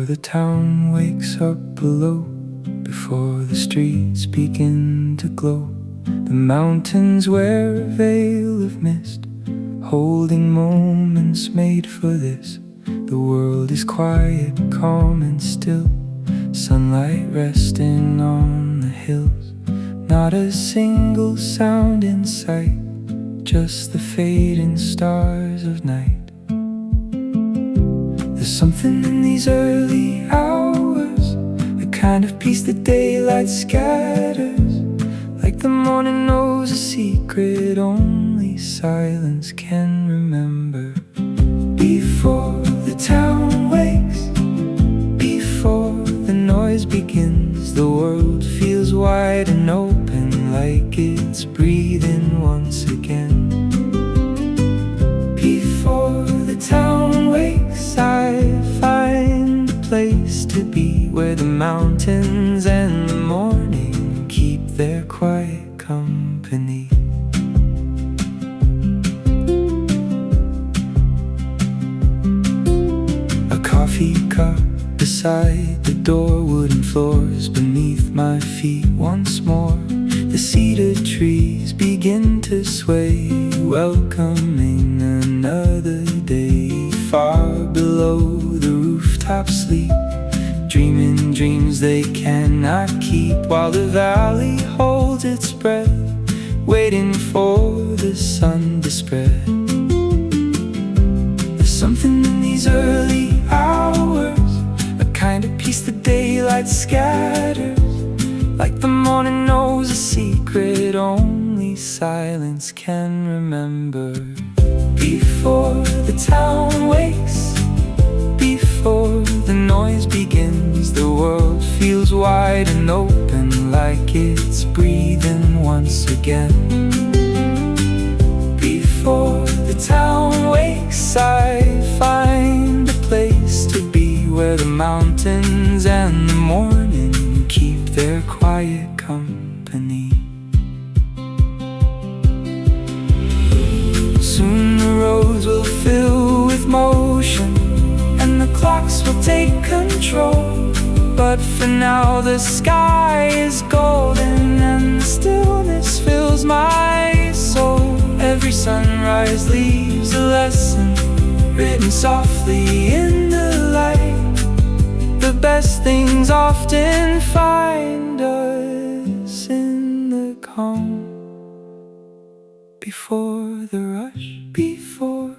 the town wakes up below, before the streets begin to glow, the mountains wear a veil of mist, holding moments made for this. The world is quiet, calm and still, sunlight resting on the hills. Not a single sound in sight, just the fading stars of night. There's something in these early hours, a kind of peace that daylight scatters, like the morning knows a secret only silence can remember. Before the town wakes, before the noise begins, the world feels wide and open, like it's breathing once again. Before the town wakes, I find a place to be, where the mountains and the morning keep their quiet company. A coffee cup beside the door, wooden floors beneath my feet once more. The cedar trees begin to sway, welcoming another day. Far below the rooftops sleep, dreaming dreams they cannot keep, while the valley holds its breath, waiting for the sun to spread. There's something in these early hours, a kind of peace the daylight scatters, like the morning knows a secret only silence can remember. Before the town wakes, before the noise begins, the world feels wide and open, like it's breathing once again. Before the town wakes, I find a place to be, where the mountains and the morning keep their quiet company. Soon the roads will fill with motion, and the clocks will take control. But for now the sky is golden, and the stillness fills my soul. Every sunrise leaves a lesson, written softly in the light. The best things often find us in the calm. Before the rush, before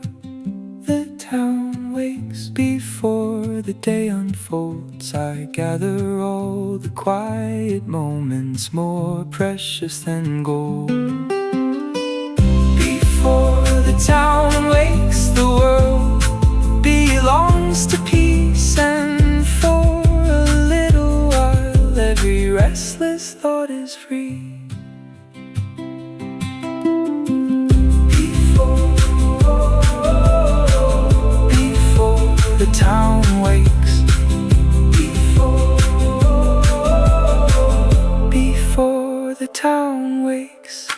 the town wakes, before the day unfolds, I gather all the quiet moments, more precious than gold. Before the town wakes, the world belongs to peace, and for a little while every restless thought is free. The town wakes, before the town wakes.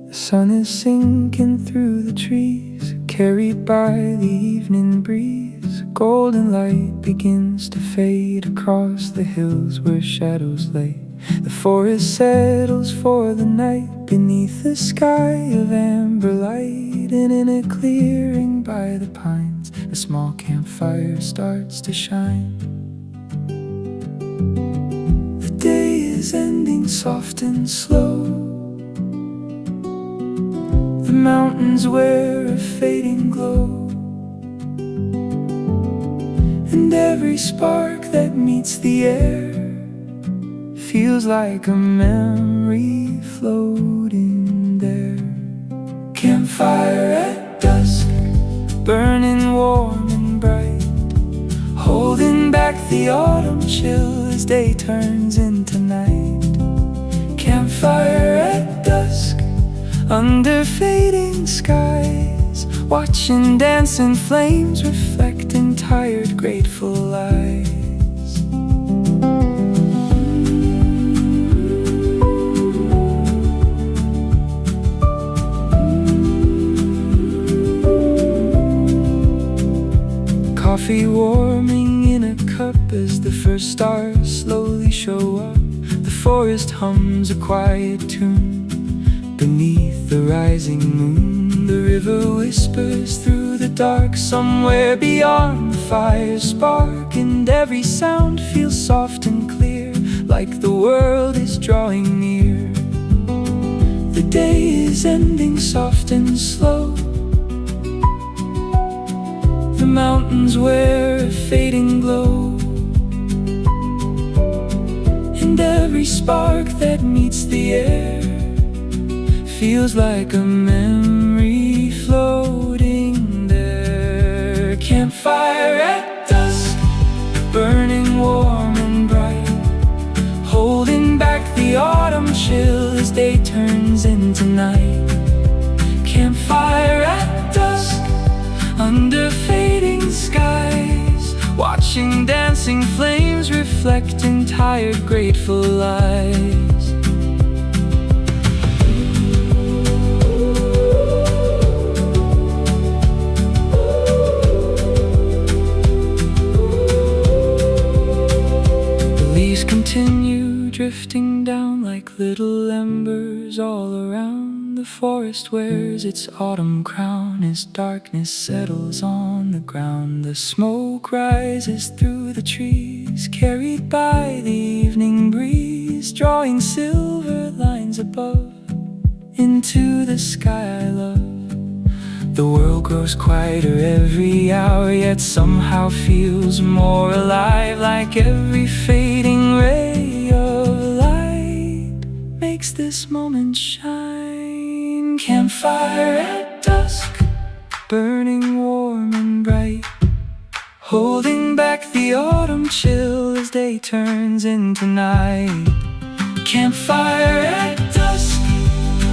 The sun is sinking through the trees, carried by the evening breeze. Golden light begins to fade across the hills where shadows lay. The forest settles for the night beneath a sky of amber light, and in a clearing by the pines, a small campfire starts to shine. The day is ending soft and slow. The mountains wear a fading glow, and every spark that meets the air feels like a memory floating there. Campfire at dusk, burning warm and bright, holding back the autumn chill as day turns into night. Campfire at dusk, under fading skies, watching dancing flames reflect in tired, grateful eyes. Coffee warming in a cup as the first stars slowly show up. The forest hums a quiet tune beneath the rising moon. The river whispers through the dark somewhere beyond the fire's spark, and every sound feels soft and clear, like the world is drawing near. The day is ending soft and slow. The mountains wear a fading glow, and every spark that meets the air feels like a memory floating there. Campfire at dusk, burning warm and bright, holding back the autumn chill as day turns into night. Campfire at dusk, under fading skies, watching dancing flames reflect in tired, grateful eyes. The leaves continue drifting down like little embers all around. The forest wears its autumn crown as darkness settles on the ground. The smoke rises through the trees, carried by the evening breeze, drawing silver lines above into the sky I love. The world grows quieter every hour, yet somehow feels more alive, like every fading ray of light makes this moment shine. Campfire at dusk, burning warm and bright, holding back the autumn chill as day turns into night. Campfire at dusk,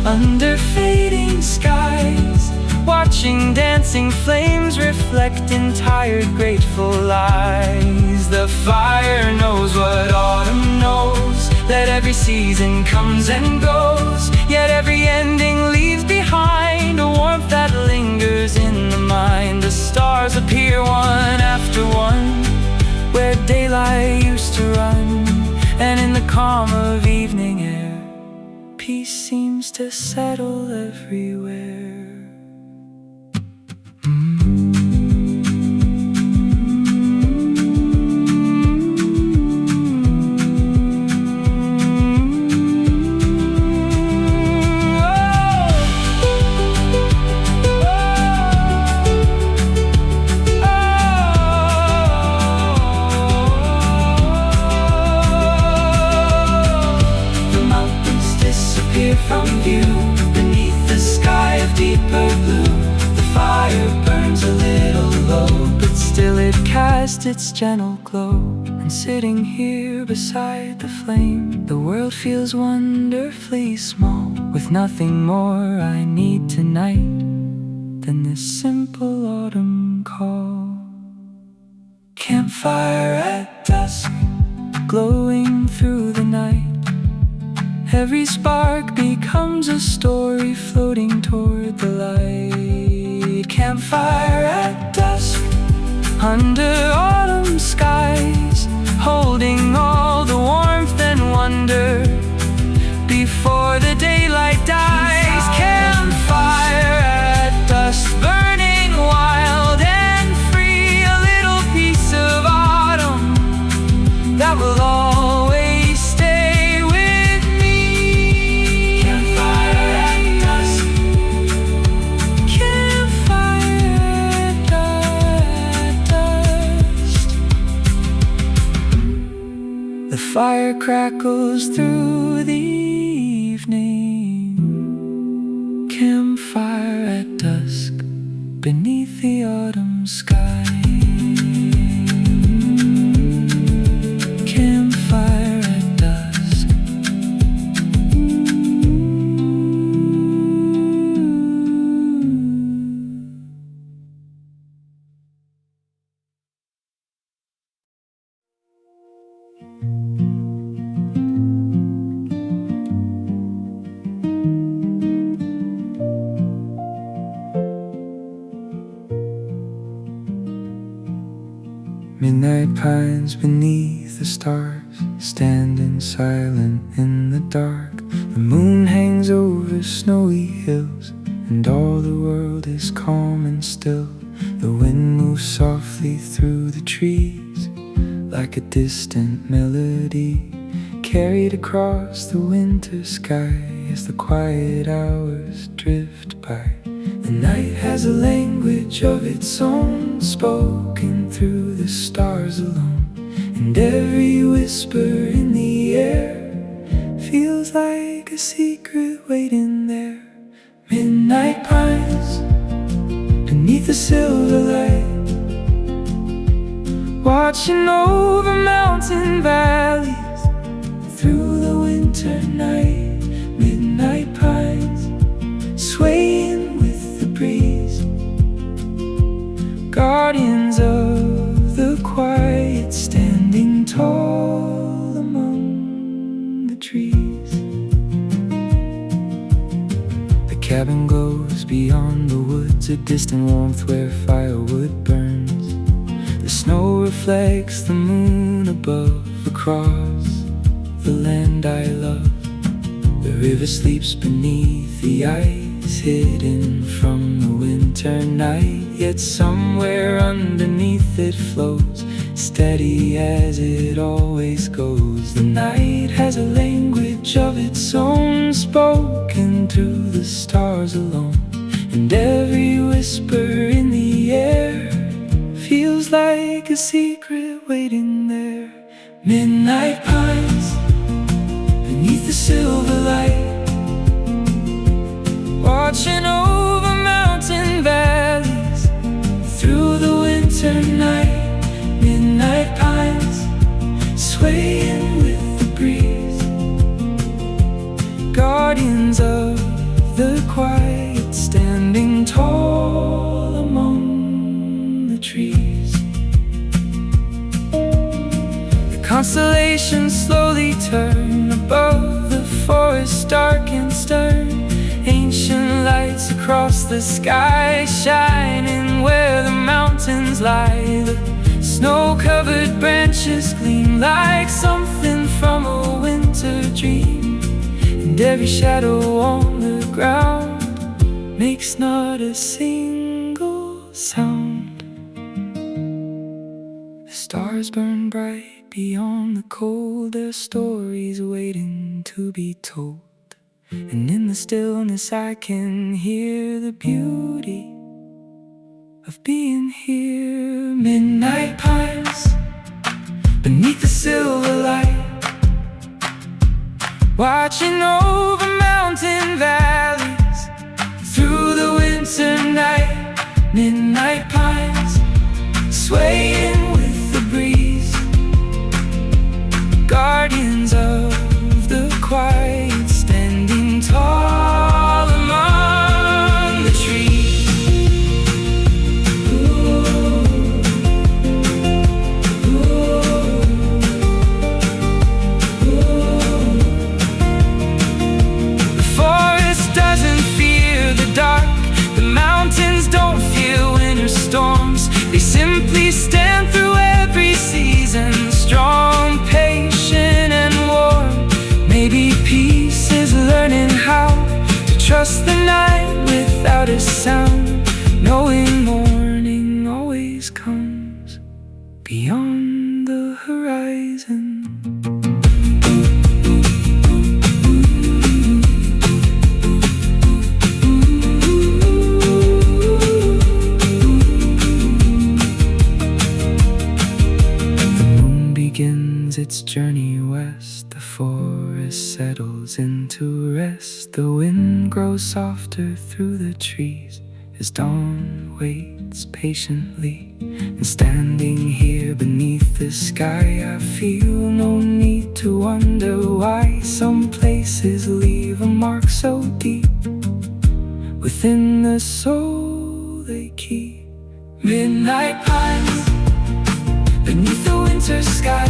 under fading skies, watching dancing flames reflect in tired, grateful eyes. The fire knows what autumn knows, that every season comes and goes, yet every ending leaves behind a warmth that lingers in the mind. The stars appear one after one where daylight used to run, and in the calm of evening air, peace seems to settle everywhere. From view beneath the sky of deeper blue. The fire burns a little low, but still it casts its gentle glow. And sitting here beside the flame, the world feels wonderfully small, with nothing more I need tonight than this simple autumn call. Campfire at dusk, glowing through the night. Every spark becomes a story floating toward the light. Campfire at dusk, under autumn skies, holding all the warmth and wonder before the daylight dies. Campfire at dusk, burning wild and free, a little piece of autumn that will always stay with me. Campfire at dusk, campfire at dusk. The fire crackles through the evening. Campfire at dusk, beneath the autumn sky. Campfire at dusk. pines beneath the stars, standing silent in the dark. The moon hangs over snowy hills, and all the world is calm and still. The wind moves softly through the trees, like a distant melody, carried across the winter sky as the quiet hours drift by. The night has a language of its own, spoken through the stars alone, and every whisper in the air feels like a secret waiting there. Midnight pines beneath the silver light, watching over mountain valleys through the winter night. Midnight pines swaying with the breeze, guardians of the quiet, standing tall among the trees. The cabin glows beyond the woods, a distant warmth where firewood burns. The snow reflects the moon above, across the land I love. The river sleeps beneath the ice, hidden from the winter night. Yet somewhere underneath it flows, steady as it always goes. The night has a language of its own, spoken through the stars alone, and every whisper in the air feels like a secret waiting there. Midnight pines beneath the silver light, watching over mountain valleys through the winter night. Midnight pines swaying with the breeze, guardians of the quiet, standing tall among the trees. The constellations slowly turn above the forest, dark and stern. Ancient lights across the sky, shining where the mountains lie. The snow-covered branches gleam like something from a winter dream, and every shadow on the ground makes not a single sound. The stars burn bright beyond the cold, their stories waiting to be told. And in the stillness I can hear the beauty of being here. Midnight pines beneath the silver light, watching over mountain valleys through the winter night. Midnight pines swaying with the breeze, guardians of the quiet, standing tall among the trees. The forest doesn't fear the dark, the mountains don't fear winter storms. They simply stand through every season, strong, patient and warm. Maybe peace is learning how to trust the night without a sound, knowing morning always comes beyond the horizon. The moon begins its journey west, the forest settles into rest. The wind grows softer through the trees as dawn waits patiently. And standing here beneath the sky, I feel no need to wonder why some places leave a mark so deep within the soul they keep. Midnight pines beneath the winter sky,